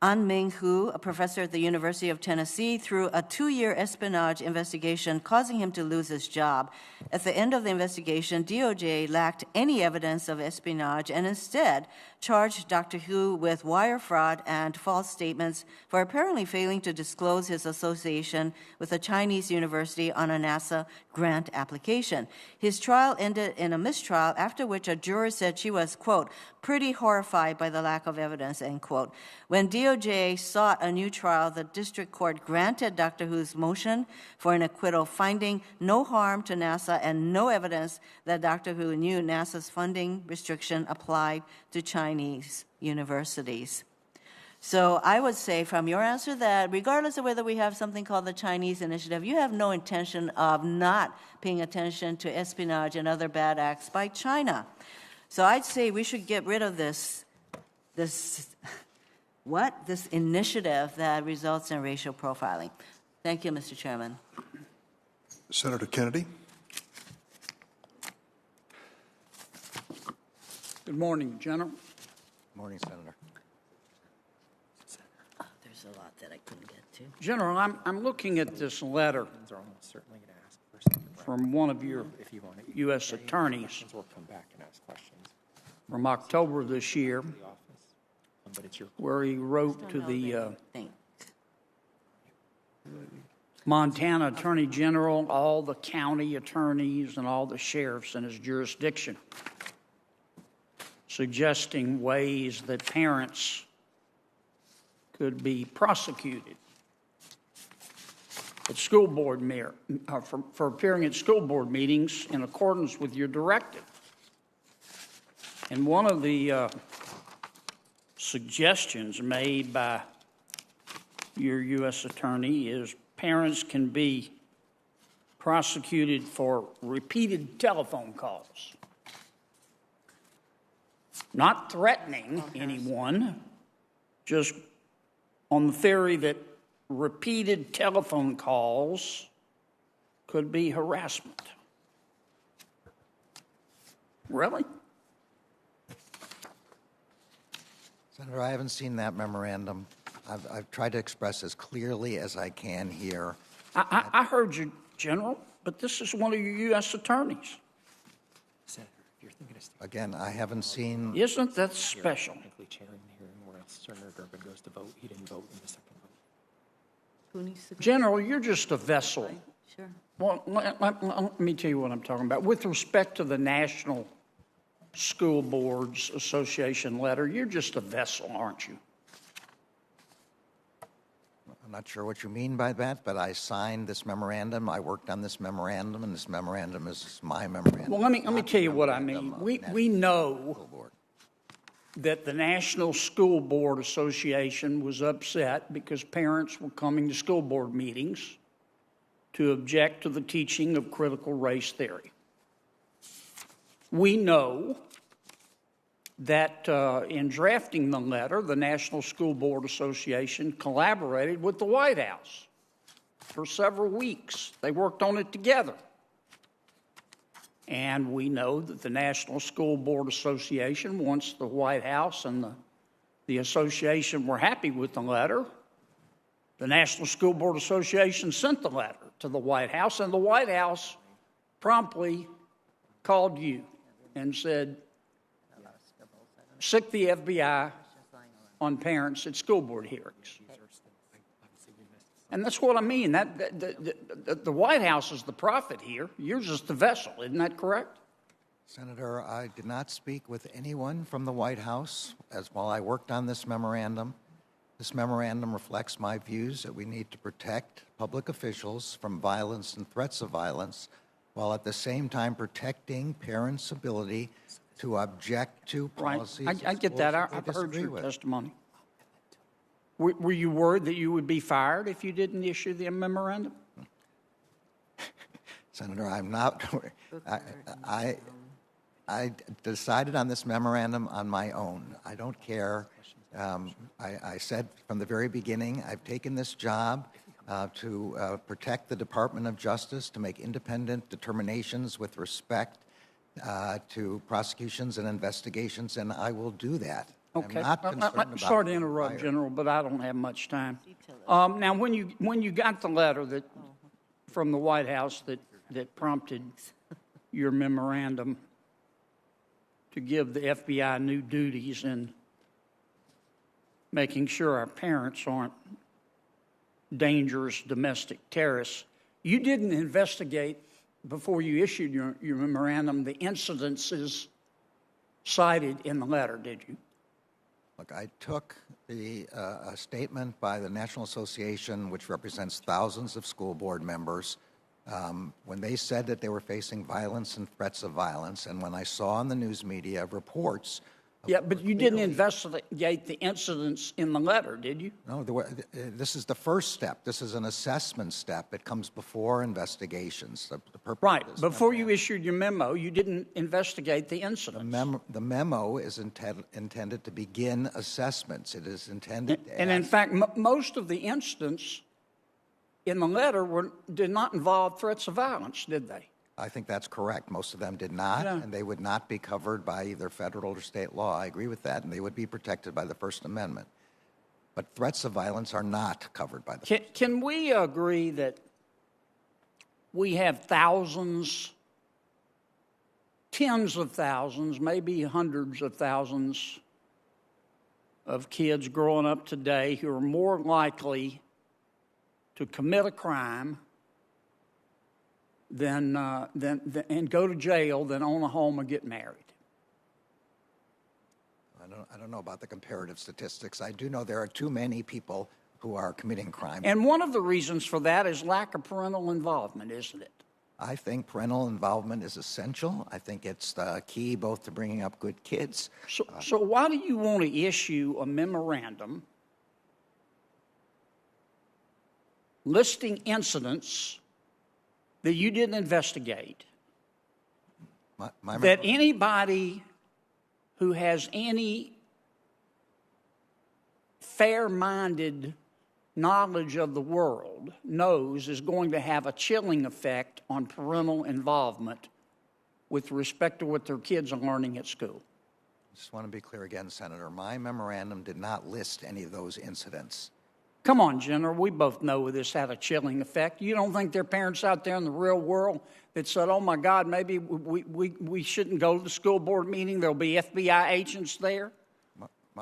An Ming Hu, a professor at the University of Tennessee, through a 2-year espionage investigation, causing him to lose his job. At the end of the investigation, DOJ lacked any evidence of espionage and instead charged Dr. Hu with wire fraud and false statements for apparently failing to disclose his association with a Chinese university on a NASA grant application. His trial ended in a mistrial, after which a juror said she was, quote, pretty horrified by the lack of evidence, end quote. When DOJ sought a new trial, the district court granted Dr. Hu's motion for an acquittal, finding no harm to NASA and no evidence that Dr. Hu knew NASA's funding restriction applied to Chinese universities. So I would say from your answer that regardless of whether we have something called the Chinese initiative, you have no intention of not paying attention to espionage and other bad acts by China. So I'd say we should get rid of this initiative that results in racial profiling. Thank you, Mr. Chairman. Senator Kennedy. Good morning, General. Good morning, Senator. There's a lot that I couldn't get to. General, I'm looking at this letter from one of your U.S. attorneys from October this year, where he wrote to the Montana Attorney General, all the county attorneys, and all the sheriffs in his jurisdiction, suggesting ways that parents could be prosecuted at school board for appearing at school board meetings in accordance with your directive. And one of the suggestions made by your U.S. attorney is parents can be prosecuted for repeated telephone calls. Not threatening anyone, just on the theory that repeated telephone calls could be harassment. Really? Senator, I haven't seen that memorandum. I've tried to express as clearly as I can here. I heard you, General, but this is one of your U.S. attorneys. Senator, if you're thinking of Again, I haven't seen. Isn't that special? technically chairing the hearing where else Senator Durbin goes to vote. He didn't vote in the second vote. Who needs to go? General, you're just a vessel. Sure. Well, let me tell you what I'm talking about. With respect to the National School Boards Association letter, you're just a vessel, aren't you? I'm not sure what you mean by that, but I signed this memorandum. I worked on this memorandum, and this memorandum is my memorandum. Well, let me tell you what I mean. We know that the National School Board Association was upset because parents were coming to school board meetings to object to the teaching of critical race theory. We know that in drafting the letter, the National School Board Association collaborated with the White House for several weeks. They worked on it together. And we know that the National School Board Association, once the White House and the association were happy with the letter, the National School Board Association sent the letter to the White House, and the White House promptly called you and said, sic the FBI on parents at school board hearings. And that's what I mean. The White House is the prophet here. You're just the vessel. Isn't that correct? Senator, I did not speak with anyone from the White House while I worked on this memorandum. This memorandum reflects my views that we need to protect public officials from violence and threats of violence, while at the same time protecting parents' ability to object to policies. Right. I get that. I've heard your testimony. Were you worried that you would be fired if you didn't issue the memorandum? Senator, I'm not. I decided on this memorandum on my own. I don't care. I said from the very beginning, I've taken this job to protect the Department of Justice, to make independent determinations with respect to prosecutions and investigations, and I will do that. Okay. I'm not concerned about sorry to interrupt, General, but I don't have much time. Now, when you got the letter from the White House that prompted your memorandum to give the FBI new duties in making sure our parents aren't dangerous domestic terrorists, you didn't investigate, before you issued your memorandum, the incidences cited in the letter, did you? Look, I took a statement by the National Association, which represents thousands of school board members, when they said that they were facing violence and threats of violence, and when I saw in the news media reports. Yeah, but you didn't investigate the incidents in the letter, did you? No, this is the first step. This is an assessment step. It comes before investigations. The purpose right. Before you issued your memo, you didn't investigate the incidents. The memo is intended to begin assessments. It is intended to and in fact, most of the incidents in the letter did not involve threats of violence, did they? I think that's correct. Most of them did not, and they would not be covered by either federal or state law. I agree with that, and they would be protected by the First Amendment. But threats of violence are not covered by the Can we agree that we have thousands, tens of thousands, maybe hundreds of thousands of kids growing up today who are more likely to commit a crime and go to jail than own a home or get married? I don't know about the comparative statistics. I do know there are too many people who are committing crime. And one of the reasons for that is lack of parental involvement, isn't it? I think parental involvement is essential. I think it's the key both to bringing up good kids. So why do you want to issue a memorandum listing incidents that you didn't investigate, that anybody who has any fair-minded knowledge of the world knows is going to have a chilling effect on parental involvement with respect to what their kids are learning at school? I just want to be clear again, Senator. My memorandum did not list any of those incidents. Come on, General, we both know this had a chilling effect. You don't think there are parents out there in the real world that said, oh, my God, maybe we shouldn't go to the school board meeting, there'll be FBI agents there?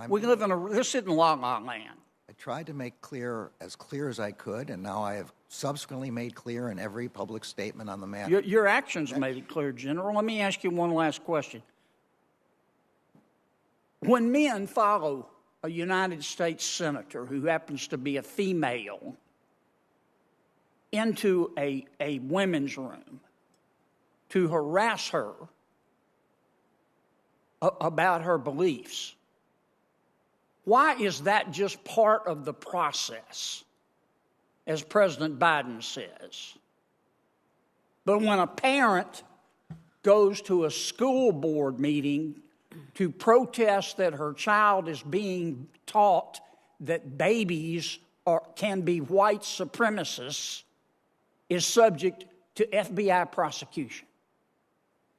We live in this isn't La La Land. I tried to make clear as I could, and now I have subsequently made clear in every public statement on the matter. Your actions made it clear, General. Let me ask you one last question. When men follow a United States senator who happens to be a female into a women's room to harass her about her beliefs, why is that just part of the process, as President Biden says? But when a parent goes to a school board meeting to protest that her child is being taught that babies can be white supremacists, is subject to FBI prosecution.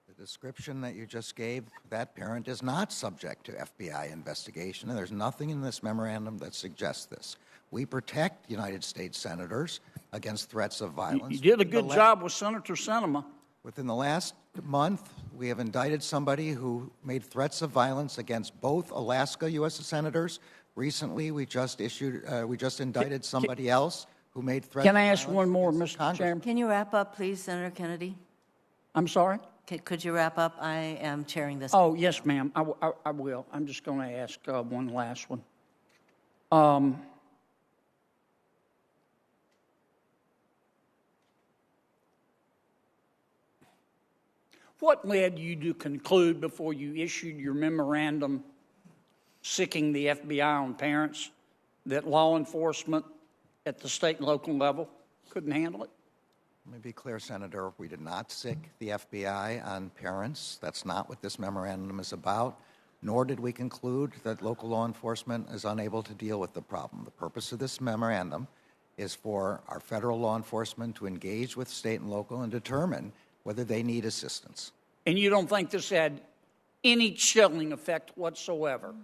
The description that you just gave, that parent is not subject to FBI investigation, and there's nothing in this memorandum that suggests this. We protect United States senators against threats of violence. You did a good job with Senator Sinema. Within the last month, we have indicted somebody who made threats of violence against both Alaska U.S. senators. Recently, we just indicted somebody else who made threats. Can I ask one more, Mr. Chairman? Can you wrap up, please, Senator Kennedy? I'm sorry? Could you wrap up? I am chairing this. Oh, yes, ma'am. I will. I'm just going to ask one last one. What led you to conclude before you issued your memorandum sicking the FBI on parents that law enforcement at the state and local level couldn't handle it? Let me be clear, Senator. We did not sic the FBI on parents. That's not what this memorandum is about. Nor did we conclude that local law enforcement is unable to deal with the problem. The purpose of this memorandum is for our federal law enforcement to engage with state and local and determine whether they need assistance. And you don't think this had any chilling effect whatsoever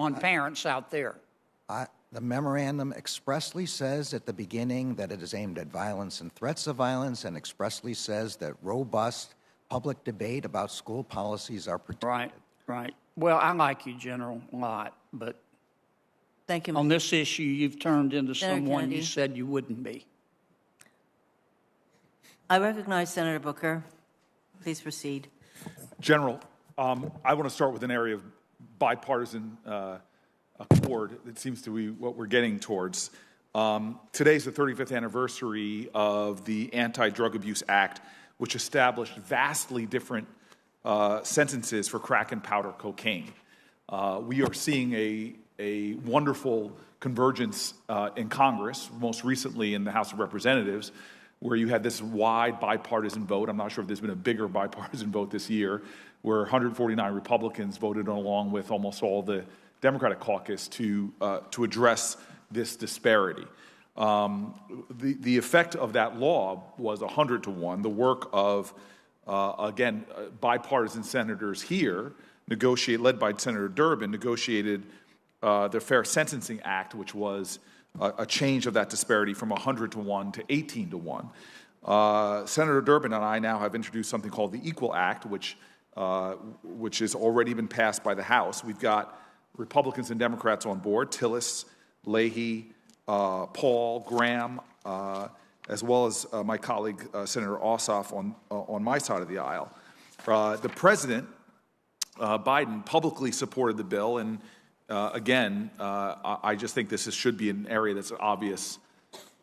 on parents out there? The memorandum expressly says at the beginning that it is aimed at violence and threats of violence, and expressly says that robust public debate about school policies are protected. Right. Well, I like you, General, a lot, but Thank you. on this issue, you've turned into Senator someone Kennedy. you said you wouldn't be. I recognize Senator Booker. Please proceed. General, I want to start with an area of bipartisan accord. It seems to be what we're getting towards. Today's the 35th anniversary of the Anti-Drug Abuse Act, which established vastly different sentences for crack and powder cocaine. We are seeing a wonderful convergence in Congress, most recently in the House of Representatives, where you had this wide bipartisan vote. I'm not sure if there's been a bigger bipartisan vote this year, where 149 Republicans voted along with almost all the Democratic caucus to address this disparity. The effect of that law was 100 to 1. The work of, again, bipartisan senators here, led by Senator Durbin, negotiated the Fair Sentencing Act, which was a change of that disparity from 100 to 1 to 18 to 1. Senator Durbin and I now have introduced something called the Equal Act, which has already been passed by the House. We've got Republicans and Democrats on board, Tillis, Leahy, Paul, Graham, as well as my colleague, Senator Ossoff, on my side of the aisle. The President, Biden, publicly supported the bill, and again, I just think this should be an area that's an obvious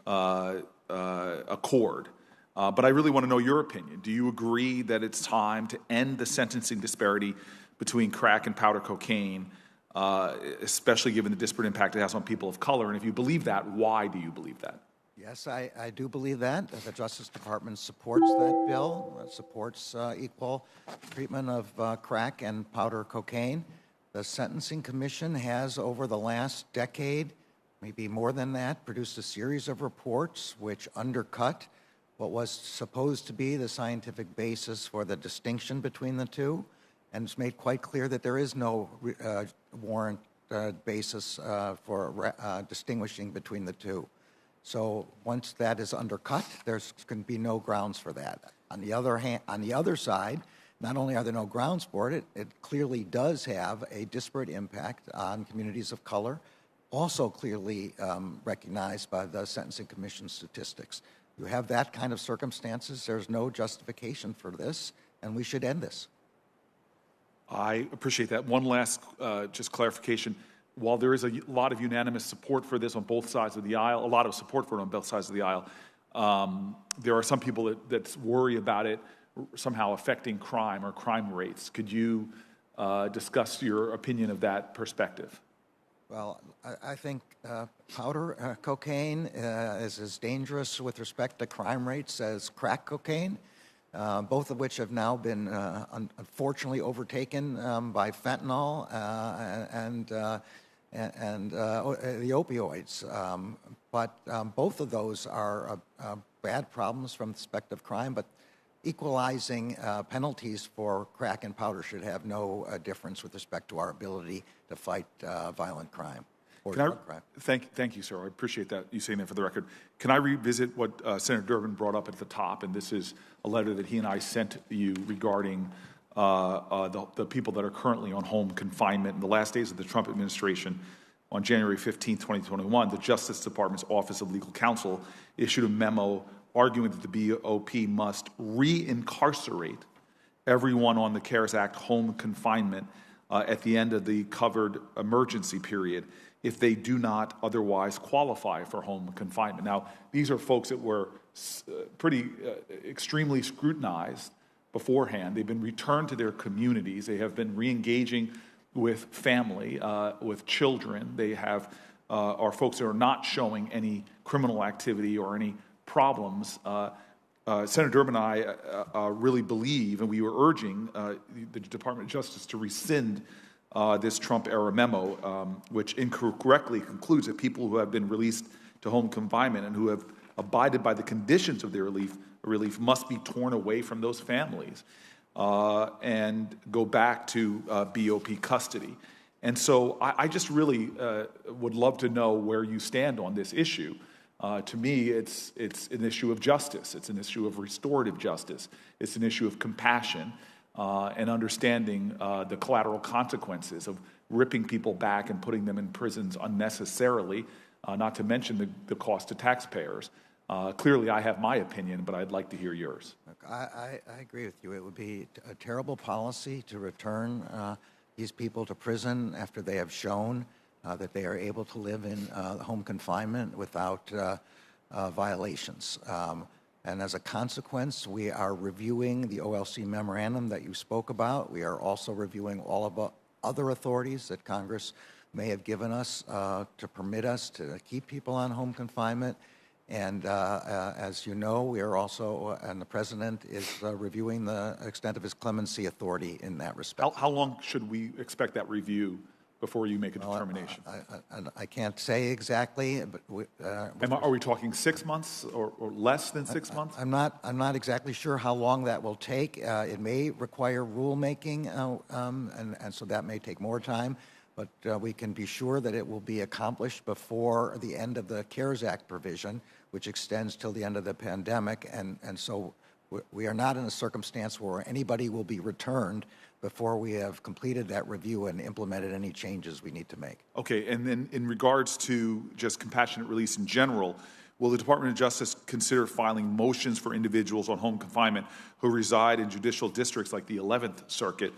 accord. But I really want to know your opinion. Do you agree that it's time to end the sentencing disparity between crack and powder cocaine, especially given the disparate impact it has on people of color? And if you believe that, why do you believe that? Yes, I do believe that. The Justice Department supports that bill, supports equal treatment of crack and powder cocaine. The Sentencing Commission has, over the last decade, maybe more than that, produced a series of reports which undercut what was supposed to be the scientific basis for the distinction between the two, and it's made quite clear that there is no warrant basis for distinguishing between the two. So once that is undercut, there's going to be no grounds for that. On the other hand, on the other side, not only are there no grounds for it, it clearly does have a disparate impact on communities of color, also clearly recognized by the Sentencing Commission statistics. You have that kind of circumstances, there's no justification for this, and we should end this. I appreciate that. One last just clarification. While there is a lot of unanimous support for this on both sides of the aisle, a lot of support for it on both sides of the aisle, there are some people that worry about it somehow affecting crime or crime rates. Could you discuss your opinion of that perspective? Well, I think powder cocaine is as dangerous with respect to crime rates as crack cocaine, both of which have now been unfortunately overtaken by fentanyl and the opioids. But both of those are bad problems from the perspective of crime, but equalizing penalties for crack and powder should have no difference with respect to our ability to fight violent crime or drug crime. Thank you, sir. I appreciate that, you saying that for the record. Can I revisit what Senator Durbin brought up at the top? And this is a letter that he and I sent you regarding the people that are currently on home confinement. In the last days of the Trump administration, on January 15, 2021, the Justice Department's Office of Legal Counsel issued a memo arguing that the BOP must re-incarcerate everyone on the CARES Act home confinement at the end of the covered emergency period if they do not otherwise qualify for home confinement. Now, these are folks that were pretty extremely scrutinized beforehand. They've been returned to their communities. They have been re-engaging with family, with children. They have are folks that are not showing any criminal activity or any problems. Senator Durbin and I really believe, and we were urging the Department of Justice to rescind this Trump-era memo, which incorrectly concludes that people who have been released to home confinement and who have abided by the conditions of their relief must be torn away from those families and go back to BOP custody. And so I just really would love to know where you stand on this issue. To me, it's an issue of justice. It's an issue of restorative justice. It's an issue of compassion and understanding the collateral consequences of ripping people back and putting them in prisons unnecessarily, not to mention the cost to taxpayers. Clearly, I have my opinion, but I'd like to hear yours. Look, I agree with you. It would be a terrible policy to return these people to prison after they have shown that they are able to live in home confinement without violations. And as a consequence, we are reviewing the OLC memorandum that you spoke about. We are also reviewing all of the other authorities that Congress may have given us to permit us to keep people on home confinement. And as you know, we are also, and the President is reviewing the extent of his clemency authority in that respect. How long should we expect that review before you make a determination? I can't say exactly, but are we talking 6 months or less than 6 months? I'm not exactly sure how long that will take. It may require rulemaking, and so that may take more time. But we can be sure that it will be accomplished before the end of the CARES Act provision, which extends till the end of the pandemic. And so we are not in a circumstance where anybody will be returned before we have completed that review and implemented any changes we need to make. Okay, and then in regards to just compassionate release in general, will the Department of Justice consider filing motions for individuals on home confinement who reside in judicial districts like the 11th Circuit,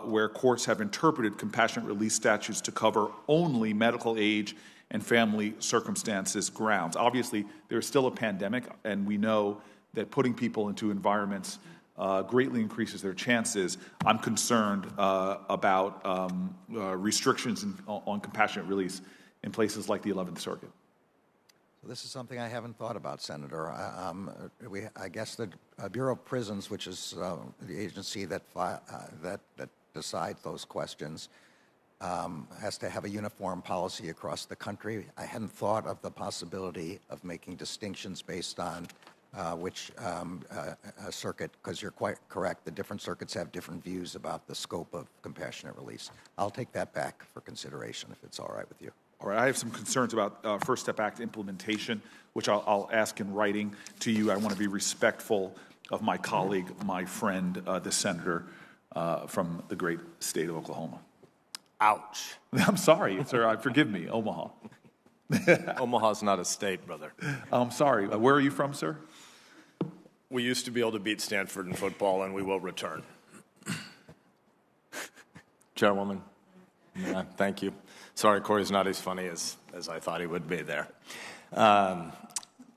where courts have interpreted compassionate release statutes to cover only medical age and family circumstances grounds? Obviously, there's still a pandemic, and we know that putting people into environments greatly increases their chances. I'm concerned about restrictions on compassionate release in places like the 11th Circuit. This is something I haven't thought about, Senator. I guess the Bureau of Prisons, which is the agency that decides those questions, has to have a uniform policy across the country. I hadn't thought of the possibility of making distinctions based on which circuit, because you're quite correct, the different circuits have different views about the scope of compassionate release. I'll take that back for consideration if it's all right with you. All right, I have some concerns about First Step Act implementation, which I'll ask in writing to you. I want to be respectful of my colleague, my friend, the senator from the great state of Oklahoma. Ouch. I'm sorry, sir. Forgive me, Omaha. Omaha's not a state, brother. I'm sorry. Where are you from, sir? We used to be able to beat Stanford in football, and we will return. Chairwoman, yeah, thank you. Sorry, Corey's not as funny as I thought he would be there.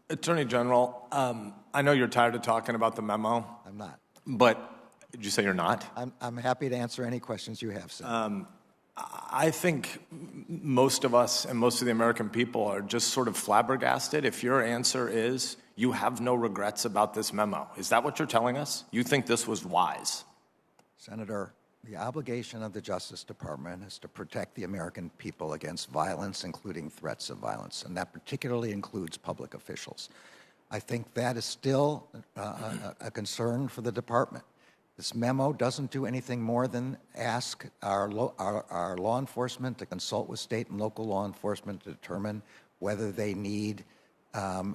Attorney General, I know you're tired of talking about the memo. I'm not. But did you say you're not? I'm happy to answer any questions you have, sir. I think most of us and most of the American people are just sort of flabbergasted. If your answer is you have no regrets about this memo, is that what you're telling us? You think this was wise? Senator, the obligation of the Justice Department is to protect the American people against violence, including threats of violence, and that particularly includes public officials. I think that is still a concern for the department. This memo doesn't do anything more than ask our law enforcement to consult with state and local law enforcement to determine whether they need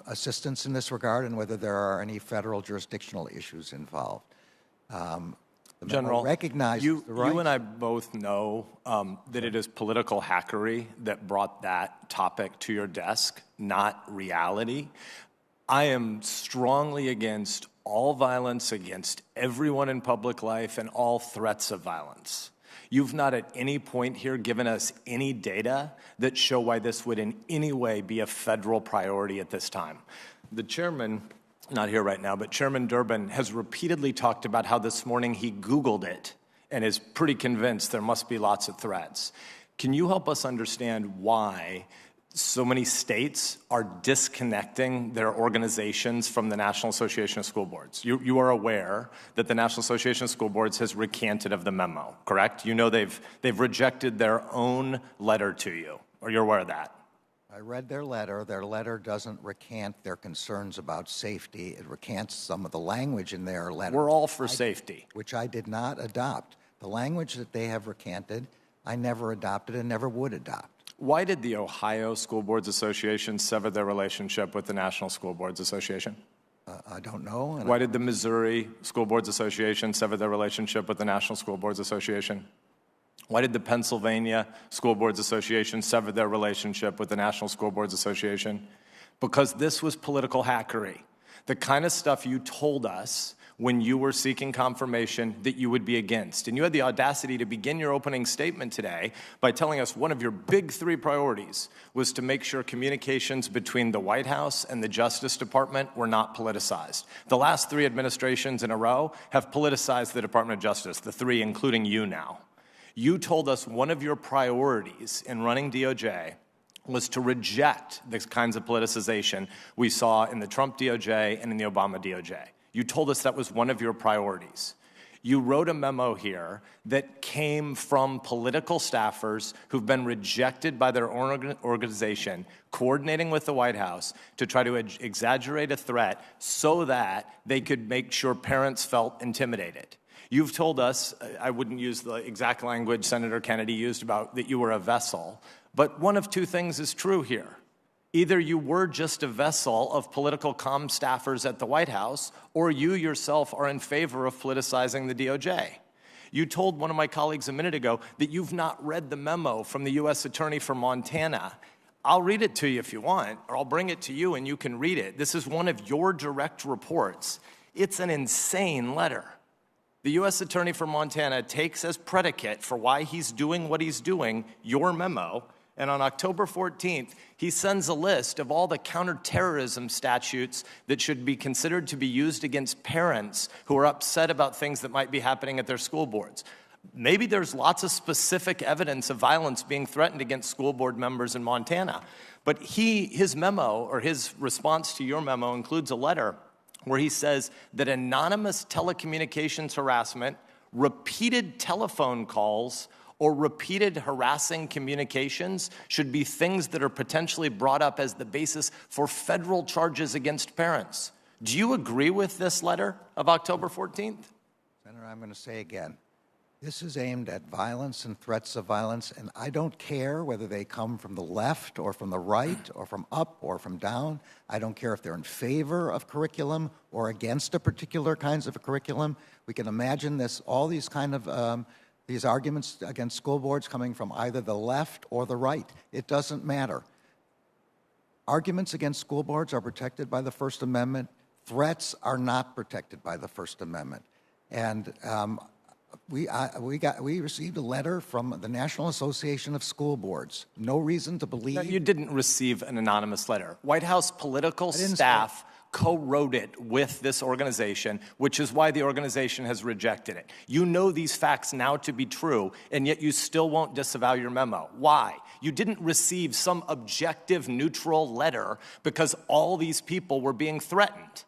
assistance in this regard and whether there are any federal jurisdictional issues involved. General, recognizes the right. You and I both know that it is political hackery that brought that topic to your desk, not reality. I am strongly against all violence against everyone in public life and all threats of violence. You've not at any point here given us any data that show why this would in any way be a federal priority at this time. The chairman, not here right now, but Chairman Durbin has repeatedly talked about how this morning he Googled it and is pretty convinced there must be lots of threats. Can you help us understand why so many states are disconnecting their organizations from the National Association of School Boards. You are aware that the National Association of School Boards has recanted of the memo, correct? You know they've rejected their own letter to you, or you're aware of that? I read their letter. Their letter doesn't recant their concerns about safety. It recants some of the language in their letter. We're all for safety. Which I did not adopt. The language that they have recanted, I never adopted and never would adopt. Why did the Ohio School Boards Association sever their relationship with the National School Boards Association? I don't know. Why did the Missouri School Boards Association sever their relationship with the National School Boards Association? Why did the Pennsylvania School Boards Association sever their relationship with the National School Boards Association? Because this was political hackery. The kind of stuff you told us when you were seeking confirmation that you would be against. And you had the audacity to begin your opening statement today by telling us one of your big 3 priorities was to make sure communications between the White House and the Justice Department were not politicized. The last 3 administrations in a row have politicized the Department of Justice, the 3 including you now. You told us one of your priorities in running DOJ was to reject the kinds of politicization we saw in the Trump DOJ and in the Obama DOJ. You told us that was one of your priorities. You wrote a memo here that came from political staffers who've been rejected by their own organization, coordinating with the White House to try to exaggerate a threat so that they could make sure parents felt intimidated. You've told us, I wouldn't use the exact language Senator Kennedy used about that you were a vessel, but one of 2 things is true here. Either you were just a vessel of political comm staffers at the White House, or you yourself are in favor of politicizing the DOJ. You told one of my colleagues a minute ago that you've not read the memo from the U.S. Attorney for Montana. I'll read it to you if you want, or I'll bring it to you and you can read it. This is one of your direct reports. It's an insane letter. The U.S. Attorney for Montana takes as predicate for why he's doing what he's doing your memo, and on October 14th, he sends a list of all the counterterrorism statutes that should be considered to be used against parents who are upset about things that might be happening at their school boards. Maybe there's lots of specific evidence of violence being threatened against school board members in Montana, but his memo, or his response to your memo, includes a letter where he says that anonymous telecommunications harassment, repeated telephone calls, or repeated harassing communications should be things that are potentially brought up as the basis for federal charges against parents. Do you agree with this letter of October 14th? Senator, I'm going to say again, this is aimed at violence and threats of violence, and I don't care whether they come from the left or from the right or from up or from down. I don't care if they're in favor of curriculum or against a particular kinds of a curriculum. We can imagine this, all these kind of these arguments against school boards coming from either the left or the right. It doesn't matter. Arguments against school boards are protected by the First Amendment. Threats are not protected by the First Amendment. And we received a letter from the National Association of School Boards. No reason to believe. No, you didn't receive an anonymous letter. White House political staff co-wrote it with this organization, which is why the organization has rejected it. You know these facts now to be true, and yet you still won't disavow your memo. Why? You didn't receive some objective, neutral letter because all these people were being threatened.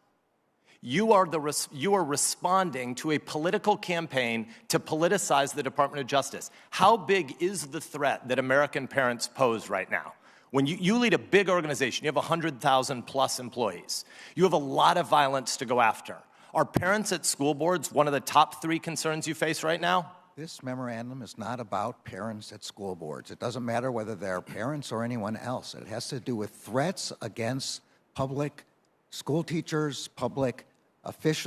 You are responding to a political campaign to politicize the Department of Justice. How big is the threat that American parents pose right now? When you lead a big organization, you have 100,000 plus employees. You have a lot of violence to go after. Are parents at school boards one of the top 3 concerns you face right now? This memorandum is not about parents at school boards. It doesn't matter whether they're parents or anyone else. It has to do with threats against public school teachers, public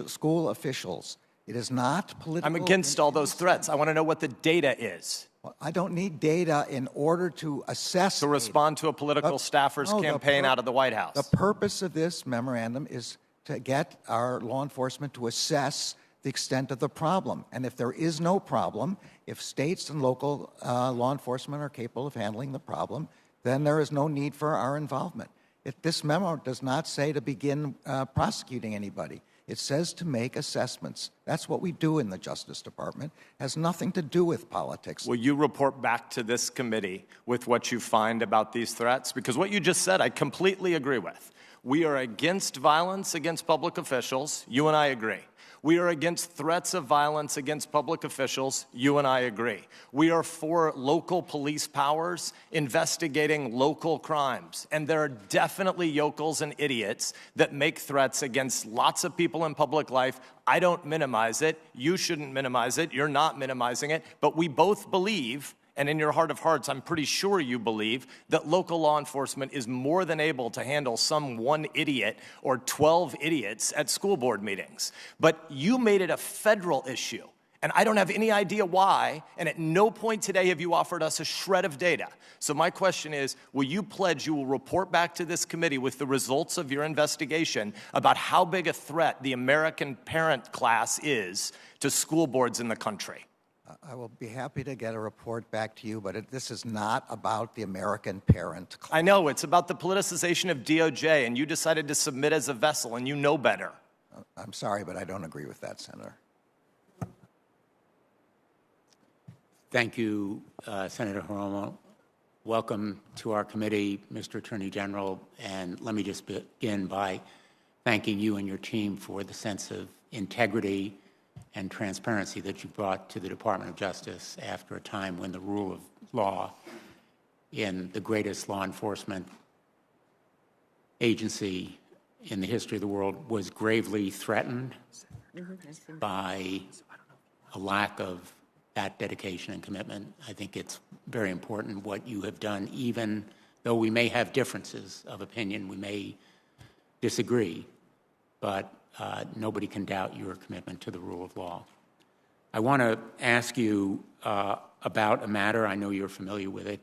school officials. It is not political. I'm against all those threats. I want to know what the data is. Well, I don't need data in order to assess. To respond to a political staffer's campaign out of the White House. The purpose of this memorandum is to get our law enforcement to assess the extent of the problem. And if there is no problem, if states and local law enforcement are capable of handling the problem, then there is no need for our involvement. This memo does not say to begin prosecuting anybody. It says to make assessments. That's what we do in the Justice Department. It has nothing to do with politics. Will you report back to this committee with what you find about these threats? Because what you just said, I completely agree with. We are against violence against public officials. You and I agree. We are against threats of violence against public officials. You and I agree. We are for local police powers investigating local crimes. And there are definitely yokels and idiots that make threats against lots of people in public life. I don't minimize it. You shouldn't minimize it. You're not minimizing it. But we both believe, and in your heart of hearts, I'm pretty sure you believe, that local law enforcement is more than able to handle some one idiot or 12 idiots at school board meetings. But you made it a federal issue, and I don't have any idea why, and at no point today have you offered us a shred of data. So my question is, will you pledge you will report back to this committee with the results of your investigation about how big a threat the American parent class is to school boards in the country? I will be happy to get a report back to you, but this is not about the American parent. I know, it's about the politicization of DOJ, and you decided to submit as a vessel, and you know better. I'm sorry, but I don't agree with that, Senator. Thank you, Senator Hiromo. Welcome to our committee, Mr. Attorney General, and let me just begin by thanking you and your team for the sense of integrity and transparency that you brought to the Department of Justice after a time when the rule of law in the greatest law enforcement agency in the history of the world was gravely threatened by a lack of that dedication and commitment. I think it's very important what you have done, even though we may have differences of opinion, we may disagree, but nobody can doubt your commitment to the rule of law. I want to ask you about a matter. I know you're familiar with it.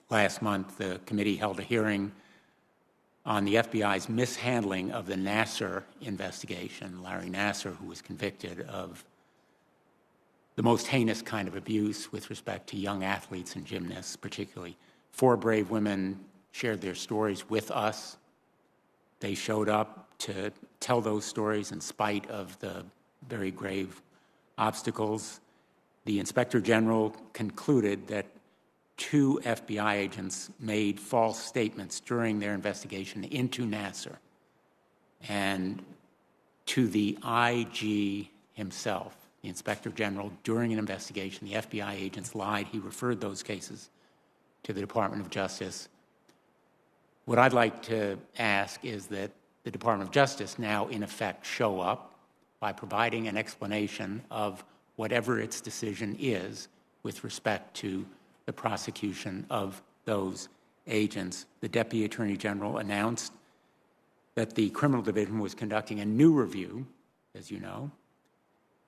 Last month, the committee held a hearing on the FBI's mishandling of the Nassar investigation. Larry Nassar, who was convicted of the most heinous kind of abuse with respect to young athletes and gymnasts, particularly. 4 brave women shared their stories with us. They showed up to tell those stories in spite of the very grave obstacles. The Inspector General concluded that 2 FBI agents made false statements during their investigation into Nassar. And to the IG himself, the Inspector General, during an investigation, the FBI agents lied. He referred those cases to the Department of Justice. What I'd like to ask is that the Department of Justice now, in effect, show up by providing an explanation of whatever its decision is with respect to the prosecution of those agents. The Deputy Attorney General announced that the Criminal Division was conducting a new review, as you know,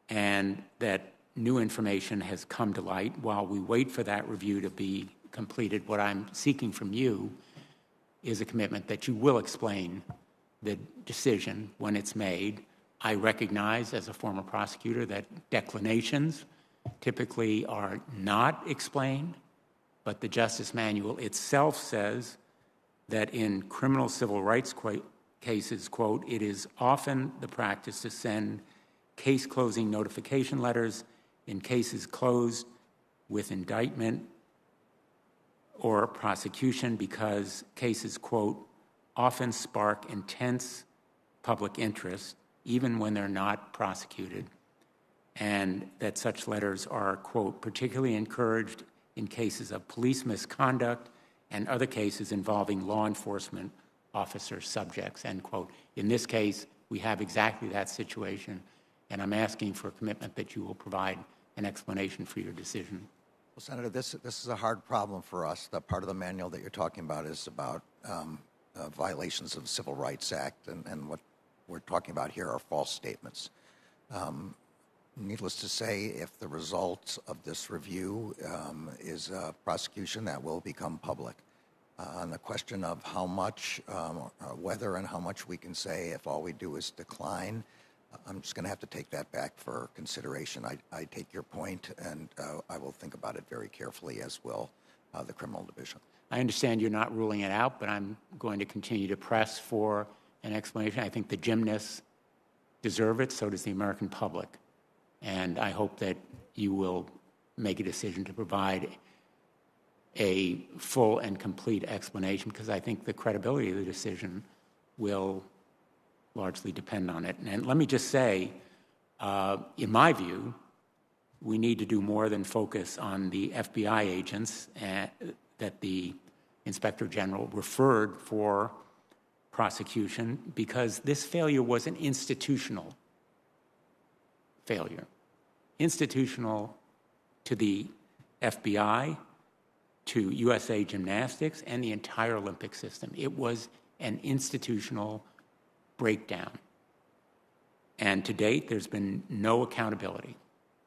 and that new information has come to light. While we wait for that review to be completed, what I'm seeking from you is a commitment that you will explain the decision when it's made. I recognize as a former prosecutor that declinations typically are not explained, but the Justice Manual itself says that in criminal civil rights cases, quote, it is often the practice to send case closing notification letters in cases closed with indictment or prosecution because cases, quote, often spark intense public interest even when they're not prosecuted, and that such letters are, quote, particularly encouraged in cases of police misconduct and other cases involving law enforcement officer subjects, end quote. In this case, we have exactly that situation, and I'm asking for a commitment that you will provide an explanation for your decision. Well, Senator, this is a hard problem for us. The part of the manual that you're talking about is about violations of the Civil Rights Act, and what we're talking about here are false statements. Needless to say, if the results of this review is a prosecution, that will become public. On the question of how much, whether and how much we can say if all we do is decline, I'm just going to have to take that back for consideration. I take your point, and I will think about it very carefully, as will the Criminal Division. I understand you're not ruling it out, but I'm going to continue to press for an explanation. I think the gymnasts deserve it, so does the American public. And I hope that you will make a decision to provide a full and complete explanation, because I think the credibility of the decision will largely depend on it. And let me just say, in my view, we need to do more than focus on the FBI agents that the Inspector General referred for prosecution, because this failure was an institutional failure. Institutional to the FBI, to USA Gymnastics, and the entire Olympic system. It was an institutional breakdown. And to date, there's been no accountability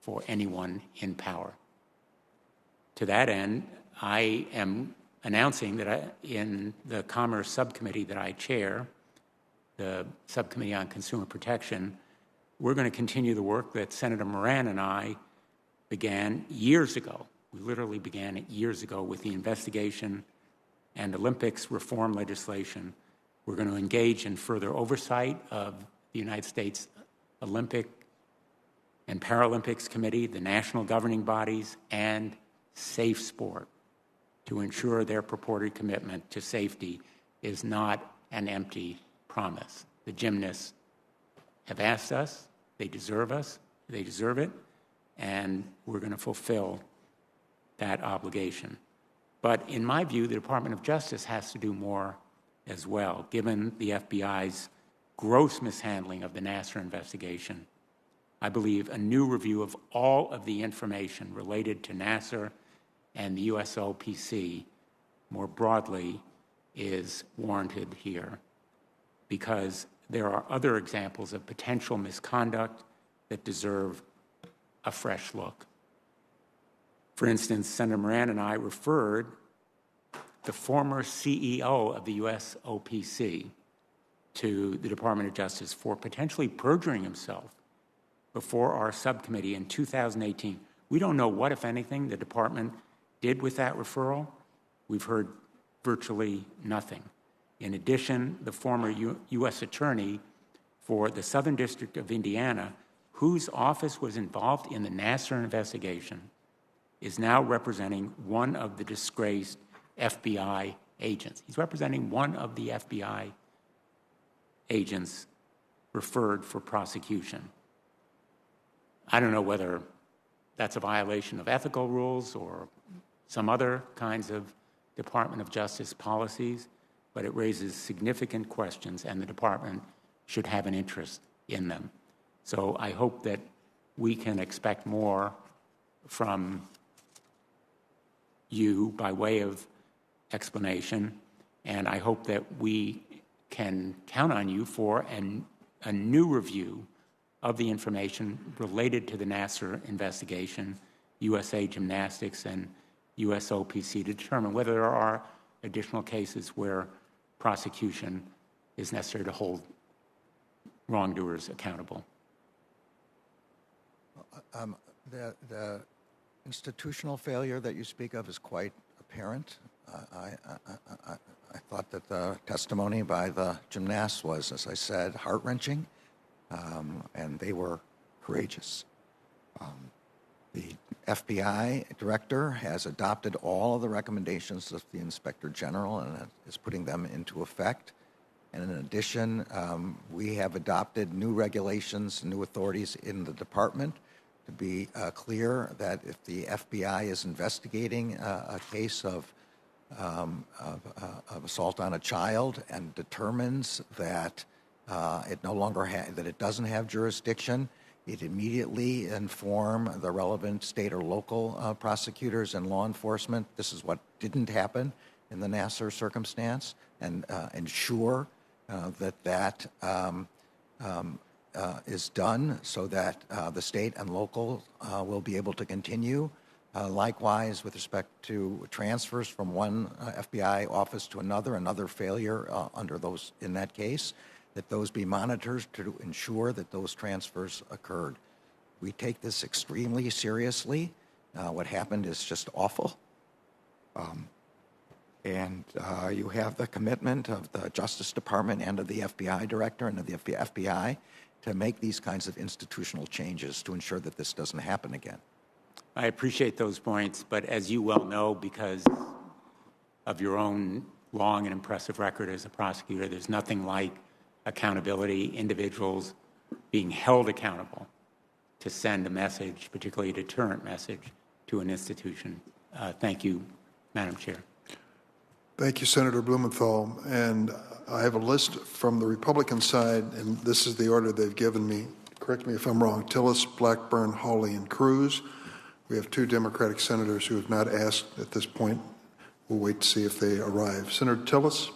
for anyone in power. To that end, I am announcing that in the Commerce Subcommittee that I chair, the Subcommittee on Consumer Protection, we're going to continue the work that Senator Moran and I began years ago. We literally began it years ago with the investigation and Olympics reform legislation. We're going to engage in further oversight of the United States Olympic and Paralympics Committee, the national governing bodies, and Safe Sport to ensure their purported commitment to safety is not an empty promise. The gymnasts have asked us, they deserve it, and we're going to fulfill that obligation. But in my view, the Department of Justice has to do more as well, given the FBI's gross mishandling of the Nassar investigation. I believe a new review of all of the information related to Nassar and the USOPC more broadly is warranted here, because there are other examples of potential misconduct that deserve a fresh look. For instance, Senator Moran and I referred the former CEO of the USOPC to the Department of Justice for potentially perjuring himself before our subcommittee in 2018. We don't know what, if anything, the department did with that referral. We've heard virtually nothing. In addition, the former U.S. attorney for the Southern District of Indiana, whose office was involved in the Nassar investigation, is now representing one of the disgraced FBI agents. He's representing one of the FBI agents referred for prosecution. I don't know whether that's a violation of ethical rules or some other kinds of Department of Justice policies, but it raises significant questions, and the department should have an interest in them. So I hope that we can expect more from you by way of explanation, and I hope that we can count on you for a new review of the information related to the Nassar investigation, USA Gymnastics, and USOPC to determine whether there are additional cases where prosecution is necessary to hold wrongdoers accountable. The institutional failure that you speak of is quite apparent. I thought that the testimony by the gymnasts was, as I said, heart-wrenching, and they were courageous. The FBI director has adopted all of the recommendations of the Inspector General and is putting them into effect. And in addition, we have adopted new regulations, new authorities in the department to be clear that if the FBI is investigating a case of assault on a child and determines that it no longer that it doesn't have jurisdiction, it immediately inform the relevant state or local prosecutors and law enforcement. This is what didn't happen in the Nassar circumstance, and ensure that is done so that the state and local will be able to continue. Likewise, with respect to transfers from one FBI office to another failure under those in that case, that those be monitored to ensure that those transfers occurred. We take this extremely seriously. What happened is just awful. And you have the commitment of the Justice Department and of the FBI Director and of the FBI to make these kinds of institutional changes to ensure that this doesn't happen again. I appreciate those points, but as you well know, because of your own long and impressive record as a prosecutor, there's nothing like accountability, individuals being held accountable to send a message, particularly a deterrent message, to an institution. Thank you, Madam Chair. Thank you, Senator Blumenthal. And I have a list from the Republican side, and this is the order they've given me. Correct me if I'm wrong. Tillis, Blackburn, Hawley, and Cruz. We have 2 Democratic senators who have not asked at this point. We'll wait to see if they arrive. Senator Tillis.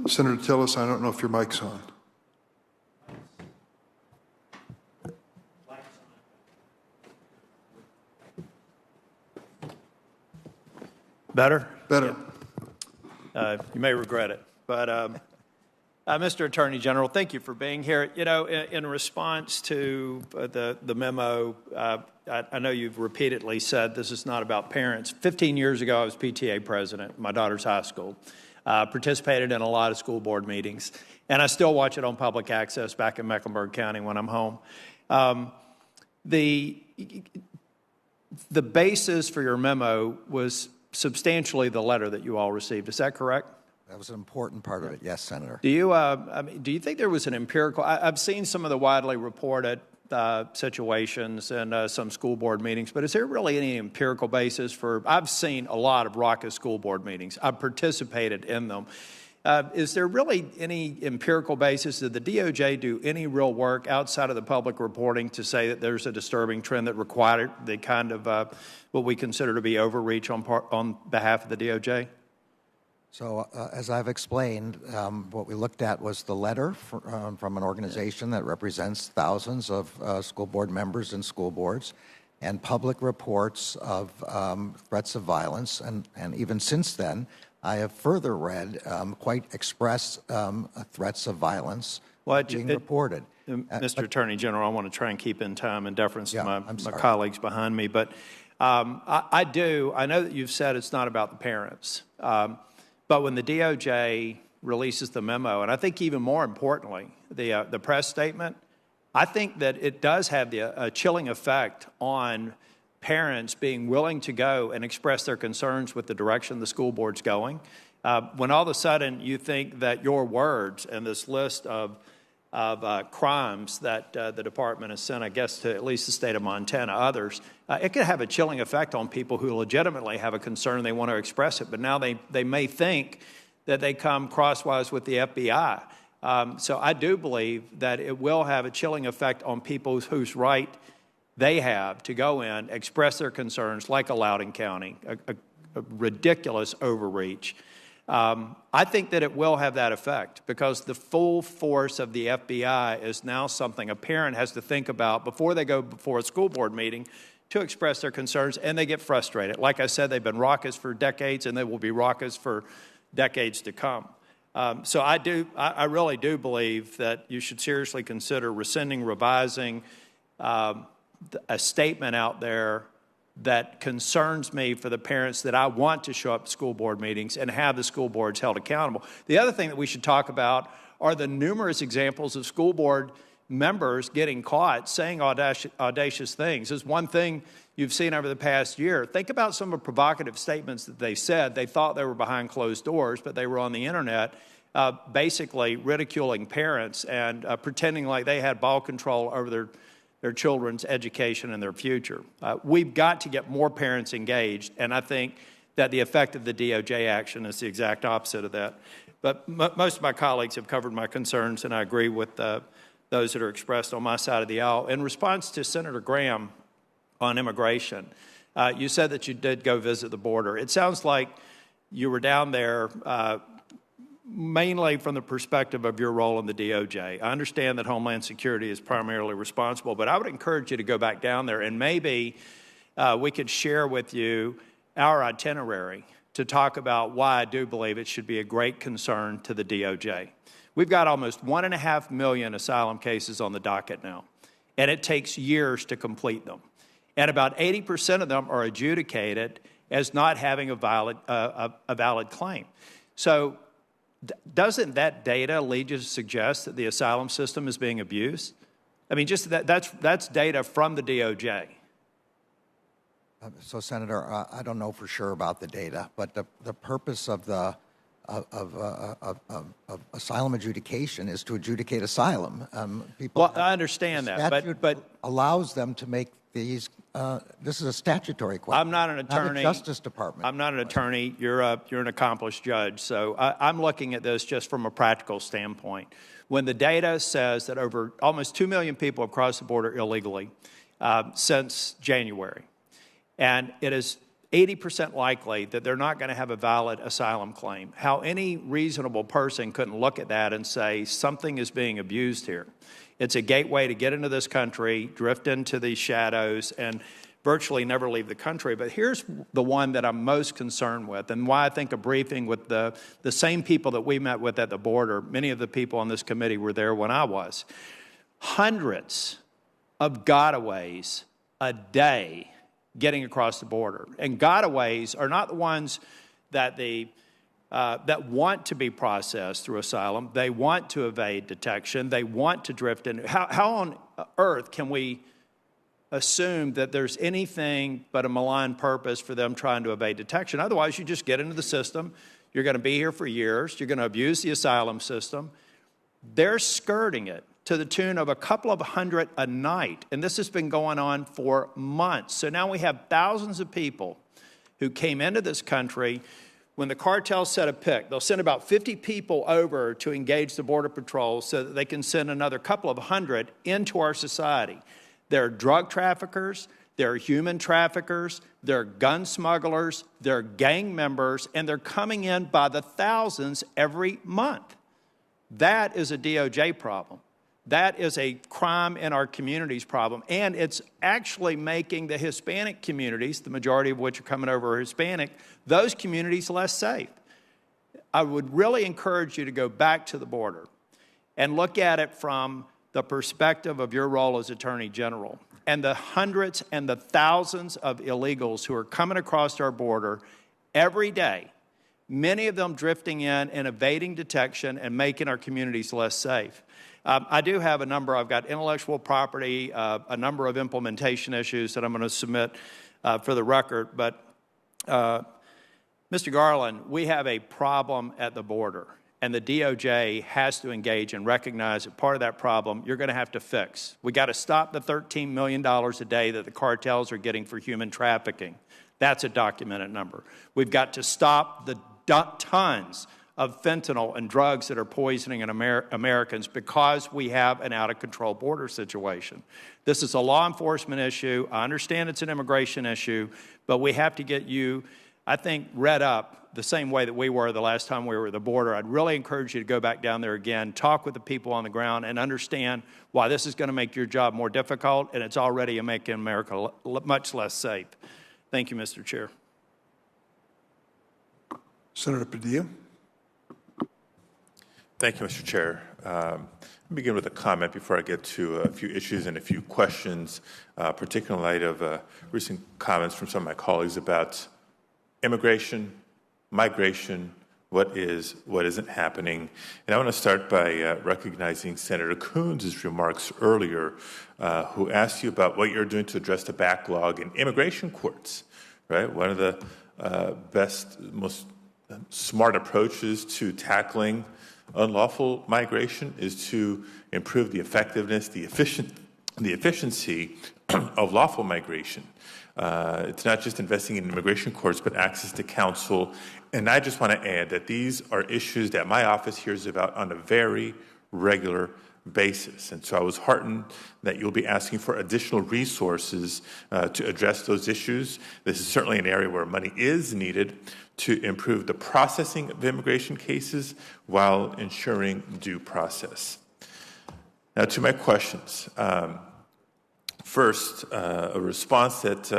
Senator Tillis, I don't know if your mic's on. Better? Better. Yeah. You may regret it. But, Mr. Attorney General, thank you for being here. You know, in response to the memo, I know you've repeatedly said this is not about parents. 15 years ago, I was PTA president at my daughter's high school. Participated in a lot of school board meetings, and I still watch it on public access back in Mecklenburg County when I'm home. The basis for your memo was substantially the letter that you all received. Is that correct? That was an important part of it, yes, Senator. Do you think there was an empirical? I've seen some of the widely reported situations in some school board meetings, but is there really any empirical basis for? I've seen a lot of raucous school board meetings. I've participated in them. Is there really any empirical basis? Did the DOJ do any real work outside of the public reporting to say that there's a disturbing trend that required the kind of what we consider to be overreach on behalf of the DOJ? So, as I've explained, what we looked at was the letter from an organization that represents thousands of school board members and school boards, and public reports of threats of violence. And even since then, I have further read quite express threats of violence being reported. Mr. Attorney General, I want to try and keep in time and deference to my colleagues behind me, but I know that you've said it's not about the parents. But when the DOJ releases the memo, and I think even more importantly, the press statement, I think that it does have a chilling effect on parents being willing to go and express their concerns with the direction the school board's going. When all of a sudden you think that your words and this list of crimes that the department has sent, I guess, to at least the state of Montana, others, it could have a chilling effect on people who legitimately have a concern and they want to express it, but now they may think that they come crosswise with the FBI. So I do believe that it will have a chilling effect on people whose right they have to go in, express their concerns, like a Loudoun County, a ridiculous overreach. I think that it will have that effect because the full force of the FBI is now something a parent has to think about before they go before a school board meeting to express their concerns, and they get frustrated. Like I said, they've been raucous for decades, and they will be raucous for decades to come. So I really do believe that you should seriously consider rescinding, revising a statement out there that concerns me for the parents that I want to show up to school board meetings and have the school boards held accountable. The other thing that we should talk about are the numerous examples of school board members getting caught saying audacious things. There's one thing you've seen over the past year. Think about some of the provocative statements that they said. They thought they were behind closed doors, but they were on the internet basically ridiculing parents and pretending like they had ball control over their children's education and their future. We've got to get more parents engaged, and I think that the effect of the DOJ action is the exact opposite of that. But most of my colleagues have covered my concerns, and I agree with those that are expressed on my side of the aisle. In response to Senator Graham on immigration, you said that you did go visit the border. It sounds like you were down there mainly from the perspective of your role in the DOJ. I understand that Homeland Security is primarily responsible, but I would encourage you to go back down there and maybe we could share with you our itinerary to talk about why I do believe it should be a great concern to the DOJ. We've got almost 1.5 million asylum cases on the docket now, and it takes years to complete them. and about 80% of them are adjudicated as not having a valid claim. So doesn't that data lead you to suggest that the asylum system is being abused? I mean, just that's data from the DOJ. So, Senator, I don't know for sure about the data, but the purpose of asylum adjudication is to adjudicate asylum. Well, I understand that, but allows them to make these. This is a statutory question. I'm not an attorney. Not a Justice Department. I'm not an attorney. You're an accomplished judge. So I'm looking at this just from a practical standpoint. When the data says that over almost 2 million people have crossed the border illegally since January, and it is 80% likely that they're not going to have a valid asylum claim, how any reasonable person couldn't look at that and say something is being abused here. It's a gateway to get into this country, drift into these shadows, and virtually never leave the country. But here's the one that I'm most concerned with, and why I think a briefing with the same people that we met with at the border, many of the people on this committee were there when I was. Hundreds of gotaways a day getting across the border. And gotaways are not the ones that that want to be processed through asylum. They want to evade detection. They want to drift in. How on earth can we assume that there's anything but a malign purpose for them trying to evade detection? Otherwise, you just get into the system. You're going to be here for years. You're going to abuse the asylum system. They're skirting it to the tune of a couple of hundred a night. And this has been going on for months. So now we have thousands of people who came into this country. When the cartels set a pick, they'll send about 50 people over to engage the Border Patrol so that they can send another couple of hundred into our society. They're drug traffickers, they're human traffickers, they're gun smugglers, they're gang members, and they're coming in by the thousands every month. That is a DOJ problem. That is a crime in our communities problem, and it's actually making the Hispanic communities, the majority of which are coming over are Hispanic, those communities less safe. I would really encourage you to go back to the border and look at it from the perspective of your role as Attorney General and the hundreds and the thousands of illegals who are coming across our border every day, many of them drifting in and evading detection and making our communities less safe. I do have a number. I've got intellectual property, a number of implementation issues that I'm going to submit for the record. But, Mr. Garland, we have a problem at the border, and the DOJ has to engage and recognize that part of that problem you're going to have to fix. We got to stop the $13 million a day that the cartels are getting for human trafficking. That's a documented number. We've got to stop the tons of fentanyl and drugs that are poisoning Americans because we have an out-of-control border situation. This is a law enforcement issue. I understand it's an immigration issue, but we have to get you, I think, read up the same way that we were the last time we were at the border. I'd really encourage you to go back down there again, talk with the people on the ground, and understand why this is going to make your job more difficult, and it's already making America much less safe. Thank you, Mr. Chair. Senator Padilla. Thank you, Mr. Chair. Let me begin with a comment before I get to a few issues and a few questions, particularly in light of recent comments from some of my colleagues about immigration, migration, what isn't happening. And I want to start by recognizing Senator Coons' remarks earlier, who asked you about what you're doing to address the backlog in immigration courts, right? One of the best, most smart approaches to tackling unlawful migration is to improve the effectiveness, the efficiency of lawful migration. It's not just investing in immigration courts, but access to counsel. And I just want to add that these are issues that my office hears about on a very regular basis. And so I was heartened that you'll be asking for additional resources to address those issues. This is certainly an area where money is needed to improve the processing of immigration cases while ensuring due process. Now to my questions. First, a response that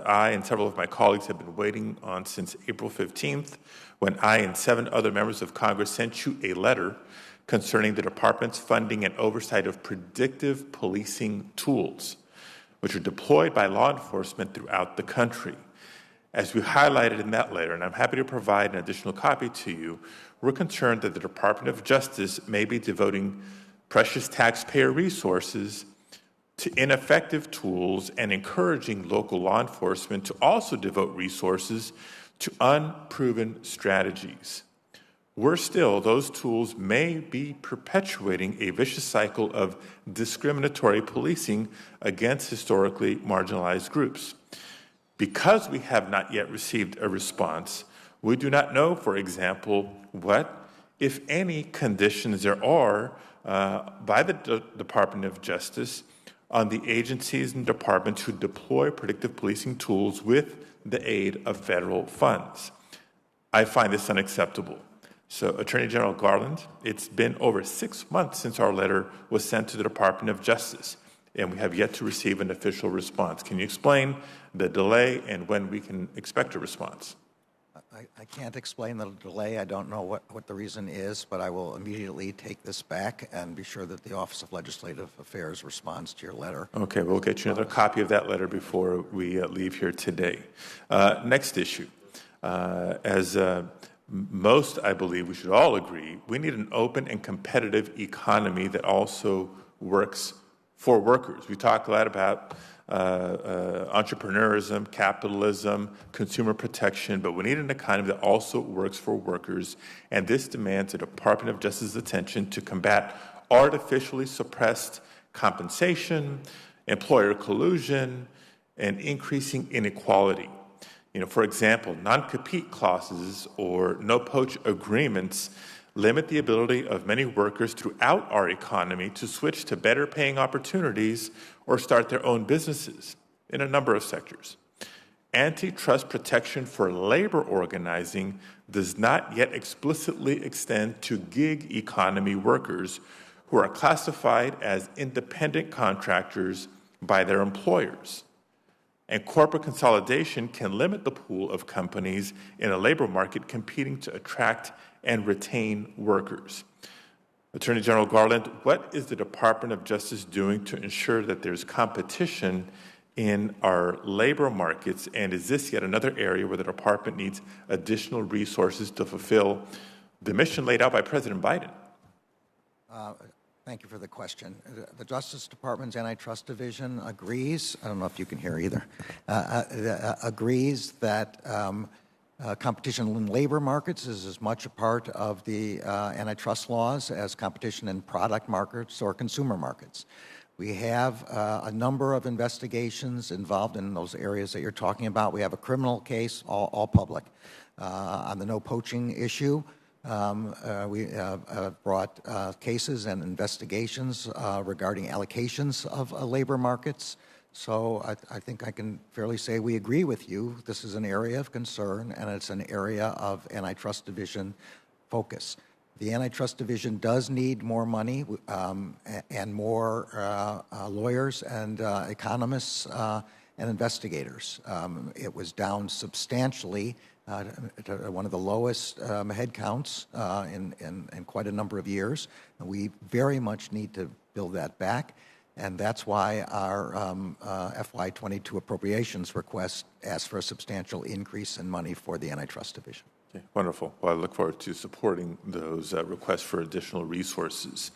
I and several of my colleagues have been waiting on since April 15th, when I and 7 other members of Congress sent you a letter concerning the department's funding and oversight of predictive policing tools. which are deployed by law enforcement throughout the country. As we highlighted in that letter, and I'm happy to provide an additional copy to you, we're concerned that the Department of Justice may be devoting precious taxpayer resources to ineffective tools and encouraging local law enforcement to also devote resources to unproven strategies. Worse still, those tools may be perpetuating a vicious cycle of discriminatory policing against historically marginalized groups. Because we have not yet received a response, we do not know, for example, what, if any, conditions there are by the Department of Justice on the agencies and departments who deploy predictive policing tools with the aid of federal funds. I find this unacceptable. So, Attorney General Garland, it's been over 6 months since our letter was sent to the Department of Justice, and we have yet to receive an official response. Can you explain the delay and when we can expect a response? I can't explain the delay. I don't know what the reason is, but I will immediately take this back and be sure that the Office of Legislative Affairs responds to your letter. Okay, we'll get you another copy of that letter before we leave here today. Next issue. As most, I believe, we should all agree, we need an open and competitive economy that also works for workers. We talk a lot about entrepreneurism, capitalism, consumer protection, but we need an economy that also works for workers, and this demands the Department of Justice's attention to combat artificially suppressed compensation, employer collusion, and increasing inequality. For example, non-compete clauses or no-poach agreements limit the ability of many workers throughout our economy to switch to better paying opportunities or start their own businesses in a number of sectors. Antitrust protection for labor organizing does not yet explicitly extend to gig economy workers who are classified as independent contractors by their employers. And corporate consolidation can limit the pool of companies in a labor market competing to attract and retain workers. Attorney General Garland, what is the Department of Justice doing to ensure that there's competition in our labor markets, and is this yet another area where the department needs additional resources to fulfill the mission laid out by President Biden? Thank you for the question. The Justice Department's Antitrust Division agrees, I don't know if you can hear either, agrees that competition in labor markets is as much a part of the antitrust laws as competition in product markets or consumer markets. We have a number of investigations involved in those areas that you're talking about. We have a criminal case, all public, on the no poaching issue. We brought cases and investigations regarding allocations of labor markets. So I think I can fairly say we agree with you. This is an area of concern, and it's an area of Antitrust Division focus. The Antitrust Division does need more money and more lawyers and economists and investigators. It was down substantially to one of the lowest head counts in quite a number of years. And we very much need to build that back. And that's why our FY22 appropriations request asks for a substantial increase in money for the Antitrust Division. Okay, wonderful. Well, I look forward to supporting those requests for additional resources.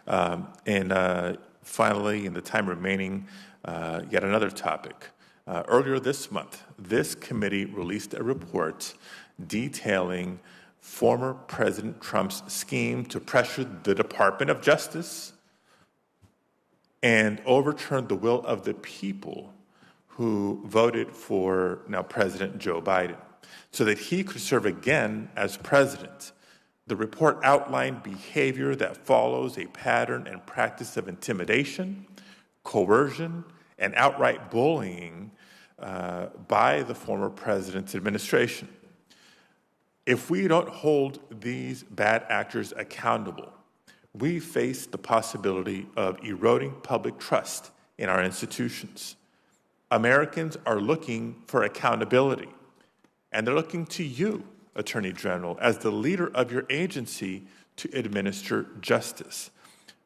And finally, in the time remaining, yet another topic. Earlier this month, this committee released a report detailing former President Trump's scheme to pressure the Department of Justice and overturn the will of the people who voted for now President Joe Biden so that he could serve again as president. The report outlined behavior that follows a pattern and practice of intimidation, coercion, and outright bullying by the former president's administration. If we don't hold these bad actors accountable, we face the possibility of eroding public trust in our institutions. Americans are looking for accountability, and they're looking to you, Attorney General, as the leader of your agency to administer justice.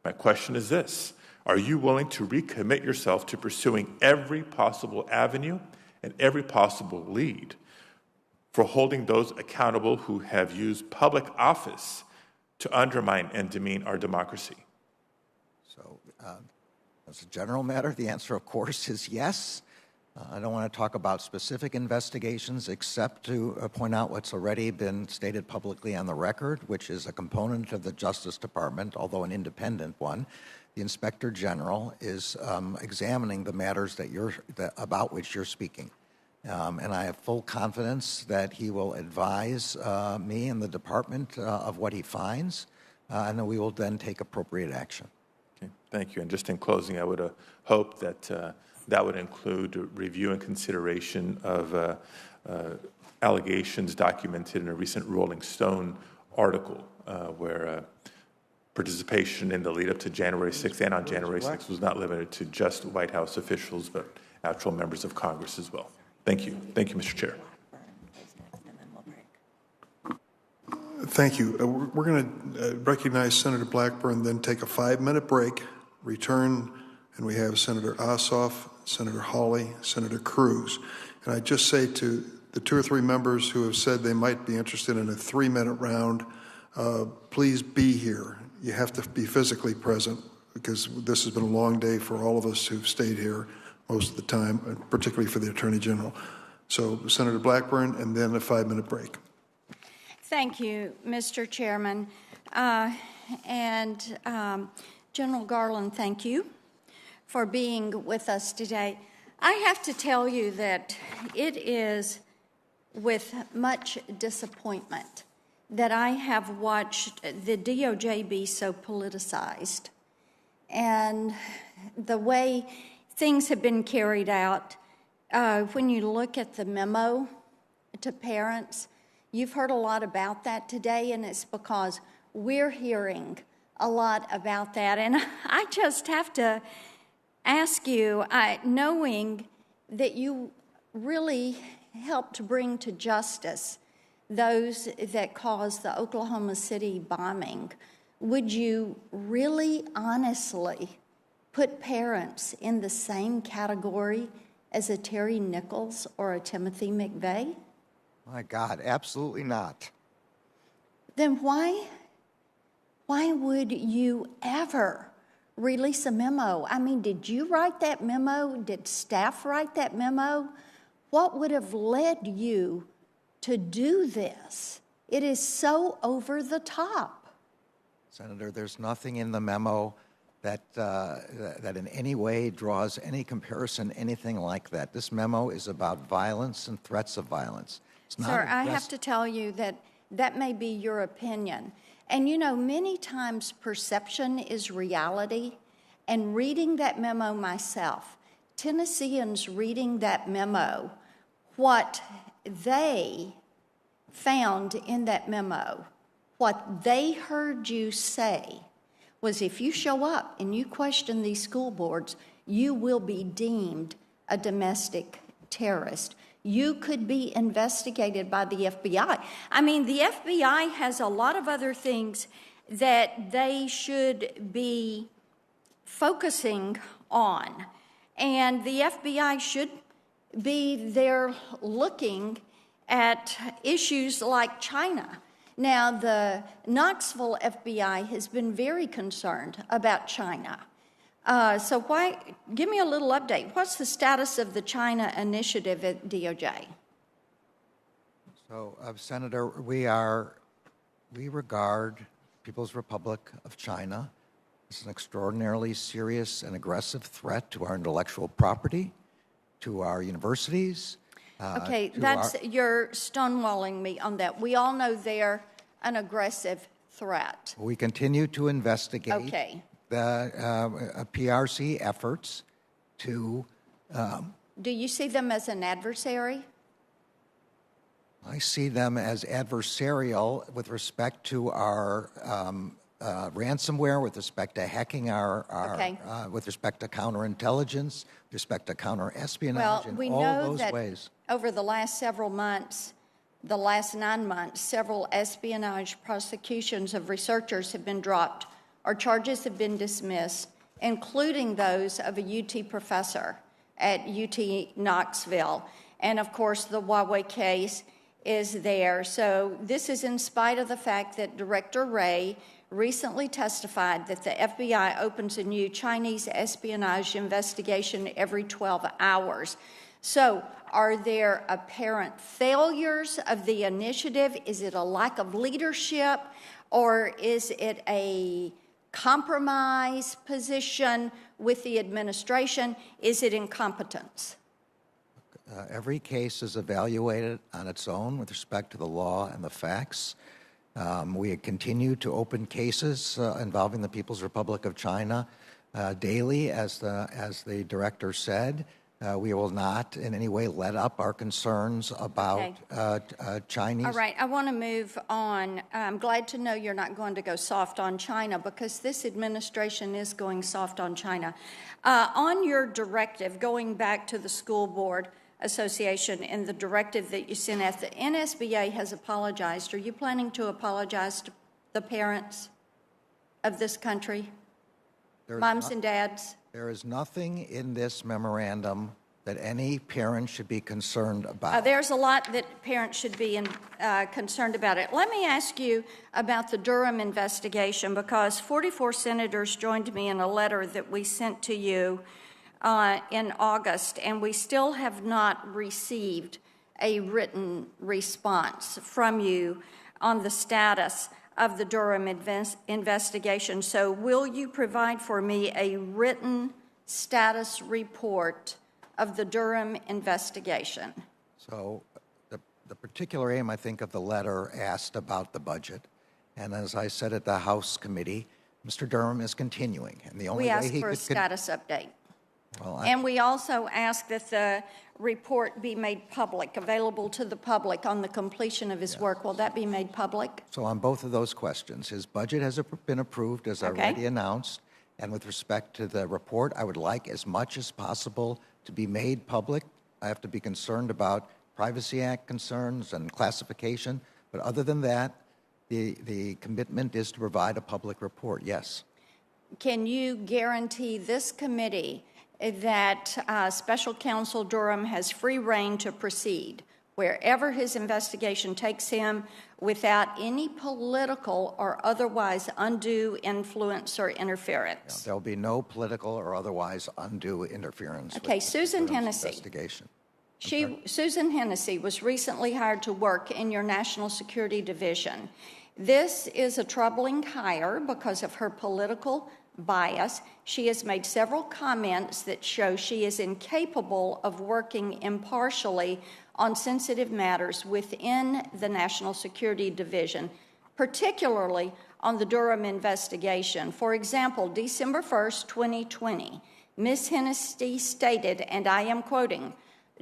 My question is this: Are you willing to recommit yourself to pursuing every possible avenue and every possible lead for holding those accountable who have used public office to undermine and demean our democracy? So, as a general matter, the answer, of course, is yes. I don't want to talk about specific investigations except to point out what's already been stated publicly on the record, which is a component of the Justice Department, although an independent one. The Inspector General is examining the matters about which you're speaking. And I have full confidence that he will advise me and the department of what he finds, and then we will then take appropriate action. Okay, thank you. And just in closing, I would hope that that would include review and consideration of allegations documented in a recent Rolling Stone article where participation in the lead up to January 6th and on January 6th was not limited to just White House officials, but actual members of Congress as well. Thank you. Thank you, Mr. Chair. Thank you. We're going to recognize Senator Blackburn, then take a 5-minute break, return, and we have Senator Ossoff, Senator Hawley, Senator Cruz. And I just say to the 2 or 3 members who have said they might be interested in a 3-minute round, please be here. You have to be physically present because this has been a long day for all of us who've stayed here most of the time, particularly for the Attorney General. So Senator Blackburn, and then a 5-minute break. Thank you, Mr. Chairman. General Garland, thank you for being with us today. I have to tell you that it is with much disappointment that I have watched the DOJ be so politicized. And the way things have been carried out, when you look at the memo to parents, you've heard a lot about that today, and it's because we're hearing a lot about that. And I just have to ask you, knowing that you really helped bring to justice those that caused the Oklahoma City bombing, would you really honestly put parents in the same category as a Terry Nichols or a Timothy McVeigh? My God, absolutely not. Then why would you ever release a memo? I mean, did you write that memo? Did staff write that memo? What would have led you to do this? It is so over the top. Senator, there's nothing in the memo that in any way draws any comparison, anything like that. This memo is about violence and threats of violence. It's not Sir, I have to tell you that that may be your opinion. And you know, many times perception is reality. And reading that memo myself, Tennesseans reading that memo, what they found in that memo, what they heard you say was if you show up and you question these school boards, you will be deemed a domestic terrorist. You could be investigated by the FBI. I mean, the FBI has a lot of other things that they should be focusing on. And the FBI should be there looking at issues like China. Now, the Knoxville FBI has been very concerned about China. So give me a little update. What's the status of the China initiative at DOJ? So, Senator, we regard People's Republic of China as an extraordinarily serious and aggressive threat to our intellectual property, to our universities. Okay, you're stonewalling me on that. We all know they're an aggressive threat. We continue to investigate the PRC efforts to... Do you see them as an adversary? I see them as adversarial with respect to our ransomware, with respect to hacking with respect to counterintelligence, with respect to counter-espionage, well, we in all know those that ways. Over the last several months, the last 9 months, several espionage prosecutions of researchers have been dropped, or charges have been dismissed, including those of a UT professor at UT Knoxville. And of course, the Huawei case is there. So this is in spite of the fact that Director Wray recently testified that the FBI opens a new Chinese espionage investigation every 12 hours. So are there apparent failures of the initiative? Is it a lack of leadership? Or is it a compromise position with the administration? Is it incompetence? Every case is evaluated on its own with respect to the law and the facts. We continue to open cases involving the People's Republic of China daily, as the director said. We will not in any way let up our concerns about Chinese. All right, I want to move on. I'm glad to know you're not going to go soft on China, because this administration is going soft on China. On your directive, going back to the School Board Association and the directive that you sent out, the NSBA has apologized. Are you planning to apologize to the parents of this country, moms and dads? There is nothing in this memorandum that any parent should be concerned about. There's a lot that parents should be concerned about it. Let me ask you about the Durham investigation, because 44 senators joined me in a letter that we sent to you in August, and we still have not received a written response from you on the status of the Durham investigation. So will you provide for me a written status report of the Durham investigation? So the particular aim, I think, of the letter asked about the budget. And as I said at the House committee, Mr. Durham is continuing. And the only we way asked he for a could status update. Well, and we also ask that the report be made public, available to the public on the completion of his work. Will that be made public? So on both of those questions, his budget has been approved, as I already announced. And with respect to the report, I would like as much as possible to be made public. I have to be concerned about Privacy Act concerns and classification. But other than that, the commitment is to provide a public report, yes. Can you guarantee this committee that Special Counsel Durham has free rein to proceed wherever his investigation takes him without any political or otherwise undue influence or interference? There will be no political or otherwise undue interference. Okay, with Susan Hennessy. Investigation. Susan Hennessy was recently hired to work in your National Security Division. This is a troubling hire because of her political bias. She has made several comments that show she is incapable of working impartially on sensitive matters within the National Security Division, particularly on the Durham investigation. For example, December 1st, 2020, Ms. Hennessy stated, and I am quoting,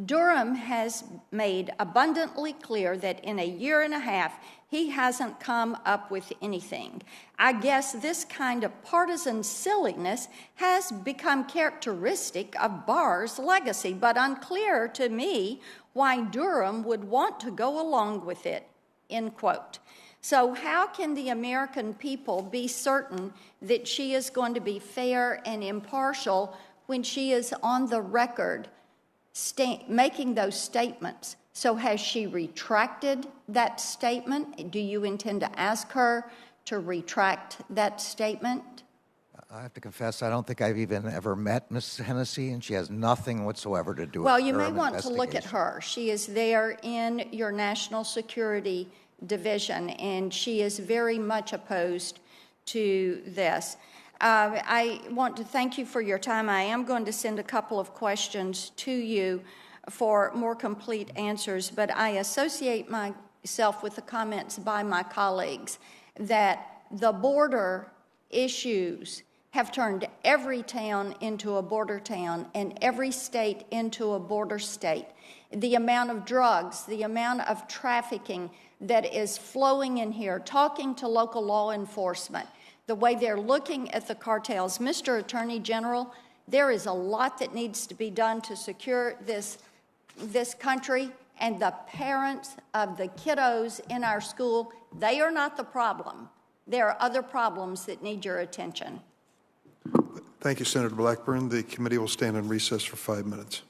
"Durham has made abundantly clear that in a year and a half, he hasn't come up with anything. I guess this kind of partisan silliness has become characteristic of Barr's legacy, but unclear to me why Durham would want to go along with it," end quote. So how can the American people be certain that she is going to be fair and impartial when she is on the record making those statements? So has she retracted that statement? Do you intend to ask her to retract that statement? I have to confess, I don't think I've even ever met Ms. Hennessy, and she has nothing whatsoever to do with Well, you Durham may want to look at investigation. her. She is there in your National Security Division, and she is very much opposed to this. I want to thank you for your time. I am going to send a couple of questions to you for more complete answers, but I associate myself with the comments by my colleagues that the border issues have turned every town into a border town and every state into a border state. The amount of drugs, the amount of trafficking that is flowing in here, talking to local law enforcement, the way they're looking at the cartels. Mr. Attorney General, there is a lot that needs to be done to secure this country, and the parents of the kiddos in our school, they are not the problem. There are other problems that need your attention. Thank you, Senator Blackburn. The committee will stand in recess for 5 minutes.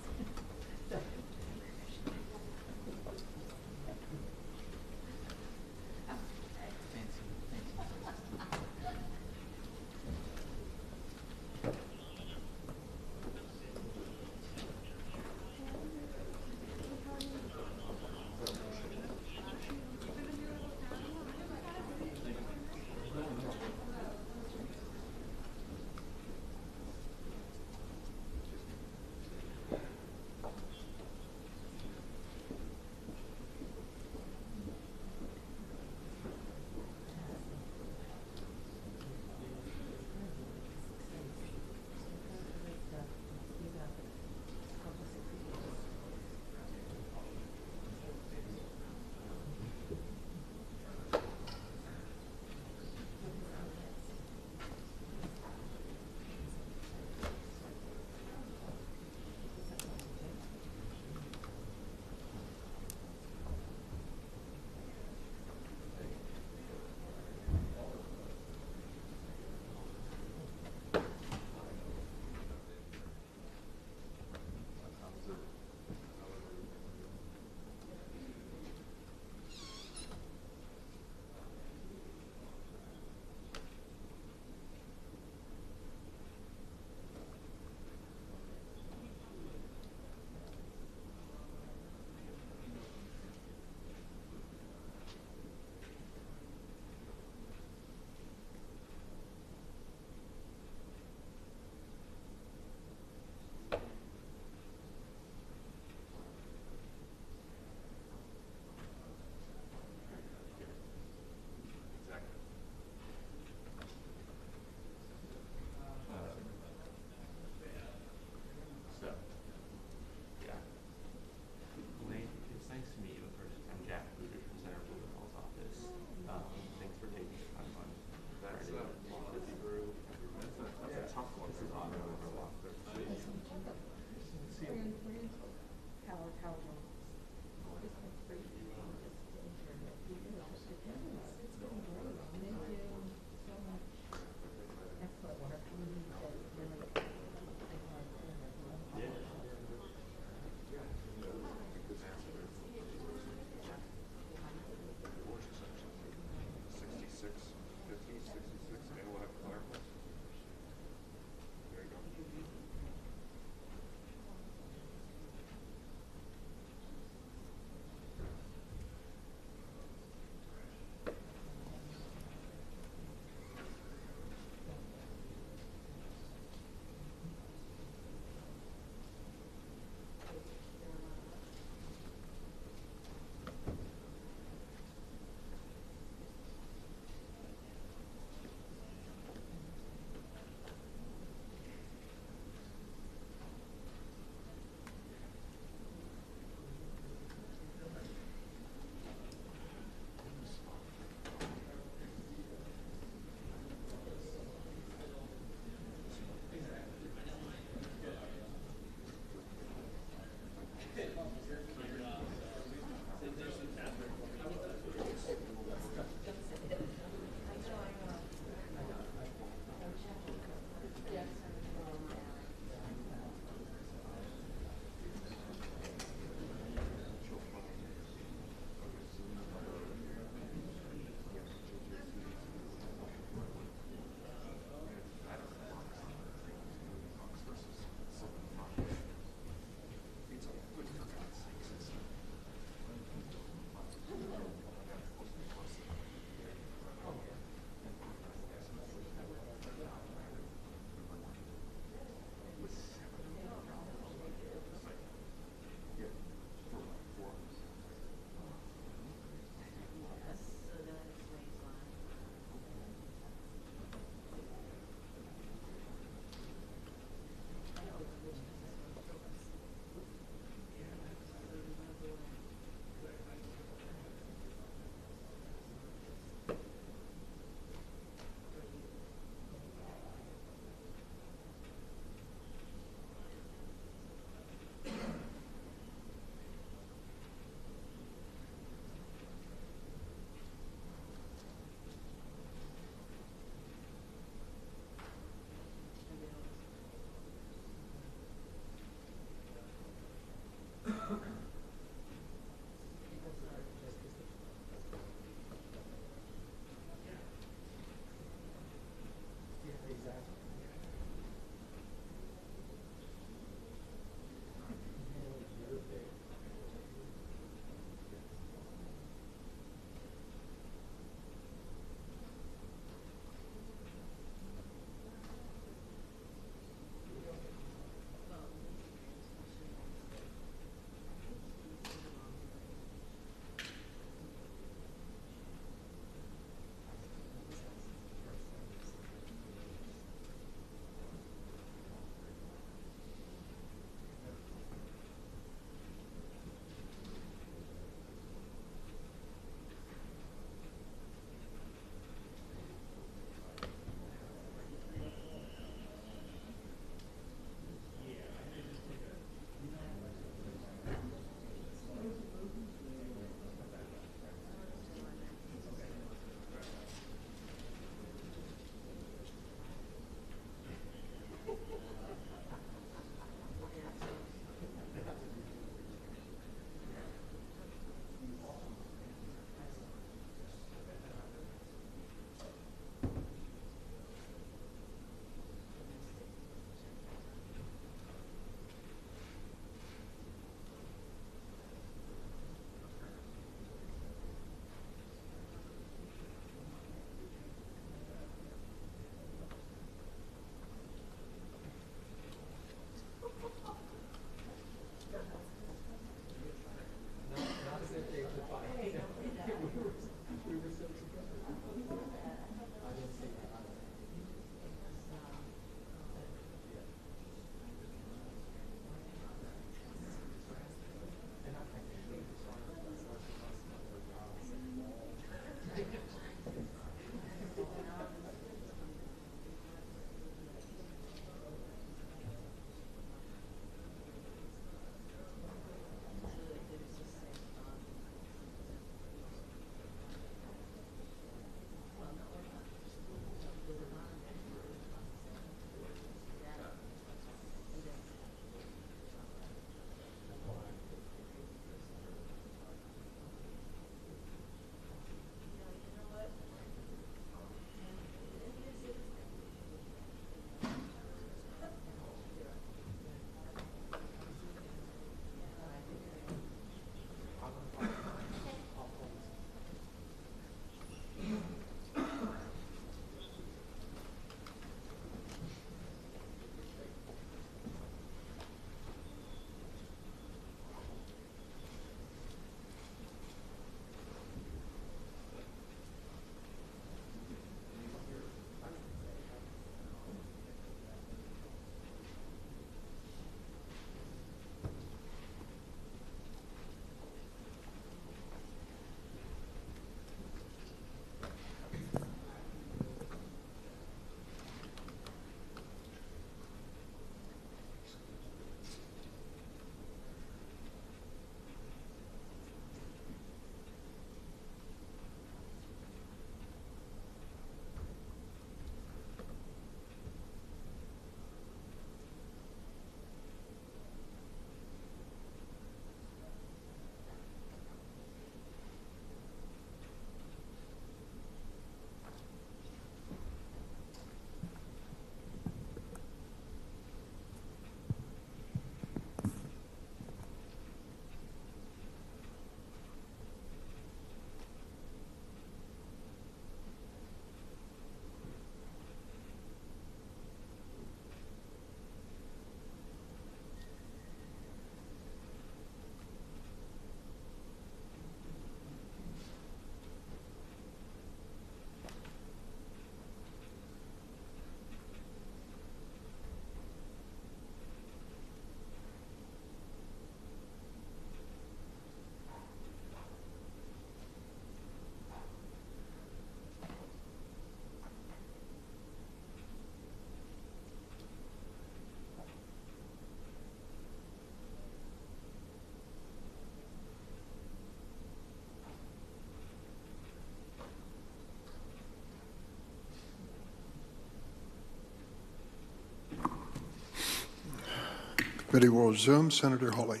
Committee will resume. Senator Hawley.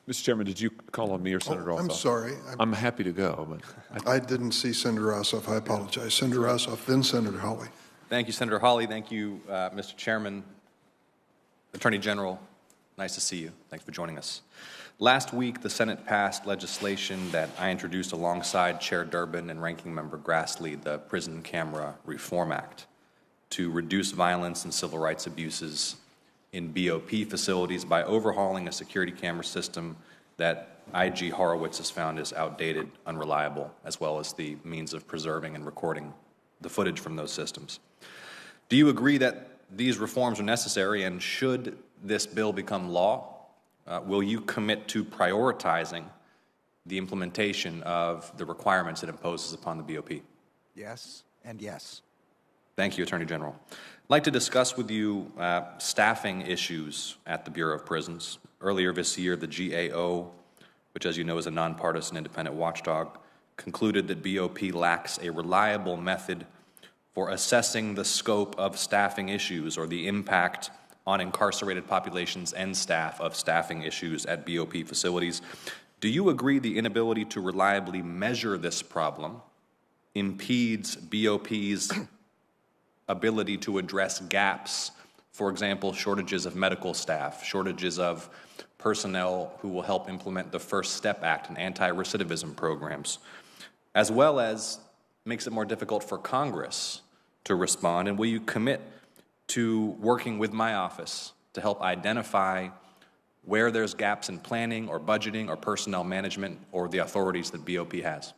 Mr. Chairman, did you call on me or Senator Ossoff? I'm sorry. I'm happy to go, but I didn't see Senator Ossoff. I apologize. Senator Ossoff, then Senator Hawley. Thank you, Senator Hawley. Thank you, Mr. Chairman. Attorney General, nice to see you. Thanks for joining us. Last week, the Senate passed legislation that I introduced alongside Chair Durbin and Ranking Member Grassley, the Prison Camera Reform Act, to reduce violence and civil rights abuses in BOP facilities by overhauling a security camera system that IG Horowitz has found is outdated, unreliable, as well as the means of preserving and recording the footage from those systems. Do you agree that these reforms are necessary, and should this bill become law, will you commit to prioritizing the implementation of the requirements it imposes upon the BOP? Yes and yes. Thank you, Attorney General. I'd like to discuss with you staffing issues at the Bureau of Prisons. Earlier this year, the GAO, which as you know is a nonpartisan independent watchdog, concluded that BOP lacks a reliable method for assessing the scope of staffing issues or the impact on incarcerated populations and staff of staffing issues at BOP facilities. Do you agree the inability to reliably measure this problem impedes BOP's ability to address gaps, for example, shortages of medical staff, shortages of personnel who will help implement the First Step Act and anti-recidivism programs, as well as makes it more difficult for Congress to respond? And will you commit to working with my office to help identify where there's gaps in planning or budgeting or personnel management or the authorities that BOP has?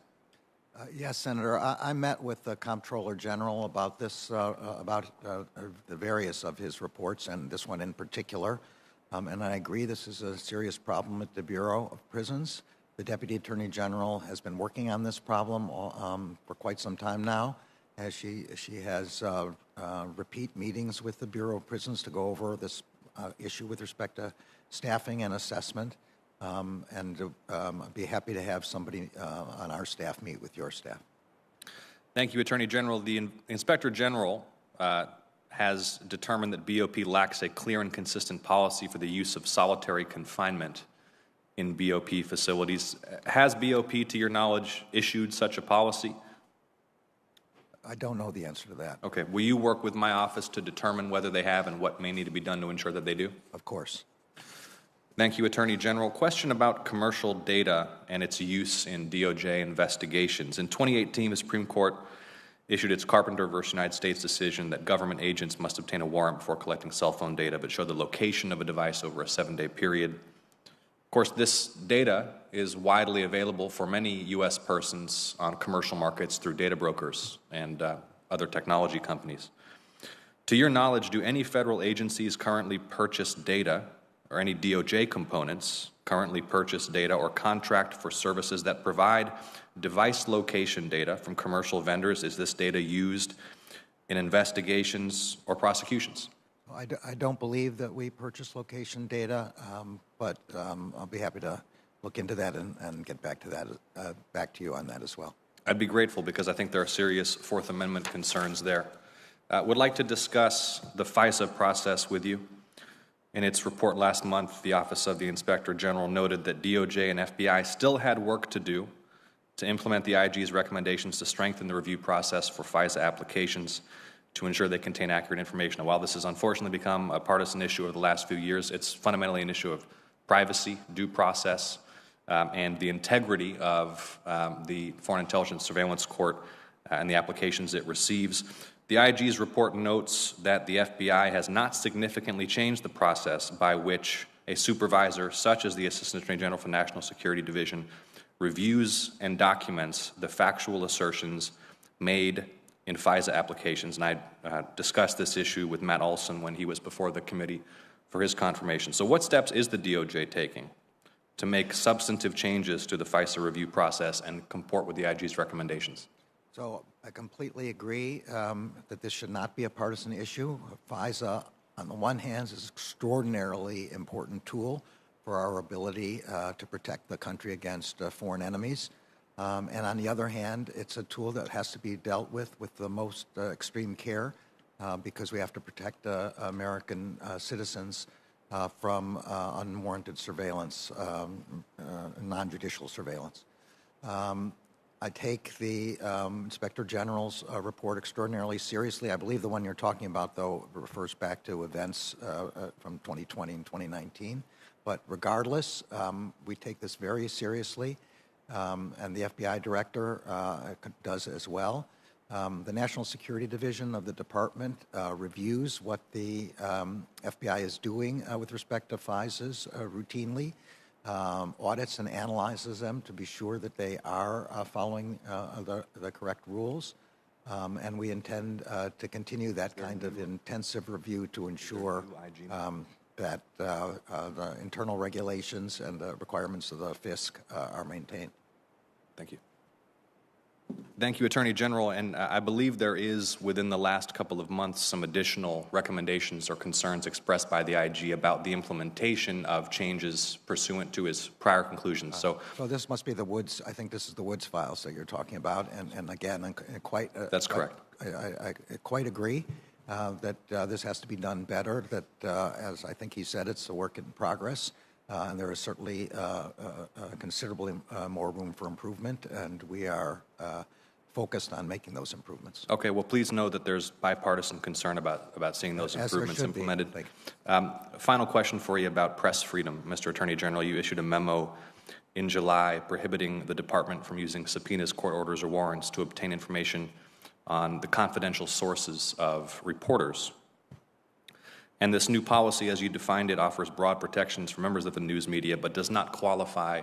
Yes, Senator. I met with the Comptroller General about this, about the various of his reports, and this one in particular. And I agree this is a serious problem at the Bureau of Prisons. The Deputy Attorney General has been working on this problem for quite some time now, as she has repeat meetings with the Bureau of Prisons to go over this issue with respect to staffing and assessment. And I'd be happy to have somebody on our staff meet with your staff. Thank you, Attorney General. The Inspector General has determined that BOP lacks a clear and consistent policy for the use of solitary confinement in BOP facilities. Has BOP, to your knowledge, issued such a policy? I don't know the answer to that. Okay. Will you work with my office to determine whether they have and what may need to be done to ensure that they do? Of course. Thank you, Attorney General. Question about commercial data and its use in DOJ investigations. In 2018, the Supreme Court issued its Carpenter v. United States decision that government agents must obtain a warrant before collecting cell phone data but show the location of a device over a 7-day period. Of course, this data is widely available for many U.S. persons on commercial markets through data brokers and other technology companies. To your knowledge, do any federal agencies currently purchase data, or any DOJ components currently purchase data or contract for services that provide device location data from commercial vendors? Is this data used in investigations or prosecutions? I don't believe that we purchase location data, but I'll be happy to look into that and get back to that, back to you on that as well. I'd be grateful because I think there are serious Fourth Amendment concerns there. Would like to discuss the FISA process with you. In its report last month, the Office of the Inspector General noted that DOJ and FBI still had work to do to implement the IG's recommendations to strengthen the review process for FISA applications to ensure they contain accurate information. Now, while this has unfortunately become a partisan issue over the last few years, it's fundamentally an issue of privacy, due process, and the integrity of the Foreign Intelligence Surveillance Court and the applications it receives. The IG's report notes that the FBI has not significantly changed the process by which a supervisor, such as the Assistant Attorney General for National Security Division, reviews and documents the factual assertions made in FISA applications. And I discussed this issue with Matt Olson when he was before the committee for his confirmation. So what steps is the DOJ taking to make substantive changes to the FISA review process and comport with the IG's recommendations? So I completely agree that this should not be a partisan issue. FISA, on the one hand, is an extraordinarily important tool for our ability to protect the country against foreign enemies. And on the other hand, it's a tool that has to be dealt with the most extreme care because we have to protect American citizens from unwarranted surveillance, non-judicial surveillance. I take the Inspector General's report extraordinarily seriously. I believe the one you're talking about, though, refers back to events from 2020 and 2019. But regardless, we take this very seriously, and the FBI director does as well. The National Security Division of the Department reviews what the FBI is doing with respect to FISAs routinely, audits and analyzes them to be sure that they are following the correct rules. And we intend to continue that kind of intensive review to ensure that the internal regulations and the requirements of the FISC are maintained. Thank you. Thank you, Attorney General. And I believe there is, within the last couple of months, some additional recommendations or concerns expressed by the IG about the implementation of changes pursuant to his prior conclusions. So this must be the Woods. I think this is the Woods files that you're talking about. And again, that's correct. I quite agree that this has to be done better. That, as I think he said, it's a work in progress. And there is certainly considerably more room for improvement, and we are focused on making those improvements. Okay, well, please know that there's bipartisan concern about seeing those improvements implemented. Final question for you about press freedom. Mr. Attorney General, you issued a memo in July prohibiting the department from using subpoenas, court orders, or warrants to obtain information on the confidential sources of reporters. And this new policy, as you defined it, offers broad protections for members of the news media, but does not qualify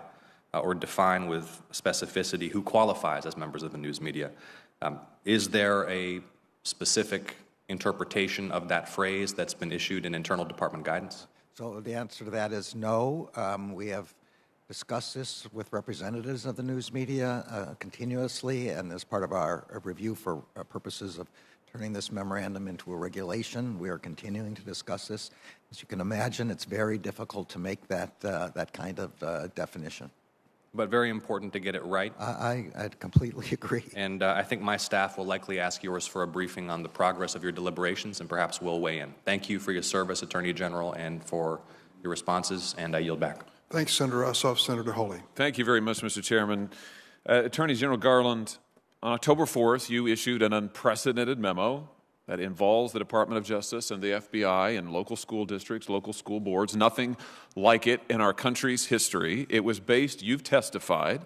or define with specificity who qualifies as members of the news media. Is there a specific interpretation of that phrase that's been issued in internal department guidance? So the answer to that is no. We have discussed this with representatives of the news media continuously, and as part of our review for purposes of turning this memorandum into a regulation, we are continuing to discuss this. As you can imagine, it's very difficult to make that kind of definition. But very important to get it right. I completely agree. And I think my staff will likely ask yours for a briefing on the progress of your deliberations, and perhaps we'll weigh in. Thank you for your service, Attorney General, and for your responses, and I yield back. Thanks, Senator Ossoff. Senator Hawley. Thank you very much, Mr. Chairman. Attorney General Garland, on October 4th, you issued an unprecedented memo that involves the Department of Justice and the FBI and local school districts, local school boards, nothing like it in our country's history. It was based, you've testified,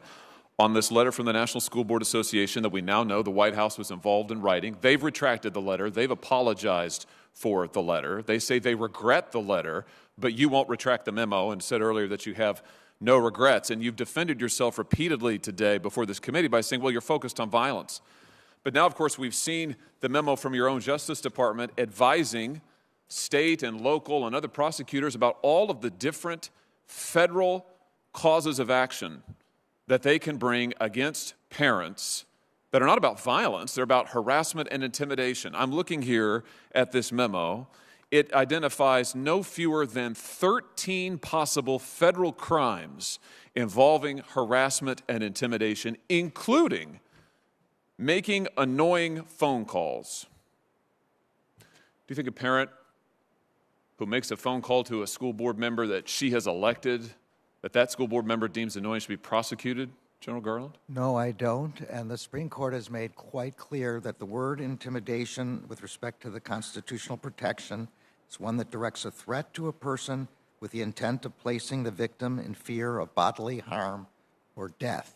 on this letter from the National School Board Association that we now know the White House was involved in writing. They've retracted the letter. They've apologized for the letter. They say they regret the letter, but you won't retract the memo and said earlier that you have no regrets. And you've defended yourself repeatedly today before this committee by saying, well, you're focused on violence. But now, of course, we've seen the memo from your own Justice Department advising state and local and other prosecutors about all of the different federal causes of action that they can bring against parents that are not about violence, they're about harassment and intimidation. I'm looking here at this memo. It identifies no fewer than 13 possible federal crimes involving harassment and intimidation, including making annoying phone calls. Do you think a parent who makes a phone call to a school board member that she has elected, that school board member deems annoying, should be prosecuted, General Garland? No, I don't. And the Supreme Court has made quite clear that the word intimidation with respect to the constitutional protection is one that directs a threat to a person with the intent of placing the victim in fear of bodily harm or death.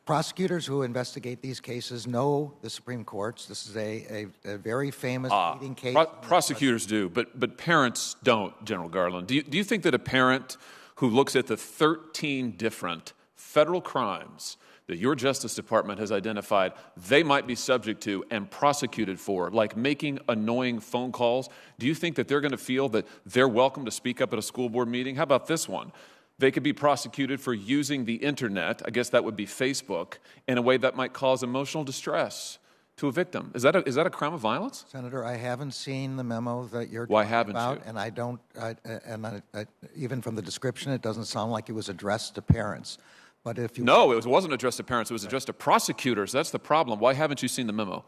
Prosecutors who investigate these cases know the Supreme Court's. This is a very famous leading case. Prosecutors do, but parents don't, General Garland. Do you think that a parent who looks at the 13 different federal crimes that your Justice Department has identified they might be subject to and prosecuted for, like making annoying phone calls, do you think that they're going to feel that they're welcome to speak up at a school board meeting? How about this one? They could be prosecuted for using the internet, I guess that would be Facebook, in a way that might cause emotional distress to a victim. Is that a crime of violence? Senator, I haven't seen the memo that you're Why talking haven't about, you? and I don't. Even from the description, it doesn't sound like it was addressed to parents. But if you No, it wasn't addressed to parents. It was addressed to prosecutors. That's the problem. Why haven't you seen the memo?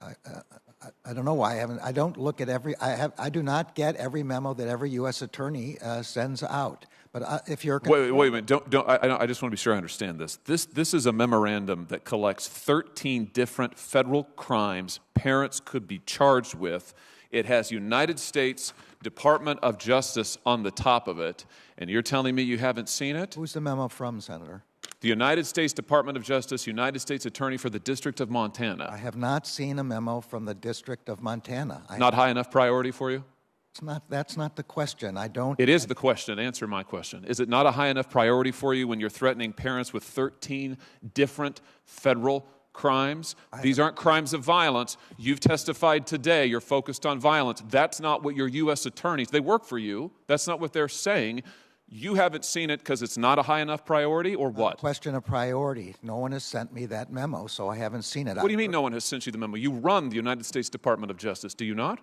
I don't know why I haven't. I don't look at every. I do not get every memo that every U.S. attorney sends out. But if you're wait a minute. I just want to be sure I understand this. This is a memorandum that collects 13 different federal crimes parents could be charged with. It has United States Department of Justice on the top of it, and you're telling me you haven't seen it? Who's the memo from, Senator? The United States Department of Justice, United States Attorney for the District of Montana. I have not seen a memo from the District of Montana. Not high enough priority for you? It's not. That's not the question. I don't. It is the question. Answer my question. Is it not a high enough priority for you when you're threatening parents with 13 different federal crimes? These aren't crimes of violence. You've testified today. You're focused on violence. That's not what your U.S. attorneys, they work for you. That's not what they're saying. You haven't seen it because it's not a high enough priority, or what? Question of priority. No one has sent me that memo, so I haven't seen it. What do you mean no one has sent you the memo? You run the United States Department of Justice, do you not?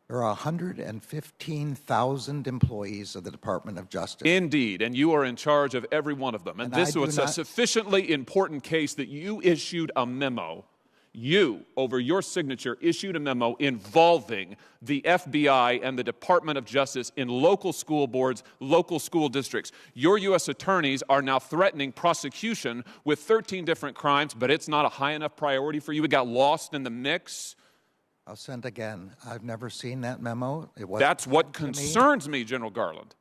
There are 115,000 employees of the Department of Justice. Indeed, and you are in charge of every one of them. And this was a sufficiently important case that you issued a memo. You, over your signature, issued a memo involving the FBI and the Department of Justice in local school boards, local school districts. Your U.S. attorneys are now threatening prosecution with 13 different crimes, but it's not a high enough priority for you. It got lost in the mix. I'll send again. I've never seen that memo. That's what concerns me, General Garland.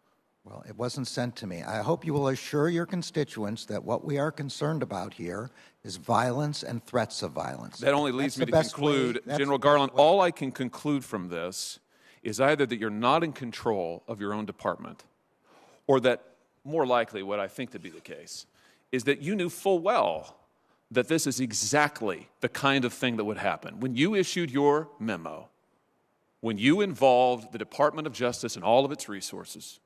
Well, it wasn't sent to me. I hope you will assure your constituents that what we are concerned about here is violence and threats of violence. That only leads me to conclude, General Garland, all I can conclude from this is either that you're not in control of your own department, or that, more likely, what I think to be the case, is that you knew full well that this is exactly the kind of thing that would happen. When you issued your memo, when you involved the Department of Justice and all of its resources,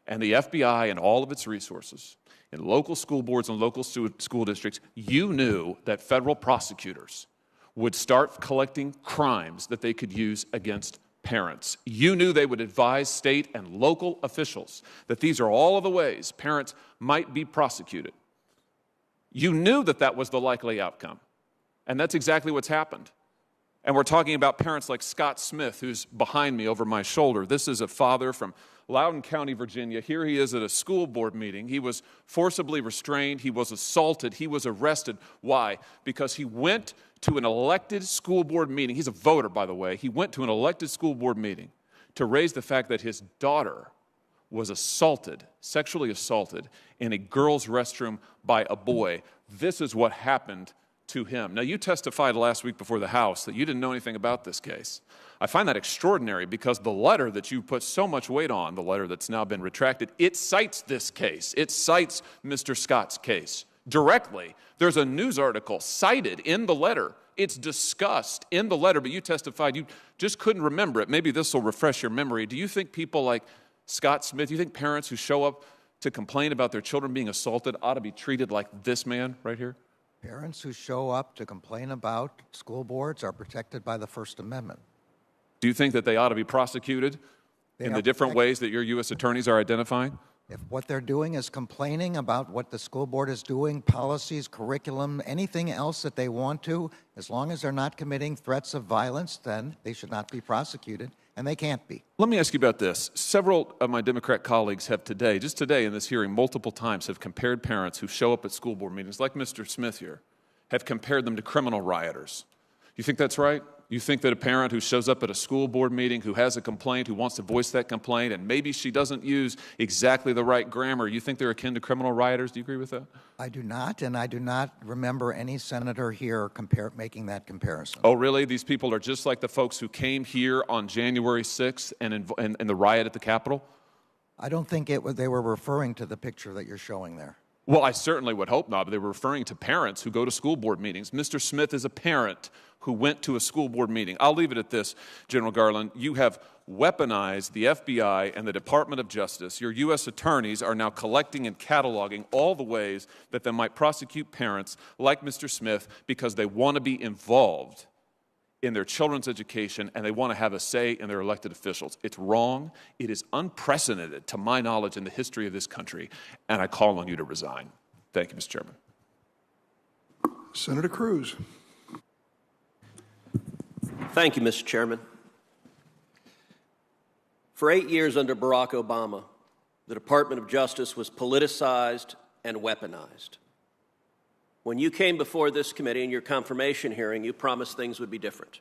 and the FBI and all of its resources, in local school boards and local school districts, you knew that federal prosecutors would start collecting crimes that they could use against parents. You knew they would advise state and local officials that these are all of the ways parents might be prosecuted. You knew that that was the likely outcome, and that's exactly what's happened. And we're talking about parents like Scott Smith, who's behind me over my shoulder. This is a father from Loudoun County, Virginia. Here he is at a school board meeting. He was forcibly restrained. He was assaulted. He was arrested. Why? Because he went to an elected school board meeting. He's a voter, by the way. He went to an elected school board meeting to raise the fact that his daughter was assaulted, sexually assaulted, in a girl's restroom by a boy. This is what happened to him. Now, you testified last week before the House that you didn't know anything about this case. I find that extraordinary because the letter that you put so much weight on, the letter that's now been retracted, it cites this case. It cites Mr. Scott's case directly. There's a news article cited in the letter. It's discussed in the letter, but you testified you just couldn't remember it. Maybe this will refresh your memory. Do you think people like Scott Smith, do you think parents who show up to complain about their children being assaulted ought to be treated like this man right here? Parents who show up to complain about school boards are protected by the First Amendment. Do you think that they ought to be prosecuted in the different ways that your U.S. attorneys are identifying? If what they're doing is complaining about what the school board is doing, policies, curriculum, anything else that they want to, as long as they're not committing threats of violence, then they should not be prosecuted, and they can't be. Let me ask you about this. Several of my Democrat colleagues have today, just today in this hearing, multiple times have compared parents who show up at school board meetings, like Mr. Smith here, have compared them to criminal rioters. You think that's right? You think that a parent who shows up at a school board meeting, who has a complaint, who wants to voice that complaint, and maybe she doesn't use exactly the right grammar, you think they're akin to criminal rioters? Do you agree with that? I do not, and I do not remember any senator here making that comparison. Oh, really? These people are just like the folks who came here on January 6th and in the riot at the Capitol? I don't think they were referring to the picture that you're showing there. Well, I certainly would hope not, but they were referring to parents who go to school board meetings. Mr. Smith is a parent who went to a school board meeting. I'll leave it at this, General Garland. You have weaponized the FBI and the Department of Justice. Your U.S. attorneys are now collecting and cataloging all the ways that they might prosecute parents like Mr. Smith because they want to be involved in their children's education and they want to have a say in their elected officials. It's wrong. It is unprecedented, to my knowledge, in the history of this country, and I call on you to resign. Thank you, Mr. Chairman. Senator Cruz. Thank you, Mr. Chairman. For 8 years under Barack Obama, the Department of Justice was politicized and weaponized. When you came before this committee in your confirmation hearing, you promised things would be different.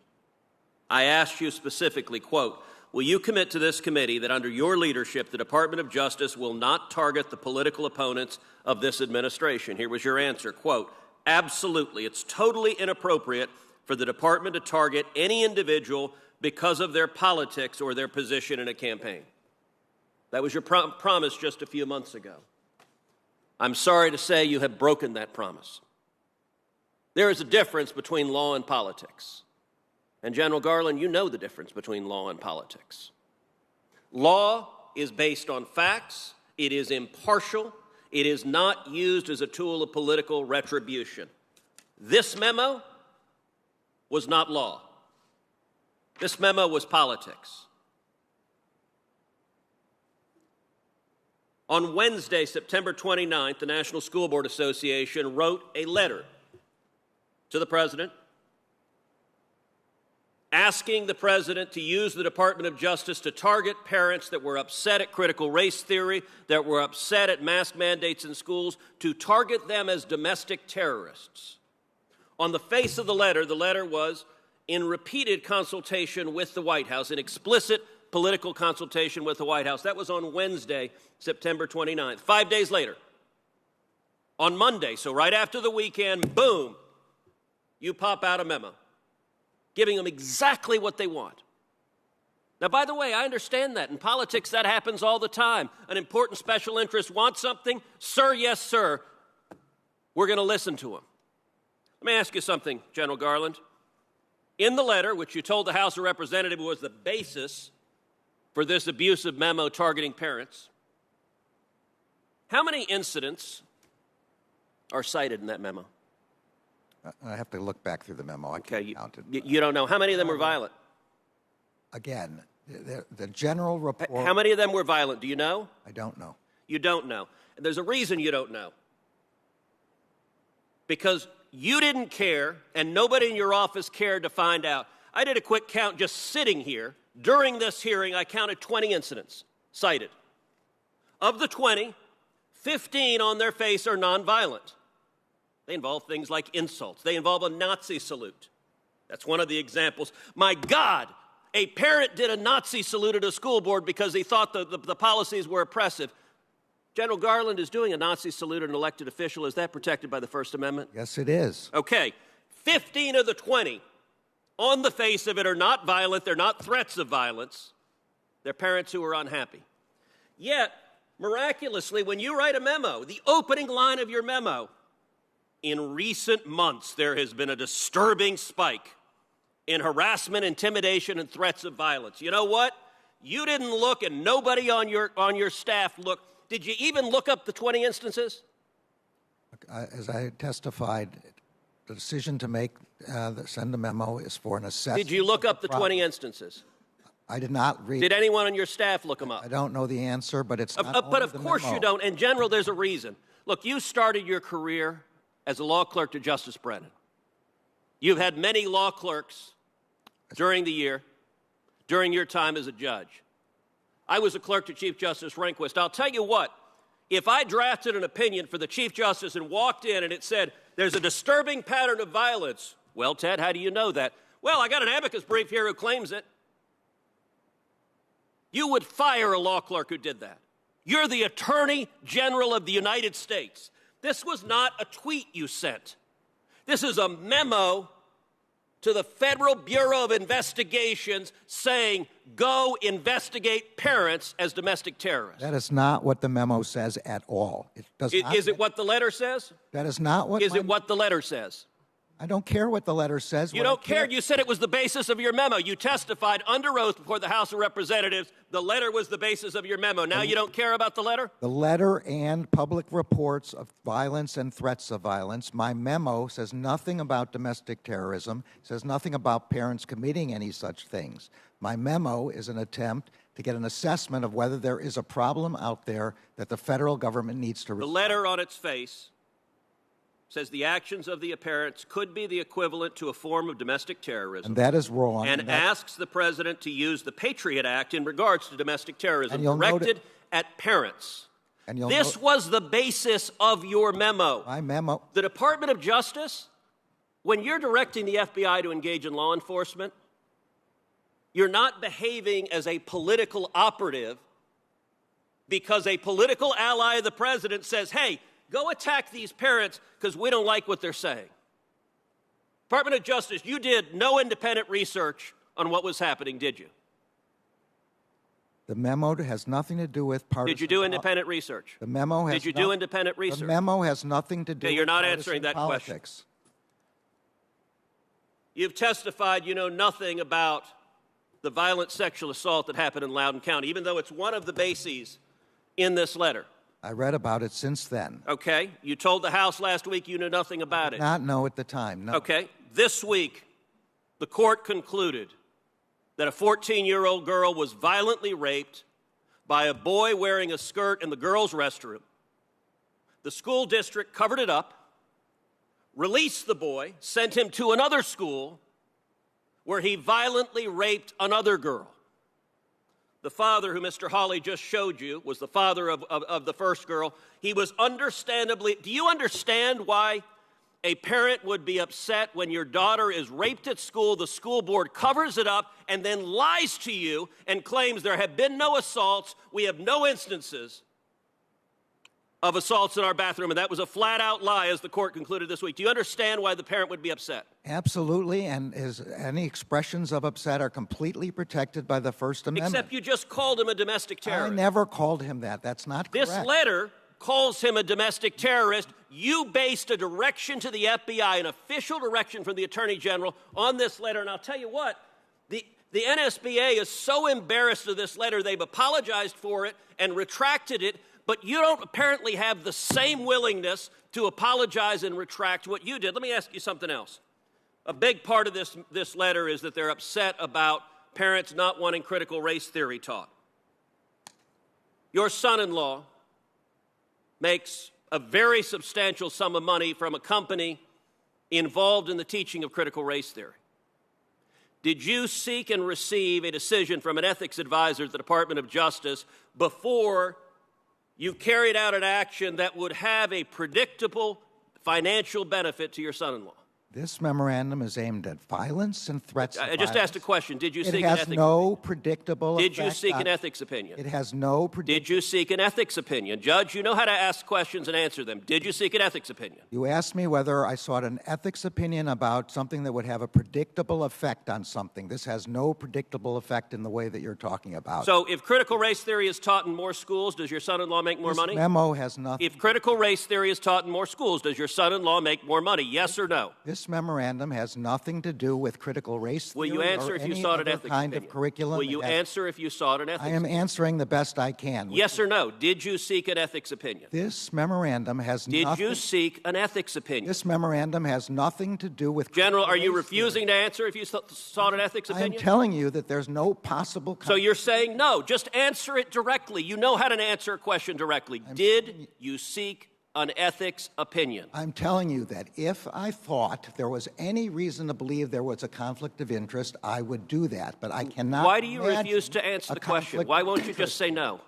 I asked you specifically, quote, will you commit to this committee that under your leadership, the Department of Justice will not target the political opponents of this administration? Here was your answer, quote, absolutely. It's totally inappropriate for the department to target any individual because of their politics or their position in a campaign. That was your promise just a few months ago. I'm sorry to say you have broken that promise. There is a difference between law and politics. And General Garland, you know the difference between law and politics. Law is based on facts. It is impartial. It is not used as a tool of political retribution. This memo was not law. This memo was politics. On Wednesday, September 29th, the National School Board Association wrote a letter to the President asking the President to use the Department of Justice to target parents that were upset at critical race theory, that were upset at mask mandates in schools, to target them as domestic terrorists. On the face of the letter was in repeated consultation with the White House, an explicit political consultation with the White House. That was on Wednesday, September 29th. 5 days later, on Monday, so right after the weekend, boom, you pop out a memo, giving them exactly what they want. Now, by the way, I understand that. In politics, that happens all the time. An important special interest wants something. Sir, yes, sir. We're going to listen to them. Let me ask you something, General Garland. In the letter, which you told the House of Representatives was the basis for this abusive memo targeting parents, how many incidents are cited in that memo? I have to look back through the memo. I can't count it. You don't know. How many of them were violent? Again, the general report. How many of them were violent? Do you know? I don't know. You don't know. And there's a reason you don't know. Because you didn't care, and nobody in your office cared to find out. I did a quick count just sitting here. During this hearing, I counted 20 incidents cited. Of the 20, 15 on their face are nonviolent. They involve things like insults. They involve a Nazi salute. That's one of the examples. My God, a parent did a Nazi salute at a school board because he thought the policies were oppressive. General Garland is doing a Nazi salute at an elected official. Is that protected by the First Amendment? Yes, it is. Okay. 15 of the 20 on the face of it are not violent. They're not threats of violence. They're parents who are unhappy. Yet, miraculously, when you write a memo, the opening line of your memo, in recent months, there has been a disturbing spike in harassment, intimidation, and threats of violence. You know what? You didn't look, and nobody on your staff looked. Did you even look up the 20 instances? As I testified, the decision to send a memo is for an assessment. Did you look up the 20 instances? I did not read. Did anyone on your staff look them up? I don't know the answer, but it's not But of only the course memo. you don't. In general, there's a reason. Look, you started your career as a law clerk to Justice Brennan. You've had many law clerks during the year, during your time as a judge. I was a clerk to Chief Justice Rehnquist. I'll tell you what, if I drafted an opinion for the Chief Justice and walked in and it said, there's a disturbing pattern of violence, well, Ted, how do you know that? Well, I got an amicus brief here who claims it. You would fire a law clerk who did that. You're the Attorney General of the United States. This was not a tweet you sent. This is a memo to the Federal Bureau of Investigations saying, go investigate parents as domestic terrorists. That is not what the memo says at all. It does not. Is it what the letter says? That is not what. Is it what the letter says? I don't care what the letter says. You don't care. You said it was the basis of your memo. You testified under oath before the House of Representatives. The letter was the basis of your memo. Now you don't care about the letter? The letter and public reports of violence and threats of violence. My memo says nothing about domestic terrorism, says nothing about parents committing any such things. My memo is an attempt to get an assessment of whether there is a problem out there that the federal government needs to resolve. The letter on its face says the actions of the parents could be the equivalent to a form of domestic terrorism. And that is wrong. And asks the president to use the Patriot Act in regards to domestic terrorism directed at parents. This was the basis of your memo. My memo. The Department of Justice, when you're directing the FBI to engage in law enforcement, you're not behaving as a political operative because a political ally of the president says, hey, go attack these parents because we don't like what they're saying. Department of Justice, you did no independent research on what was happening, did you? The memo has nothing to do with partisan. Did you do independent research? The memo has. Did you do independent research? The memo has nothing to do. Okay, you're with not partisan answering that politics. question. You've testified you know nothing about the violent sexual assault that happened in Loudoun County, even though it's one of the bases in this letter. I read about it since then. Okay. You told the House last week you knew nothing about it. Not know at the time, no. Okay. This week, the court concluded that a 14-year-old girl was violently raped by a boy wearing a skirt in the girls' restroom. The school district covered it up, released the boy, sent him to another school where he violently raped another girl. The father, who Mr. Hawley just showed you, was the father of the first girl. He was understandably, do you understand why a parent would be upset when your daughter is raped at school, the school board covers it up, and then lies to you and claims there have been no assaults, we have no instances of assaults in our bathroom, and that was a flat-out lie, as the court concluded this week. Do you understand why the parent would be upset? Absolutely, and any expressions of upset are completely protected by the First Amendment. Except you just called him a domestic terrorist. I never called him that. That's not correct. This letter calls him a domestic terrorist. You based a direction to the FBI, an official direction from the Attorney General, on this letter, and I'll tell you what, the NSBA is so embarrassed of this letter, they've apologized for it and retracted it, but you don't apparently have the same willingness to apologize and retract what you did. Let me ask you something else. A big part of this letter is that they're upset about parents not wanting critical race theory taught. Your son-in-law makes a very substantial sum of money from a company involved in the teaching of critical race theory. Did you seek and receive a decision from an ethics advisor at the Department of Justice before you carried out an action that would have a predictable financial benefit to your son-in-law? This memorandum is aimed at violence and threats. I just asked a question. Did you seek an ethics? It has no predictable Did you effect seek on- an ethics opinion? It has no Did you seek an ethics opinion? Judge, you know how to ask questions and answer them. Did you seek an ethics opinion? You asked me whether I sought an ethics opinion about something that would have a predictable effect on something. This has no predictable effect in the way that you're talking about. So if critical race theory is taught in more schools, does your son-in-law make more money? This memo has nothing. If critical race theory is taught in more schools, does your son-in-law make more money? Yes or no? This memorandum has nothing to do with critical race theory. Will you answer or if you any sought an other ethics kind opinion? of curriculum. Will you answer if you sought an ethics I am opinion? answering the best I can. Yes or no? Did you seek an ethics opinion? This memorandum has Did nothing. you seek an ethics opinion? This memorandum has nothing to do with. General, are you race refusing to answer if you sought an ethics theory. opinion? I'm telling you that there's no possible. So you're saying no. Just answer it directly. You know how to answer a question directly. Did you seek an ethics opinion? I'm telling you that if I thought there was any reason to believe there was a conflict of interest, I would do that. But I cannot. Why do you imagine refuse to answer a the question? conflict Why of won't you interest. just say no?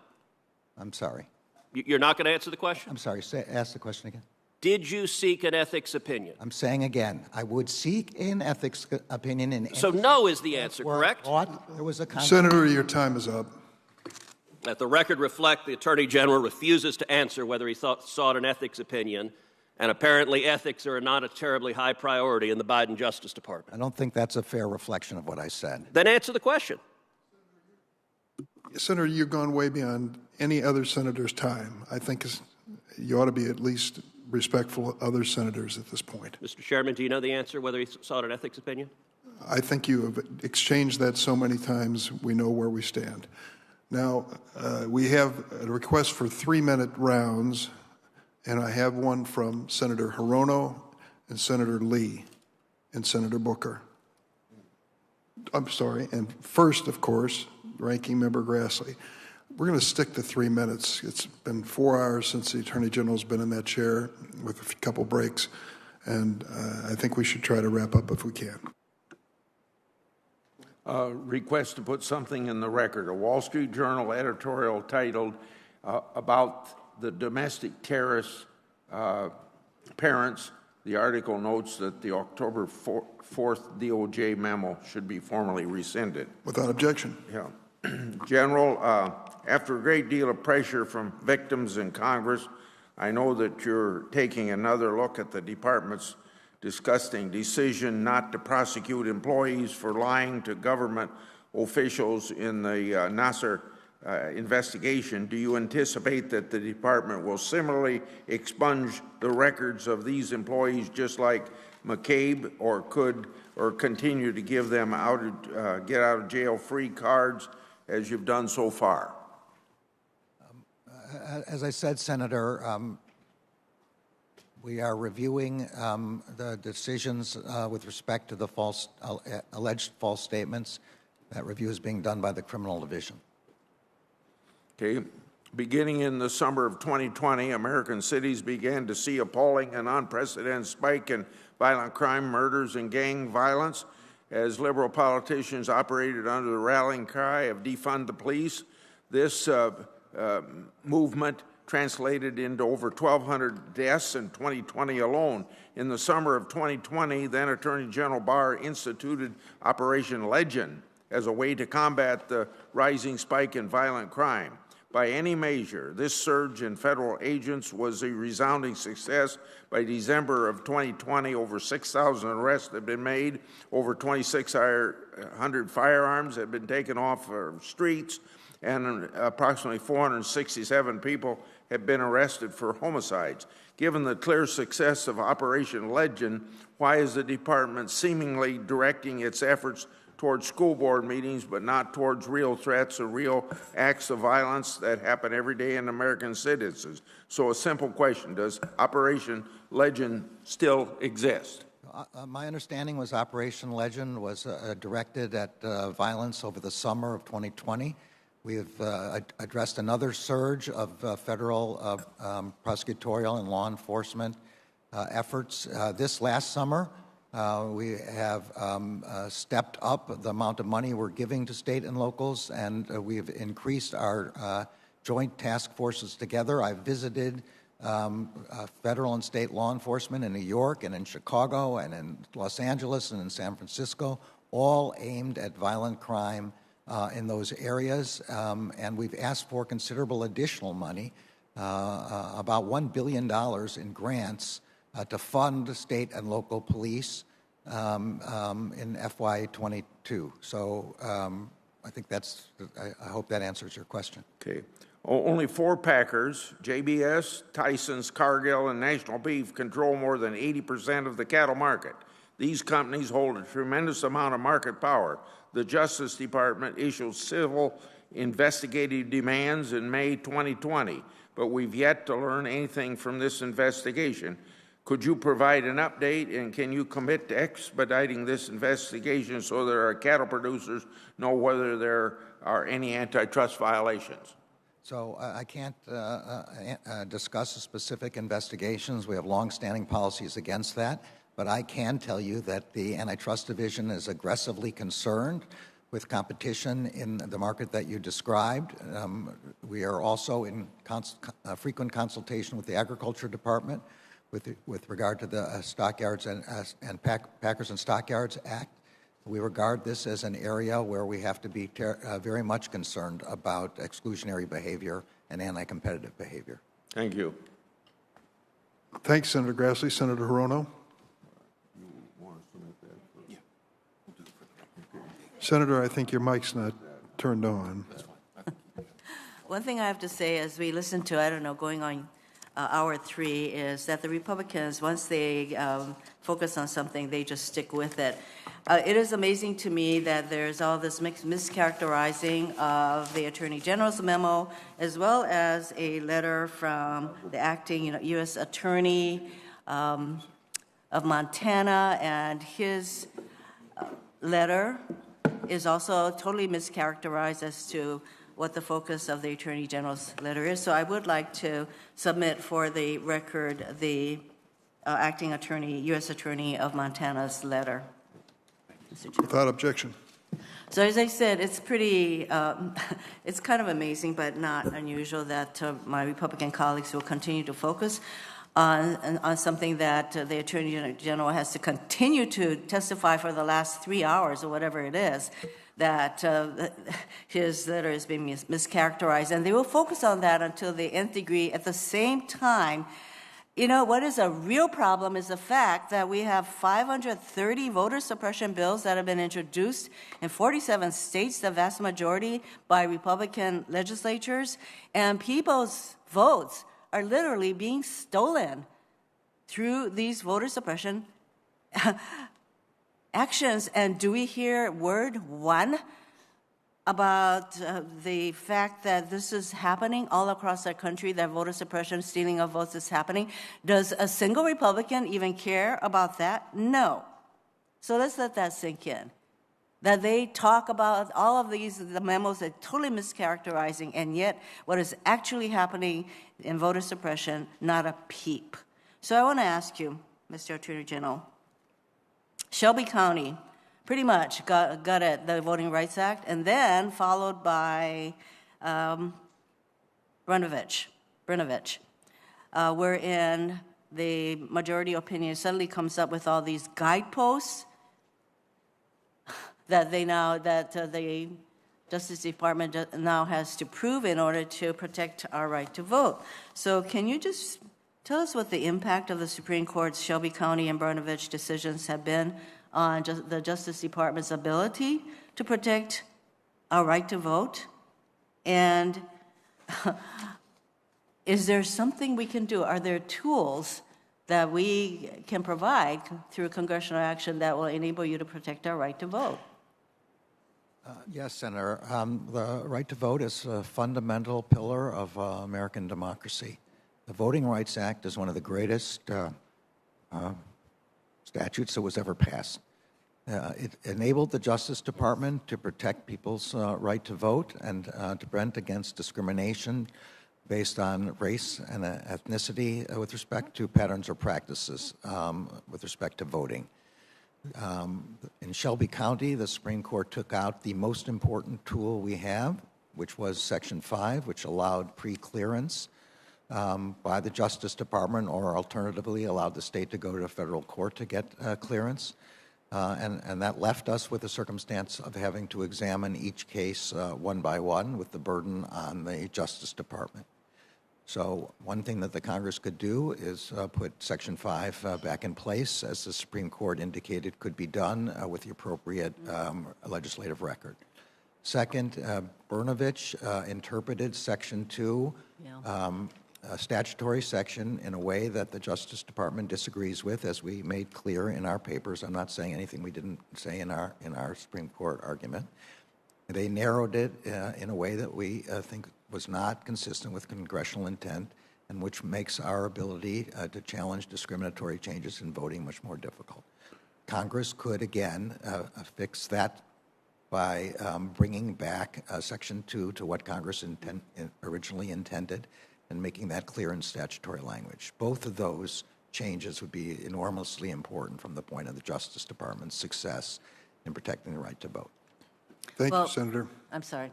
I'm sorry. You're not going to answer the question? I'm sorry. Ask the question again. Did you seek an ethics opinion? I'm saying again, I would seek an ethics opinion in. So no is the answer, correct? There was a conflict. Senator, your time is up. Let the record reflect the Attorney General refuses to answer whether he sought an ethics opinion, and apparently ethics are not a terribly high priority in the Biden Justice Department. I don't think that's a fair reflection of what I said. Then answer the question. Senator, you've gone way beyond any other senator's time. I think you ought to be at least respectful of other senators at this point. Mr. Chairman, do you know the answer whether he sought an ethics opinion? I think you have exchanged that so many times, we know where we stand. Now, we have a request for 3-minute rounds, and I have one from Senator Hirono and Senator Lee and Senator Booker. I'm sorry, and first, of course, Ranking Member Grassley. We're going to stick to 3 minutes. It's been 4 hours since the Attorney General's been in that chair with a couple breaks, and I think we should try to wrap up if we can. Request to put something in the record. A Wall Street Journal editorial titled about the domestic terrorist parents. The article notes that the October 4th DOJ memo should be formally rescinded. Without objection. Yeah. General, after a great deal of pressure from victims in Congress, I know that you're taking another look at the department's disgusting decision not to prosecute employees for lying to government officials in the Nasser investigation. Do you anticipate that the department will similarly expunge the records of these employees just like McCabe, or continue to give them get out of jail free cards as you've done so far? As I said, Senator, we are reviewing the decisions with respect to the alleged false statements. That review is being done by the Criminal Division. Okay. Beginning in the summer of 2020, American cities began to see appalling and unprecedented spike in violent crime, murders, and gang violence as liberal politicians operated under the rallying cry of defund the police. This movement translated into over 1,200 deaths in 2020 alone. In the summer of 2020, then Attorney General Barr instituted Operation Legend as a way to combat the rising spike in violent crime. By any measure, this surge in federal agents was a resounding success. By December of 2020, over 6,000 arrests had been made, over 2,600 firearms had been taken off streets, and approximately 467 people have been arrested for homicides. Given the clear success of Operation Legend, why is the department seemingly directing its efforts towards school board meetings but not towards real threats or real acts of violence that happen every day in American citizens? So a simple question, does Operation Legend still exist? My understanding was Operation Legend was directed at violence over the summer of 2020. We have addressed another surge of federal prosecutorial and law enforcement efforts. This last summer, we have stepped up the amount of money we're giving to state and locals, and we've increased our joint task forces together. I've visited federal and state law enforcement in New York and in Chicago and in Los Angeles and in San Francisco, all aimed at violent crime in those areas, and we've asked for considerable additional money, about $1 billion in grants to fund state and local police in FY22. So I think I hope that answers your question. Okay. Only 4 packers, JBS, Tyson's, Cargill, and National Beef, control more than 80% of the cattle market. These companies hold a tremendous amount of market power. The Justice Department issued civil investigative demands in May 2020, but we've yet to learn anything from this investigation. Could you provide an update, and can you commit to expediting this investigation so that our cattle producers know whether there are any antitrust violations? So I can't discuss the specific investigations. We have longstanding policies against that. But I can tell you that the Antitrust Division is aggressively concerned with competition in the market that you described. We are also in frequent consultation with the Agriculture Department with regard to the Stockyards and Packers and Stockyards Act. We regard this as an area where we have to be very much concerned about exclusionary behavior and anti-competitive behavior. Thank you. Thanks, Senator Grassley. Senator Hirono. Senator, I think your mic's not turned on. One thing I have to say as we listen to, I don't know, going on hour 3, is that the Republicans, once they focus on something, they just stick with it. It is amazing to me that there's all this mischaracterizing of the Attorney General's memo, as well as a letter from the acting U.S. Attorney of Montana, and his letter is also totally mischaracterized as to what the focus of the Attorney General's letter is. So I would like to submit for the record the acting attorney, U.S. Attorney of Montana's letter. Without objection. So as I said, it's pretty, it's kind of amazing, but not unusual that my Republican colleagues will continue to focus on something that the Attorney General has to continue to testify for the last 3 hours or whatever it is, that his letter is being mischaracterized. And they will focus on that until the nth degree. At the same time, you know, what is a real problem is the fact that we have 530 voter suppression bills that have been introduced in 47 states, the vast majority by Republican legislatures, and people's votes are literally being stolen through these voter suppression actions. And do we hear word one about the fact that this is happening all across our country, that voter suppression, stealing of votes is happening? Does a single Republican even care about that? No. So let's let that sink in. That they talk about all of these, the memos are totally mischaracterizing, and yet what is actually happening in voter suppression, not a peep. So I want to ask you, Mr. Attorney General, Shelby County pretty much got at the Voting Rights Act, and then followed by Brnovich, wherein the majority opinion suddenly comes up with all these guideposts that the Justice Department now has to prove in order to protect our right to vote. So can you just tell us what the impact of the Supreme Court's Shelby County and Brnovich decisions have been on the Justice Department's ability to protect our right to vote? And is there something we can do? Are there tools that we can provide through congressional action that will enable you to protect our right to vote? Yes, Senator. The right to vote is a fundamental pillar of American democracy. The Voting Rights Act is one of the greatest statutes that was ever passed. It enabled the Justice Department to protect people's right to vote and to prevent against discrimination based on race and ethnicity with respect to patterns or practices with respect to voting. In Shelby County, the Supreme Court took out the most important tool we have, which was Section 5, which allowed pre-clearance by the Justice Department, or alternatively allowed the state to go to federal court to get clearance. And that left us with the circumstance of having to examine each case one by one, with the burden on the Justice Department. So one thing that the Congress could do is put Section 5 back in place, as the Supreme Court indicated could be done with the appropriate legislative record. Second, Brnovich interpreted Section 2, a statutory section, in a way that the Justice Department disagrees with, as we made clear in our papers. I'm not saying anything we didn't say in our Supreme Court argument. They narrowed it in a way that we think was not consistent with congressional intent, and which makes our ability to challenge discriminatory changes in voting much more difficult. Congress could, again, fix that by bringing back Section 2 to what Congress originally intended and making that clear in statutory language. Both of those changes would be enormously important from the point of the Justice Department's success in protecting the right to vote. Thank you, Senator. I'm sorry.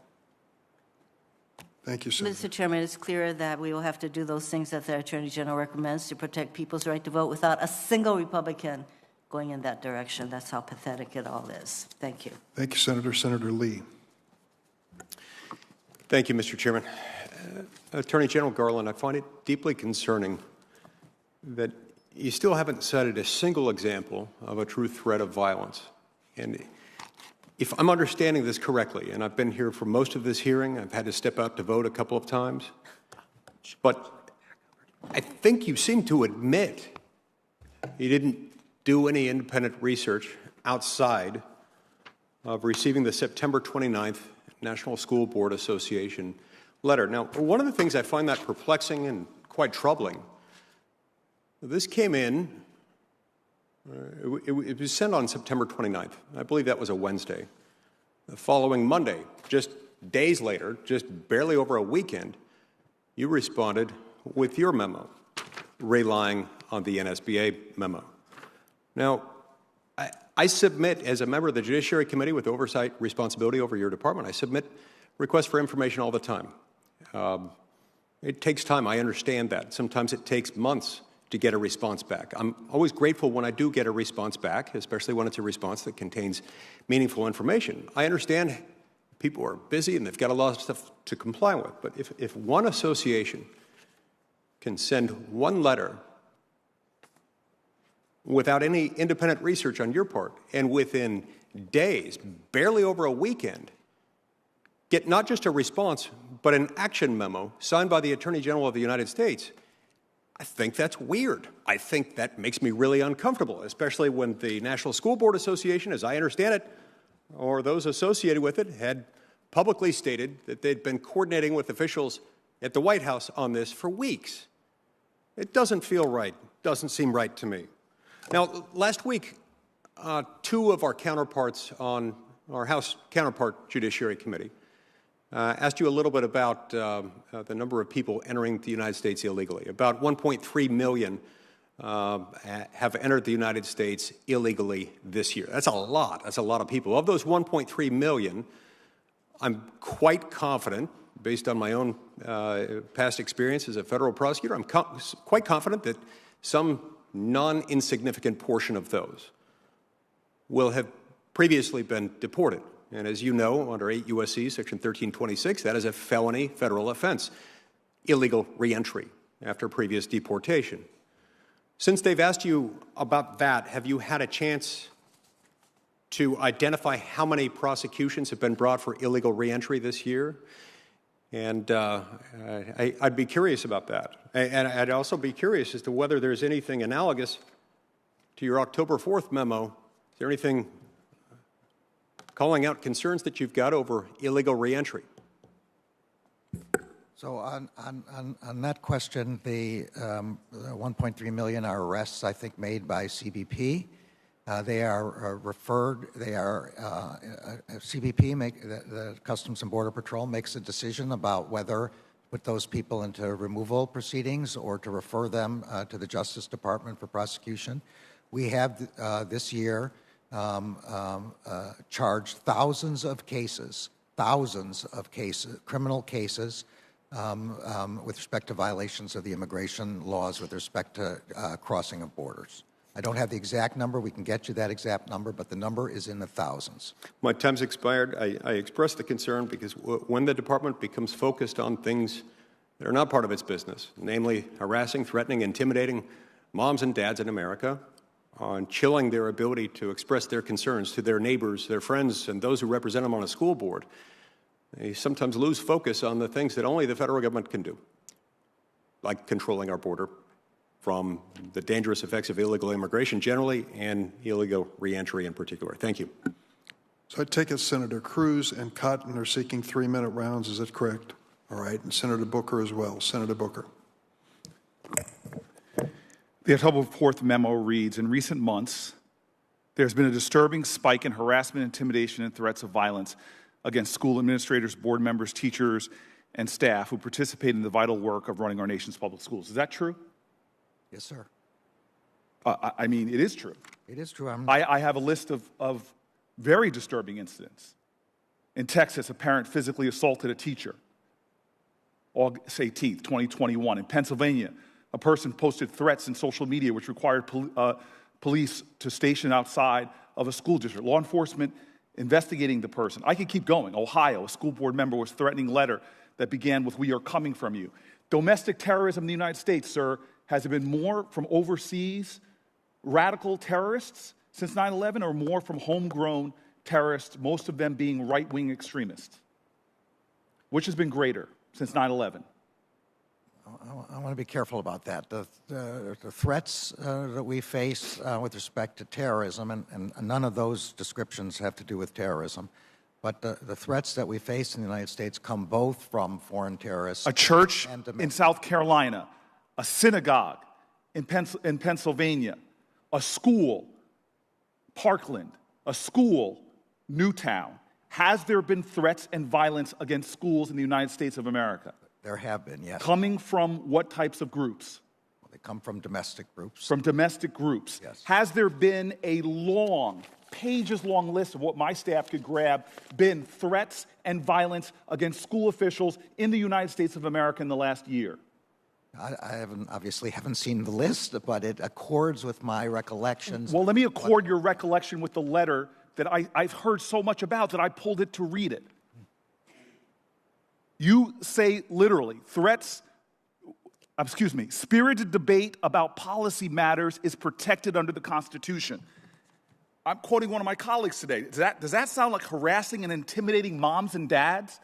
Thank you, Senator. Mr. Chairman, it's clear that we will have to do those things that the Attorney General recommends to protect people's right to vote without a single Republican going in that direction. That's how pathetic it all is. Thank you. Thank you, Senator. Senator Lee. Thank you, Mr. Chairman. Attorney General Garland, I find it deeply concerning that you still haven't cited a single example of a true threat of violence. And if I'm understanding this correctly, and I've been here for most of this hearing, I've had to step out to vote a couple of times, but I think you seem to admit you didn't do any independent research outside of receiving the September 29th National School Board Association letter. Now, one of the things I find that perplexing and quite troubling, this came in, it was sent on September 29th. I believe that was a Wednesday. The following Monday, just days later, just barely over a weekend, you responded with your memo, relying on the NSBA memo. Now, I submit, as a member of the Judiciary Committee with oversight responsibility over your department, I submit requests for information all the time. It takes time. I understand that. Sometimes it takes months to get a response back. I'm always grateful when I do get a response back, especially when it's a response that contains meaningful information. I understand people are busy and they've got a lot of stuff to comply with, but if one association can send one letter without any independent research on your part, and within days, barely over a weekend, get not just a response, but an action memo signed by the Attorney General of the United States, I think that's weird. I think that makes me really uncomfortable, especially when the National School Board Association, as I understand it, or those associated with it, had publicly stated that they'd been coordinating with officials at the White House on this for weeks. It doesn't feel right, doesn't seem right to me. Now, last week, two of our counterparts on our House counterpart Judiciary Committee asked you a little bit about the number of people entering the United States illegally. About 1.3 million have entered the United States illegally this year. That's a lot. That's a lot of people. Of those 1.3 million, I'm quite confident, based on my own past experience as a federal prosecutor, I'm quite confident that some non-insignificant portion of those will have previously been deported. And as you know, under 8 U.S.C. Section 1326, that is a felony federal offense, illegal reentry after previous deportation. Since they've asked you about that, have you had a chance to identify how many prosecutions have been brought for illegal reentry this year? And I'd be curious about that. And I'd also be curious as to whether there's anything analogous to your October 4th memo. Is there anything calling out concerns that you've got over illegal reentry? So on that question, the 1.3 million are arrests, I think, made by CBP. They are referred, they are, CBP, the Customs and Border Patrol, makes a decision about whether to put those people into removal proceedings or to refer them to the Justice Department for prosecution. We have this year charged thousands of cases, criminal cases, with respect to violations of the immigration laws with respect to crossing of borders. I don't have the exact number. We can get you that exact number, but the number is in the thousands. My time's expired. I express the concern because when the department becomes focused on things that are not part of its business, namely harassing, threatening, intimidating moms and dads in America, on chilling their ability to express their concerns to their neighbors, their friends, and those who represent them on a school board, they sometimes lose focus on the things that only the federal government can do, like controlling our border from the dangerous effects of illegal immigration generally and illegal reentry in particular. Thank you. So I take it Senator Cruz and Cotton are seeking 3-minute rounds. Is that correct? All right. And Senator Booker as well. Senator Booker. The October 4th memo reads, in recent months, there's been a disturbing spike in harassment, intimidation, and threats of violence against school administrators, board members, teachers, and staff who participate in the vital work of running our nation's public schools. Is that true? Yes, sir. I mean, it is true. It is true. I have a list of very disturbing incidents. In Texas, a parent physically assaulted a teacher, August 18th, 2021. In Pennsylvania, a person posted threats in social media which required police to station outside of a school district. Law enforcement investigating the person. I could keep going. Ohio, a school board member was threatening a letter that began with, "We are coming from you." Domestic terrorism in the United States, sir, has it been more from overseas radical terrorists since 9/11 or more from homegrown terrorists, most of them being right-wing extremists? Which has been greater since 9/11? I want to be careful about that. The threats that we face with respect to terrorism, and none of those descriptions have to do with terrorism, but the threats that we face in the United States come both from foreign terrorists. A church in South Carolina, a synagogue in Pennsylvania, a school, Parkland, a school, Newtown, Has there been threats and violence against schools in the United States of America? There have been, yes. Coming from what types of groups? Well, they come from domestic groups. From domestic groups. Yes. Has there been a long, pages-long list of what my staff could grab, been threats and violence against school officials in the United States of America in the last year? I obviously haven't seen the list, but it accords with my recollections. Well, let me accord your recollection with the letter that I've heard so much about that I pulled it to read it. You say literally, spirited debate about policy matters is protected under the Constitution. I'm quoting one of my colleagues today. Does that sound like harassing and intimidating moms and dads?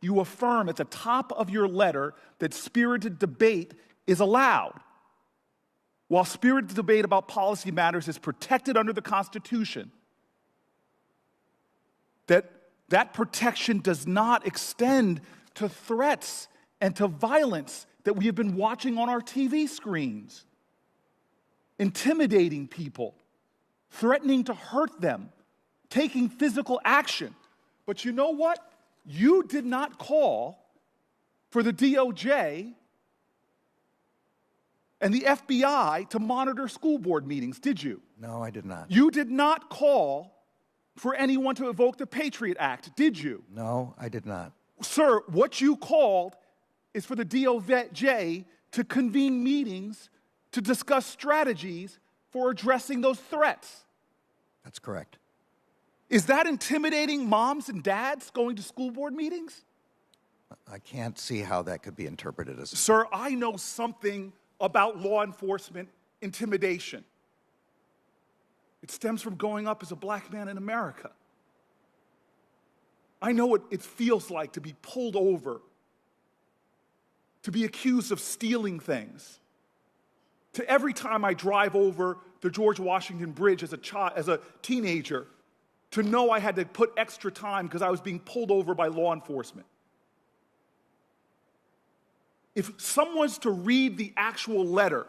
You affirm at the top of your letter that spirited debate is allowed. While spirited debate about policy matters is protected under the Constitution, that protection does not extend to threats and to violence that we have been watching on our TV screens. Intimidating people, threatening to hurt them, taking physical action. But you know what? You did not call for the DOJ and the FBI to monitor school board meetings, did you? No, I did not. You did not call for anyone to evoke the Patriot Act, did you? No, I did not. Sir, what you called is for the DOJ to convene meetings to discuss strategies for addressing those threats. That's correct. Is that intimidating moms and dads going to school board meetings? I can't see how that could be interpreted as... Sir, I know something about law enforcement intimidation. It stems from growing up as a black man in America. I know what it feels like to be pulled over, to be accused of stealing things. To every time I drive over the George Washington Bridge as a teenager, to know I had to put extra time because I was being pulled over by law enforcement. If someone's to read the actual letter,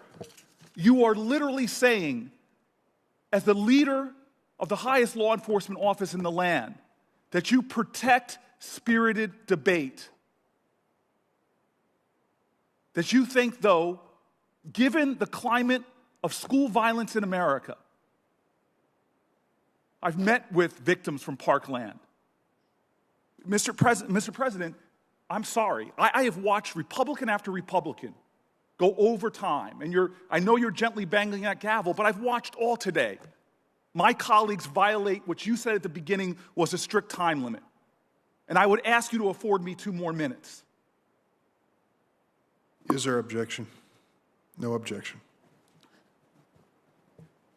you are literally saying, as the leader of the highest law enforcement office in the land, that you protect spirited debate. That you think, though, given the climate of school violence in America, I've met with victims from Parkland. Mr. President, I'm sorry. I have watched Republican after Republican go over time. And I know you're gently banging that gavel, but I've watched all today. My colleagues violate what you said at the beginning was a strict time limit. And I would ask you to afford me 2 more minutes. Is there objection? No objection.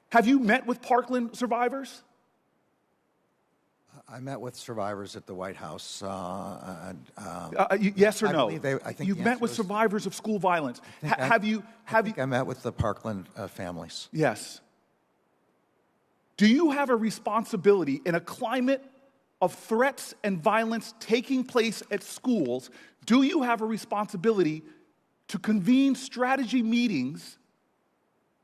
Have you met with Parkland survivors? I met with survivors at the White House. Yes or no? I think You've met with survivors of school violence. I met with the Parkland families. Yes. Do you have a responsibility in a climate of threats and violence taking place at schools? Do you have a responsibility to convene strategy meetings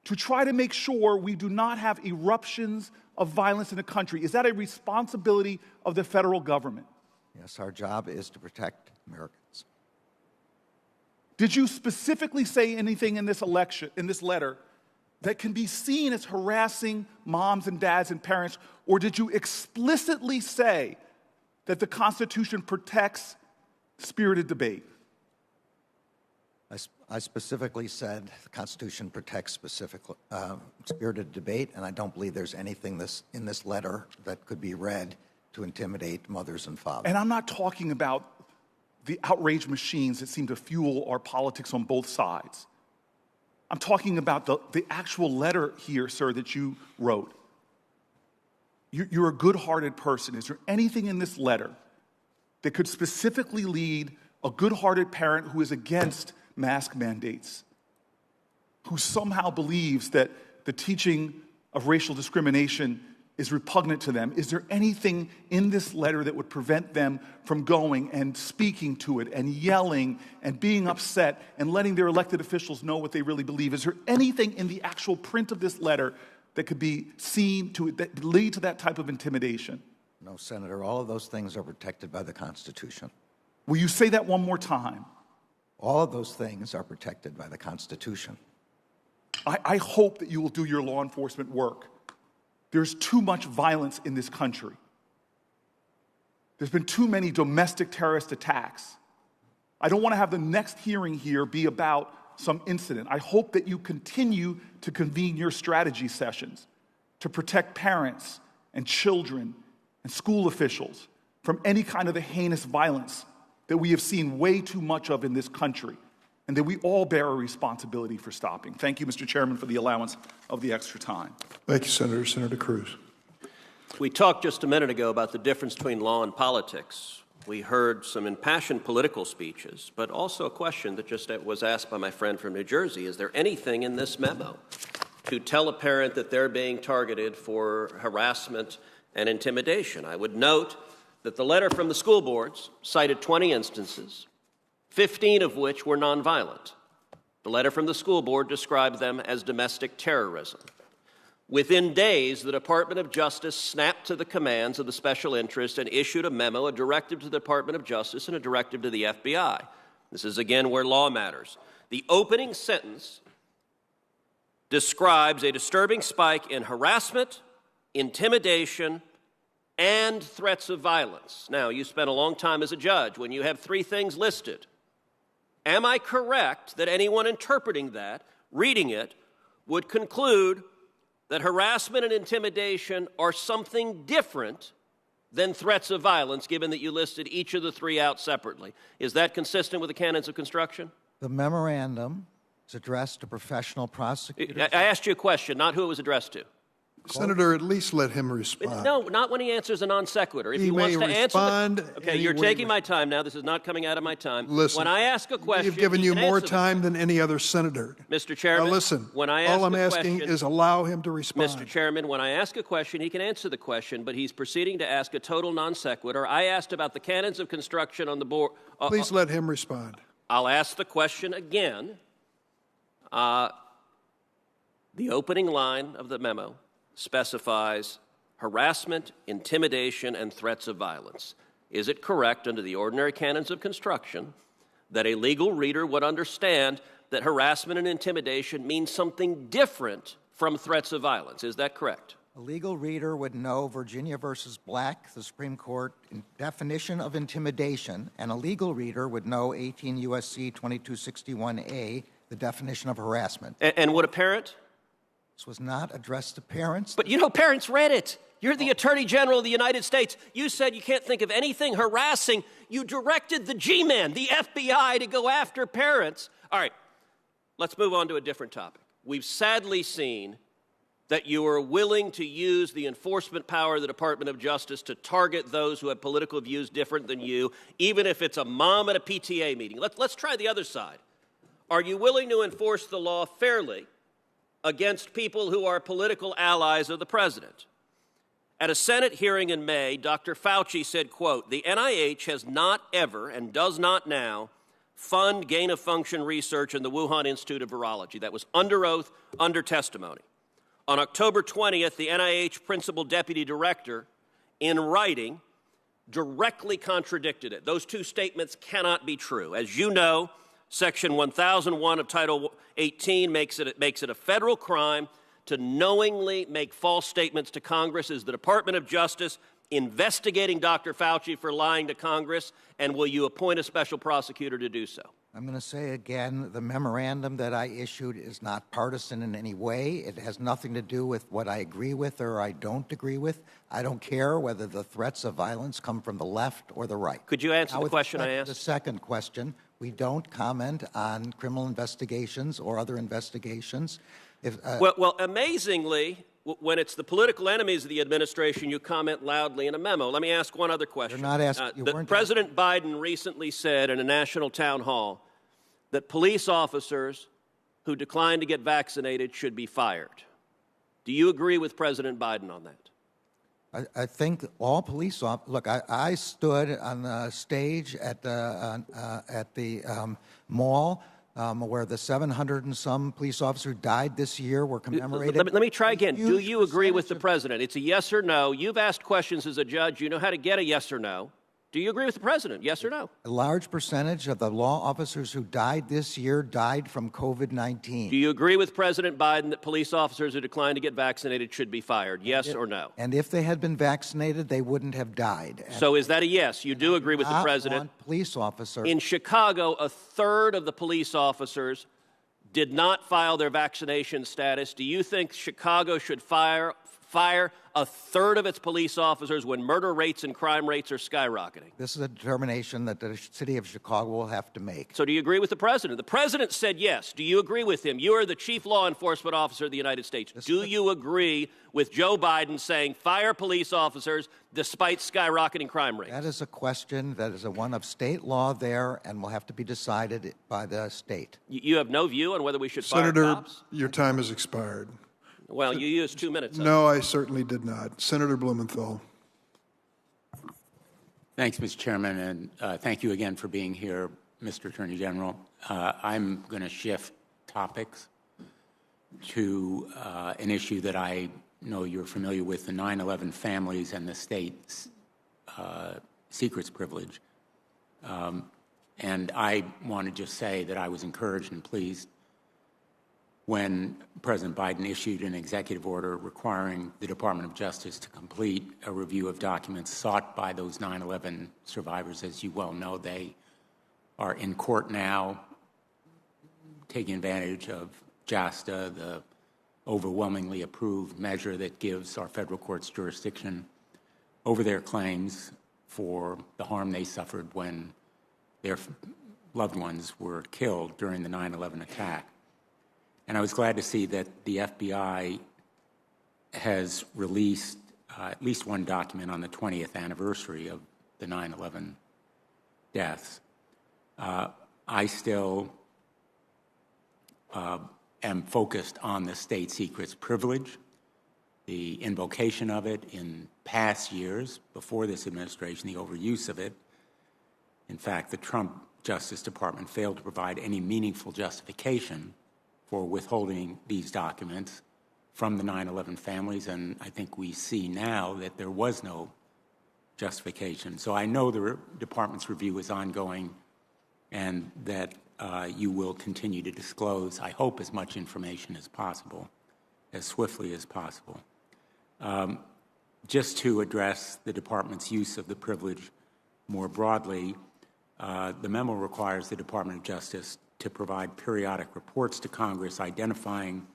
to try to make sure we do not have eruptions of violence in the country? Is that a responsibility of the federal government? Yes, our job is to protect Americans. Did you specifically say anything in this letter that can be seen as harassing moms and dads and parents, or did you explicitly say that the Constitution protects spirited debate? I specifically said the Constitution protects spirited debate, and I don't believe there's anything in this letter that could be read to intimidate mothers and fathers. And I'm not talking about the outrage machines that seem to fuel our politics on both sides. I'm talking about the actual letter here, sir, that you wrote. You're a good-hearted person. Is there anything in this letter that could specifically lead a good-hearted parent who is against mask mandates, who somehow believes that the teaching of racial discrimination is repugnant to them? Is there anything in this letter that would prevent them from going and speaking to it and yelling and being upset and letting their elected officials know what they really believe? Is there anything in the actual print of this letter that could be seen that lead to that type of intimidation? No, Senator, all of those things are protected by the Constitution. Will you say that one more time? All of those things are protected by the Constitution. I hope that you will do your law enforcement work. There's too much violence in this country. There's been too many domestic terrorist attacks. I don't want to have the next hearing here be about some incident. I hope that you continue to convene your strategy sessions to protect parents and children and school officials from any kind of the heinous violence that we have seen way too much of in this country, and that we all bear a responsibility for stopping. Thank you, Mr. Chairman, for the allowance of the extra time. Thank you, Senator. Senator Cruz. We talked just a minute ago about the difference between law and politics. We heard some impassioned political speeches, but also a question that just was asked by my friend from New Jersey. Is there anything in this memo to tell a parent that they're being targeted for harassment and intimidation? I would note that the letter from the school boards cited 20 instances, 15 of which were nonviolent. The letter from the school board described them as domestic terrorism. Within days, the Department of Justice snapped to the commands of the special interest and issued a memo, a directive to the Department of Justice and a directive to the FBI. This is, again, where law matters. The opening sentence describes a disturbing spike in harassment, intimidation, and threats of violence. Now, you spent a long time as a judge when you have three things listed. Am I correct that anyone interpreting that, reading it, would conclude that harassment and intimidation are something different than threats of violence, given that you listed each of the three out separately? Is that consistent with the canons of construction? The memorandum is addressed to professional prosecutors. I asked you a question, not who it was addressed to. Senator, at least let him respond. No, not when he answers a non sequitur. If he wants may to respond. answer okay, you're taking my time now. This is not coming out of my time. Listen, when I ask a question, we've given you more answer time than any other senator. Mr. Chairman, now listen, when I ask all I'm a asking question, is allow him to respond. Mr. Chairman, when I ask a question, he can answer the question, but he's proceeding to ask a total non sequitur. I asked about the canons of construction on the board. Please let him respond. I'll ask the question again. The opening line of the memo specifies harassment, intimidation, and threats of violence. Is it correct under the ordinary canons of construction that a legal reader would understand that harassment and intimidation means something different from threats of violence? Is that correct? A legal reader would know Virginia versus Black, the Supreme Court definition of intimidation, and a legal reader would know 18 U.S.C. 2261A, the definition of harassment. And would a parent? This was not addressed to parents. But you know, parents read it. You're the Attorney General of the United States. You said you can't think of anything harassing. You directed the G-Man, the FBI, to go after parents. All right, let's move on to a different topic. We've sadly seen that you are willing to use the enforcement power of the Department of Justice to target those who have political views different than you, even if it's a mom at a PTA meeting. Let's try the other side. Are you willing to enforce the law fairly against people who are political allies of the president? At a Senate hearing in May, Dr. Fauci said, quote, "The NIH has not ever and does not now fund gain-of-function research in the Wuhan Institute of Virology." That was under oath, under testimony. On October 20th, the NIH principal deputy director, in writing, directly contradicted it. Those two statements cannot be true. As you know, Section 1001 of Title 18 makes it a federal crime to knowingly make false statements to Congress. Is the Department of Justice investigating Dr. Fauci for lying to Congress, and will you appoint a special prosecutor to do so? I'm going to say again, the memorandum that I issued is not partisan in any way. It has nothing to do with what I agree with or I don't agree with. I don't care whether the threats of violence come from the left or the right. Could you answer the question I asked? The second question, we don't comment on criminal investigations or other investigations. Well, amazingly, when it's the political enemies of the administration, you comment loudly in a memo. Let me ask one other question. You're not asking. President Biden recently said in a national town hall that police officers who decline to get vaccinated should be fired. Do you agree with President Biden on that? I think all police officers. Look, I stood on the stage at the mall where the 700 and some police officers who died this year were commemorated. Let me try again. Do you agree with the president? It's a yes or no. You've asked questions as a judge. You know how to get a yes or no. Do you agree with the president? Yes or no? A large percentage of the law officers who died this year died from COVID-19. Do you agree with President Biden that police officers who decline to get vaccinated should be fired? Yes or no? And if they had been vaccinated, they wouldn't have died. So is that a yes? You do agree with the president? Police officer. In Chicago, a third of the police officers did not file their vaccination status. Do you think Chicago should fire a third of its police officers when murder rates and crime rates are skyrocketing? This is a determination that the city of Chicago will have to make. So do you agree with the president? The president said yes. Do you agree with him? You are the chief law enforcement officer of the United States. Do you agree with Joe Biden saying fire police officers despite skyrocketing crime rates? That is a question that is one of state law there and will have to be decided by the state. You have no view on whether we should Senator, fire cops? your time has expired. Well, you used 2 minutes. No, I certainly did not. Senator Blumenthal. Thanks, Mr. Chairman, and thank you again for being here, Mr. Attorney General. I'm going to shift topics to an issue that I know you're familiar with, the 9/11 families and the state's secrets privilege. And I want to just say that I was encouraged and pleased when President Biden issued an executive order requiring the Department of Justice to complete a review of documents sought by those 9/11 survivors. As you well know, they are in court now, taking advantage of JASTA, the overwhelmingly approved measure that gives our federal courts jurisdiction over their claims for the harm they suffered when their loved ones were killed during the 9/11 attack. And I was glad to see that the FBI has released at least one document on the 20th anniversary of the 9/11 deaths. I still am focused on the state secrets privilege, the invocation of it in past years before this administration, the overuse of it. In fact, the Trump Justice Department failed to provide any meaningful justification for withholding these documents from the 9/11 families, and I think we see now that there was no justification. So I know the department's review is ongoing and that you will continue to disclose, I hope, as much information as possible, as swiftly as possible. Just to address the department's use of the privilege more broadly, the memo requires the Department of Justice to provide periodic reports to Congress identifying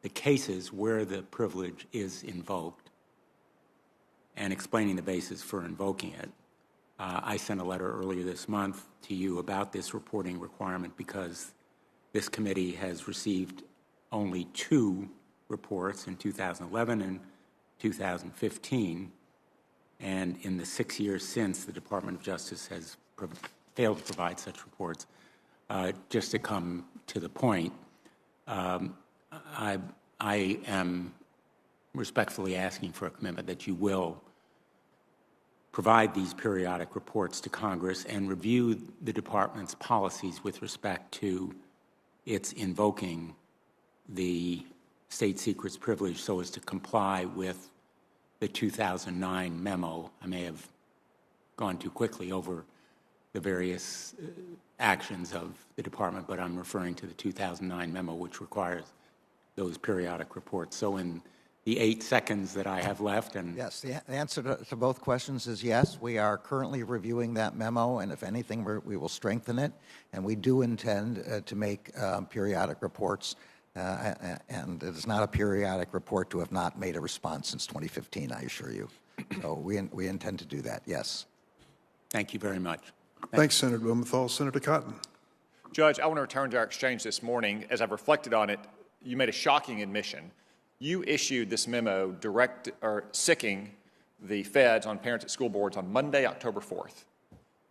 the cases where the privilege is invoked and explaining the basis for invoking it. I sent a letter earlier this month to you about this reporting requirement because this committee has received only 2 reports in 2011 and 2015, and in the 6 years since, the Department of Justice has failed to provide such reports. Just to come to the point, I am respectfully asking for a commitment that you will provide these periodic reports to Congress and review the department's policies with respect to its invoking the state secrets privilege so as to comply with the 2009 memo. I may have gone too quickly over the various actions of the department, but I'm referring to the 2009 memo, which requires those periodic reports. So in the 8 seconds that I have left, and yes, the answer to both questions is yes. We are currently reviewing that memo, and if anything, we will strengthen it. And we do intend to make periodic reports. And it is not a periodic report to have not made a response since 2015, I assure you. So we intend to do that, yes. Thank you very much. Thanks, Senator Blumenthal. Senator Cotton. Judge, I want to return to our exchange this morning. As I've reflected on it, you made a shocking admission. You issued this memo sicking the feds on parents at school boards on Monday, October 4th.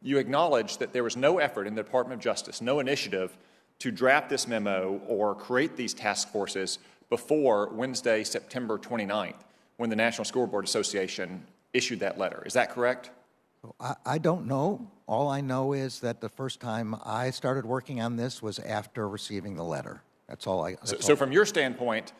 You acknowledged that there was no effort in the Department of Justice, no initiative to draft this memo or create these task forces before Wednesday, September 29th, when the National School Board Association issued that letter. Is that correct? I don't know. All I know is that the first time I started working on this was after receiving the letter. That's all I. So from your standpoint,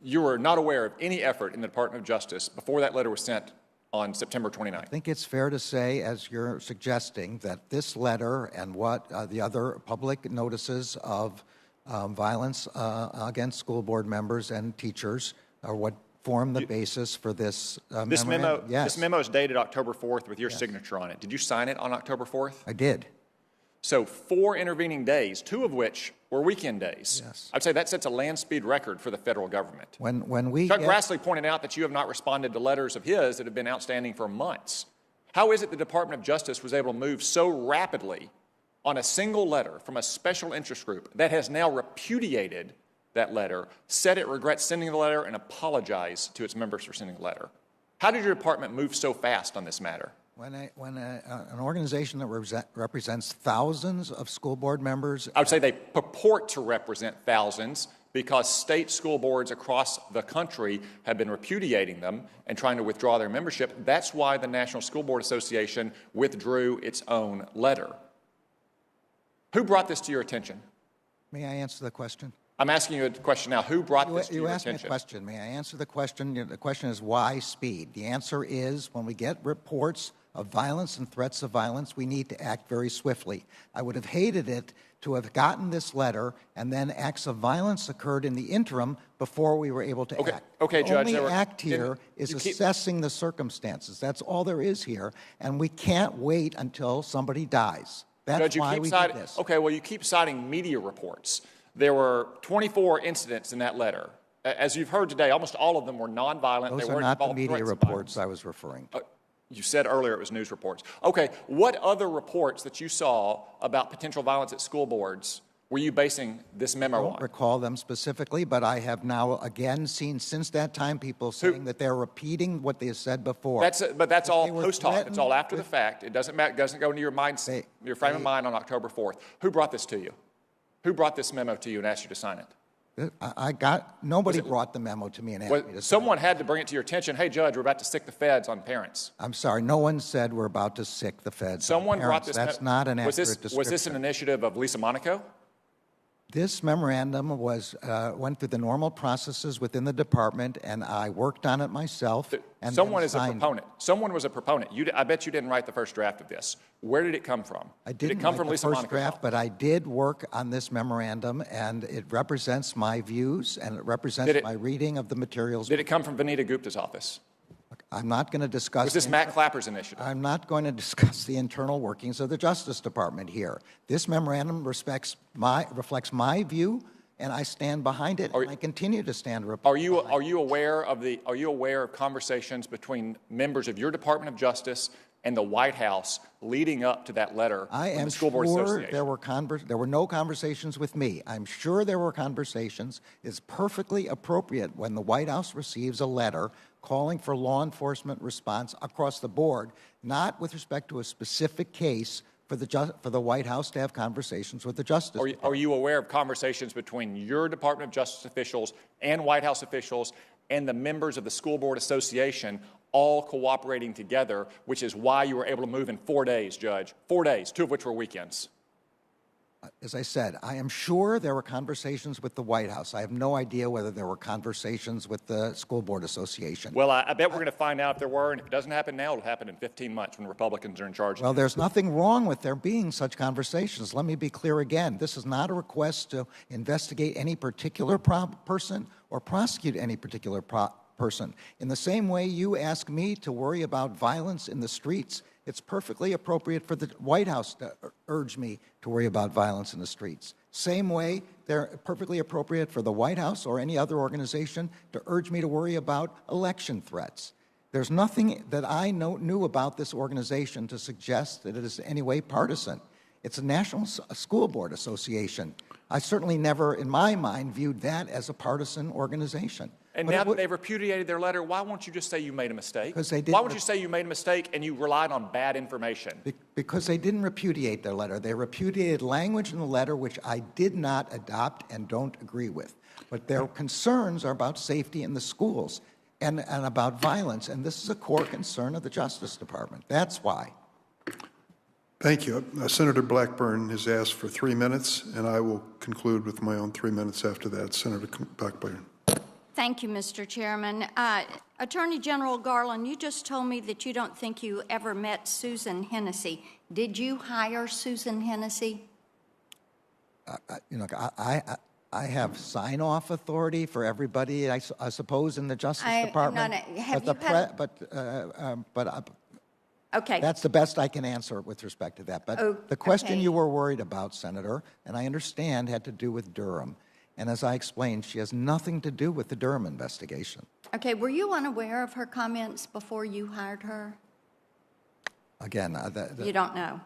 you were not aware of any effort in the Department of Justice before that letter was sent on September 29th. I think it's fair to say, as you're suggesting, that this letter and what the other public notices of violence against school board members and teachers are what form the basis for this this memo. Yes. This memo is dated October 4th with your signature on it. Did you sign it on October 4th? I did. So 4 intervening days, 2 of which were weekend days. Yes. I'd say that sets a land speed record for the federal government. When we Chuck Grassley pointed out that you have not responded to letters of his that have been outstanding for months. How is it the Department of Justice was able to move so rapidly on a single letter from a special interest group that has now repudiated that letter, said it regrets sending the letter, and apologized to its members for sending the letter? How did your department move so fast on this matter? When an organization that represents thousands of school board members... I would say they purport to represent thousands because state school boards across the country have been repudiating them and trying to withdraw their membership. That's why the National School Board Association withdrew its own letter. Who brought this to your attention? May I answer the question? I'm asking you a question now. Who brought this to your attention? You asked me a question. May I answer the question? The question is why speed? The answer is when we get reports of violence and threats of violence, we need to act very swiftly. I would have hated it to have gotten this letter and then acts of violence occurred in the interim before we were able to act. Okay, Judge. The only act here is assessing the circumstances. That's all there is here, and we can't wait until somebody dies. That's Judge, why we did this. Okay, well, you keep citing media reports. There were 24 incidents in that letter. As you've heard today, almost all of them were nonviolent. Those they are weren't not the involved media reports I was referring to. You said earlier it was news reports. Okay, what other reports that you saw about potential violence at school boards were you basing this memo on? I don't recall them specifically, but I have now again seen since that time people saying that they're repeating what they have said before. But that's all post hoc. It's all after the fact. It doesn't go into your frame of mind on October 4th. Who brought this to you? Who brought this memo to you and asked you to sign it? Nobody brought the memo to me and asked me to sign it. Someone had to bring it to your attention. Hey, Judge, we're about to sick the feds on parents. I'm sorry, no one said we're about to sick the feds Someone on parents. brought this. That's not an accurate description. Was this an initiative of Lisa Monaco? This memorandum went through the normal processes within the department, and I worked on it myself. And someone is a proponent. Someone was a proponent. I bet you didn't write the first draft of this. Where did it come from? Did it come from Lisa Monaco? Draft, but I did work on this memorandum, and it represents my views and it represents my reading of the materials. Did it come from Vanita Gupta's office? I'm not going to discuss... Was this Matt Clapper's initiative? I'm not going to discuss the internal workings of the Justice Department here. This memorandum reflects my view, and I stand behind it, and I continue to stand behind it. Are you aware of conversations between members of your Department of Justice and the White House leading up to that letter from the School Board Association? There were no conversations with me. I'm sure there were conversations. It's perfectly appropriate when the White House receives a letter calling for law enforcement response across the board, not with respect to a specific case, for the White House to have conversations with the Justice Department. Are you aware of conversations between your Department of Justice officials and White House officials and the members of the School Board Association all cooperating together, which is why you were able to move in 4 days, Judge? 4 days, 2 of which were weekends. As I said, I am sure there were conversations with the White House. I have no idea whether there were conversations with the School Board Association. Well, I bet we're going to find out if there were, and if it doesn't happen now, it'll happen in 15 months when Republicans are in charge. Well, there's nothing wrong with there being such conversations. Let me be clear again. This is not a request to investigate any particular person or prosecute any particular person. In the same way you ask me to worry about violence in the streets, it's perfectly appropriate for the White House to urge me to worry about violence in the streets. Same way, they're perfectly appropriate for the White House or any other organization to urge me to worry about election threats. There's nothing that I knew about this organization to suggest that it is in any way partisan. It's a National School Board Association. I certainly never, in my mind, viewed that as a partisan organization. And but now that they've repudiated their letter, why won't you just say you made a mistake? Because they didn't. Why would you say you made a mistake and you relied on bad information? Because they didn't repudiate their letter. They repudiated language in the letter which I did not adopt and don't agree with. But their concerns are about safety in the schools. and about violence. And this is a core concern of the Justice Department. That's why. Thank you. Senator Blackburn has asked for 3 minutes, and I will conclude with my own 3 minutes after that. Senator Blackburn. Thank you, Mr. Chairman. Attorney General Garland, you just told me that you don't think you ever met Susan Hennessy. Did you hire Susan Hennessy? I have sign-off authority for everybody, I suppose, in the Justice Department. Okay. That's the best I can answer with respect to that. But the question you were worried about, Senator, and I understand, had to do with Durham. And as I explained, she has nothing to do with the Durham investigation. Okay, were you unaware of her comments before you hired her? Again, you don't know.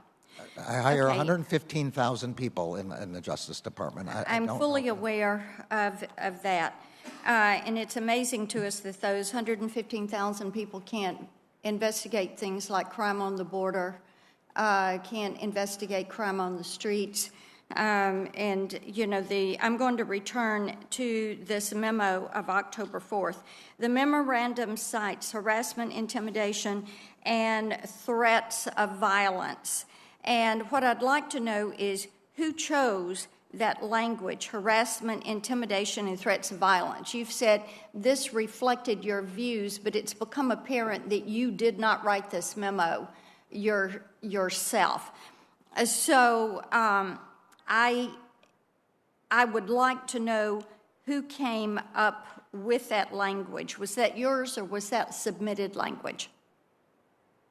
I hire 115,000 people in the Justice Department. I'm fully aware of that. And it's amazing to us that those 115,000 people can't investigate things like crime on the border, can't investigate crime on the streets. And, you know, I'm going to return to this memo of October 4th. The memorandum cites harassment, intimidation, and threats of violence. And what I'd like to know is who chose that language, harassment, intimidation, and threats of violence. You've said this reflected your views, but it's become apparent that you did not write this memo yourself. So I would like to know who came up with that language. Was that yours or was that submitted language?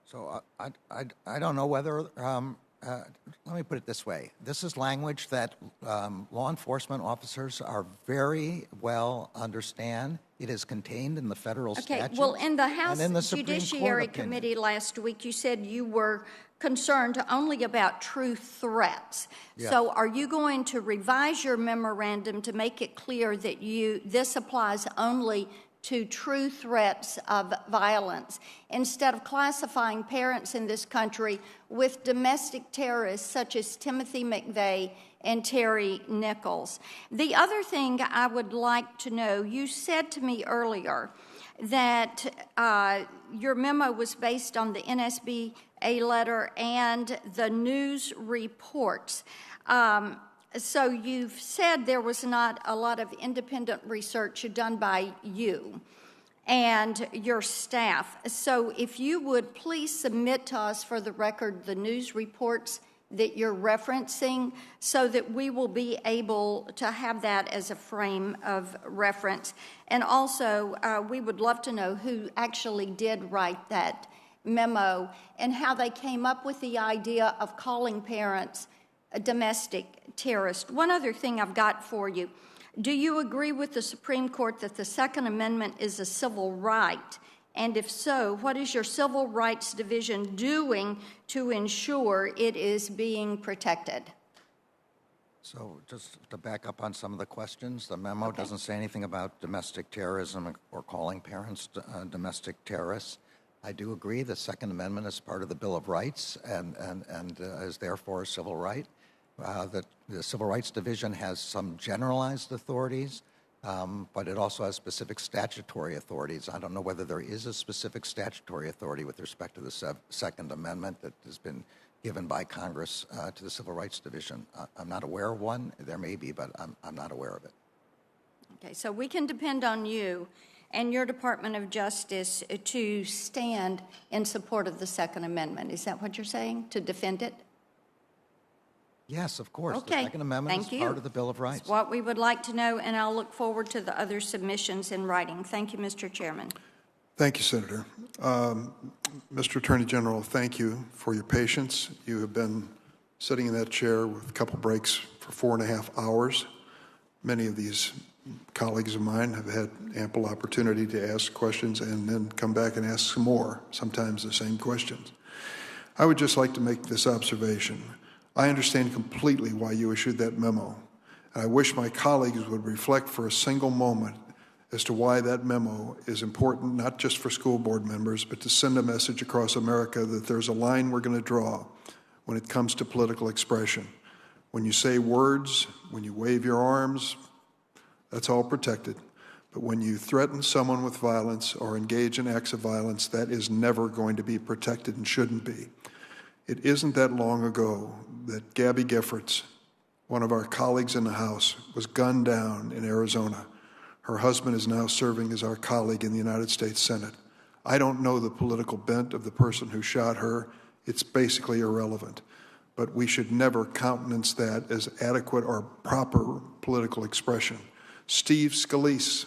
So I don't know whether, let me put it this way. This is language that law enforcement officers are very well understand. It is contained in the federal statute. Well, in the House Judiciary Committee last week, you said you were concerned only about true threats. Yeah. So are you going to revise your memorandum to make it clear that this applies only to true threats of violence, instead of classifying parents in this country with domestic terrorists such as Timothy McVeigh and Terry Nichols? The other thing I would like to know, you said to me earlier that your memo was based on the NSBA letter and the news reports. So you've said there was not a lot of independent research done by you and your staff. So if you would please submit to us for the record the news reports that you're referencing so that we will be able to have that as a frame of reference. And also, we would love to know who actually did write that memo and how they came up with the idea of calling parents a domestic terrorist. One other thing I've got for you. Do you agree with the Supreme Court that the Second Amendment is a civil right? And if so, what is your Civil Rights Division doing to ensure it is being protected? So just to back up on some of the questions, the memo doesn't say anything about domestic terrorism or calling parents domestic terrorists. I do agree the Second Amendment is part of the Bill of Rights and is therefore a civil right. The Civil Rights Division has some generalized authorities, but it also has specific statutory authorities. I don't know whether there is a specific statutory authority with respect to the Second Amendment that has been given by Congress to the Civil Rights Division. I'm not aware of one. There may be, but I'm not aware of it. Okay, so we can depend on you and your Department of Justice to stand in support of the Second Amendment. Is that what you're saying, to defend it? Yes, of course. Okay. The Second Amendment is part of the Bill of Rights. That's what we would like to know, and I'll look forward to the other submissions in writing. Thank you, Mr. Chairman. Thank you, Senator. Mr. Attorney General, thank you for your patience. You have been sitting in that chair with a couple breaks for 4.5 hours. Many of these colleagues of mine have had ample opportunity to ask questions and then come back and ask some more, sometimes the same questions. I would just like to make this observation. I understand completely why you issued that memo, and I wish my colleagues would reflect for a single moment as to why that memo is important, not just for school board members, but to send a message across America that there's a line we're going to draw when it comes to political expression. When you say words, when you wave your arms, that's all protected. But when you threaten someone with violence or engage in acts of violence, that is never going to be protected and shouldn't be. It isn't that long ago that Gabby Giffords, one of our colleagues in the House, was gunned down in Arizona. Her husband is now serving as our colleague in the United States Senate. I don't know the political bent of the person who shot her. It's basically irrelevant. But we should never countenance that as adequate or proper political expression. Steve Scalise,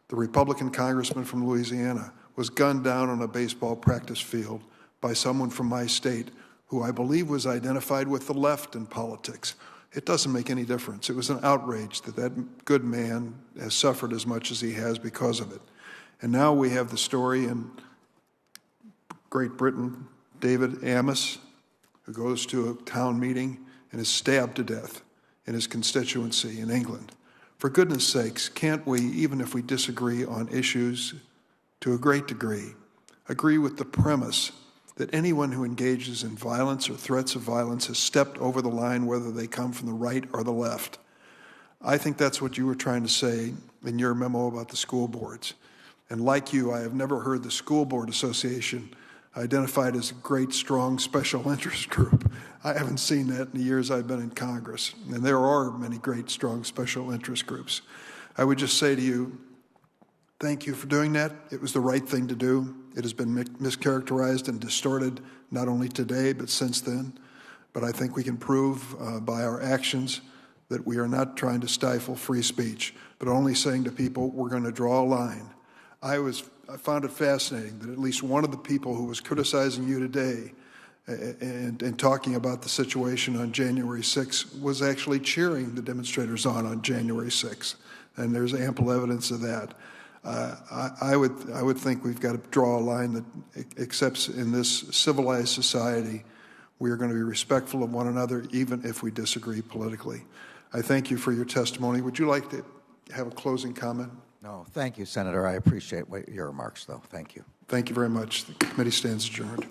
the Republican congressman from Louisiana, was gunned down on a baseball practice field by someone from my state who I believe was identified with the left in politics. It doesn't make any difference. It was an outrage that that good man has suffered as much as he has because of it. And now we have the story in Great Britain, David Amos, who goes to a town meeting and is stabbed to death in his constituency in England. For goodness sakes, can't we, even if we disagree on issues to a great degree, agree with the premise that anyone who engages in violence or threats of violence has stepped over the line, whether they come from the right or the left? I think that's what you were trying to say in your memo about the school boards. And like you, I have never heard the School Board Association identified as a great, strong special interest group. I haven't seen that in the years I've been in Congress. And there are many great, strong special interest groups. I would just say to you, thank you for doing that. It was the right thing to do. It has been mischaracterized and distorted, not only today, but since then. But I think we can prove by our actions that we are not trying to stifle free speech, but only saying to people, we're going to draw a line. I found it fascinating that at least one of the people who was criticizing you today and talking about the situation on January 6th was actually cheering the demonstrators on January 6th. And there's ample evidence of that. I would think we've got to draw a line that accepts in this civilized society we are going to be respectful of one another even if we disagree politically. I thank you for your testimony. Would you like to have a closing comment? No, thank you, Senator. I appreciate your remarks, though. Thank you. Thank you very much. The committee stands adjourned.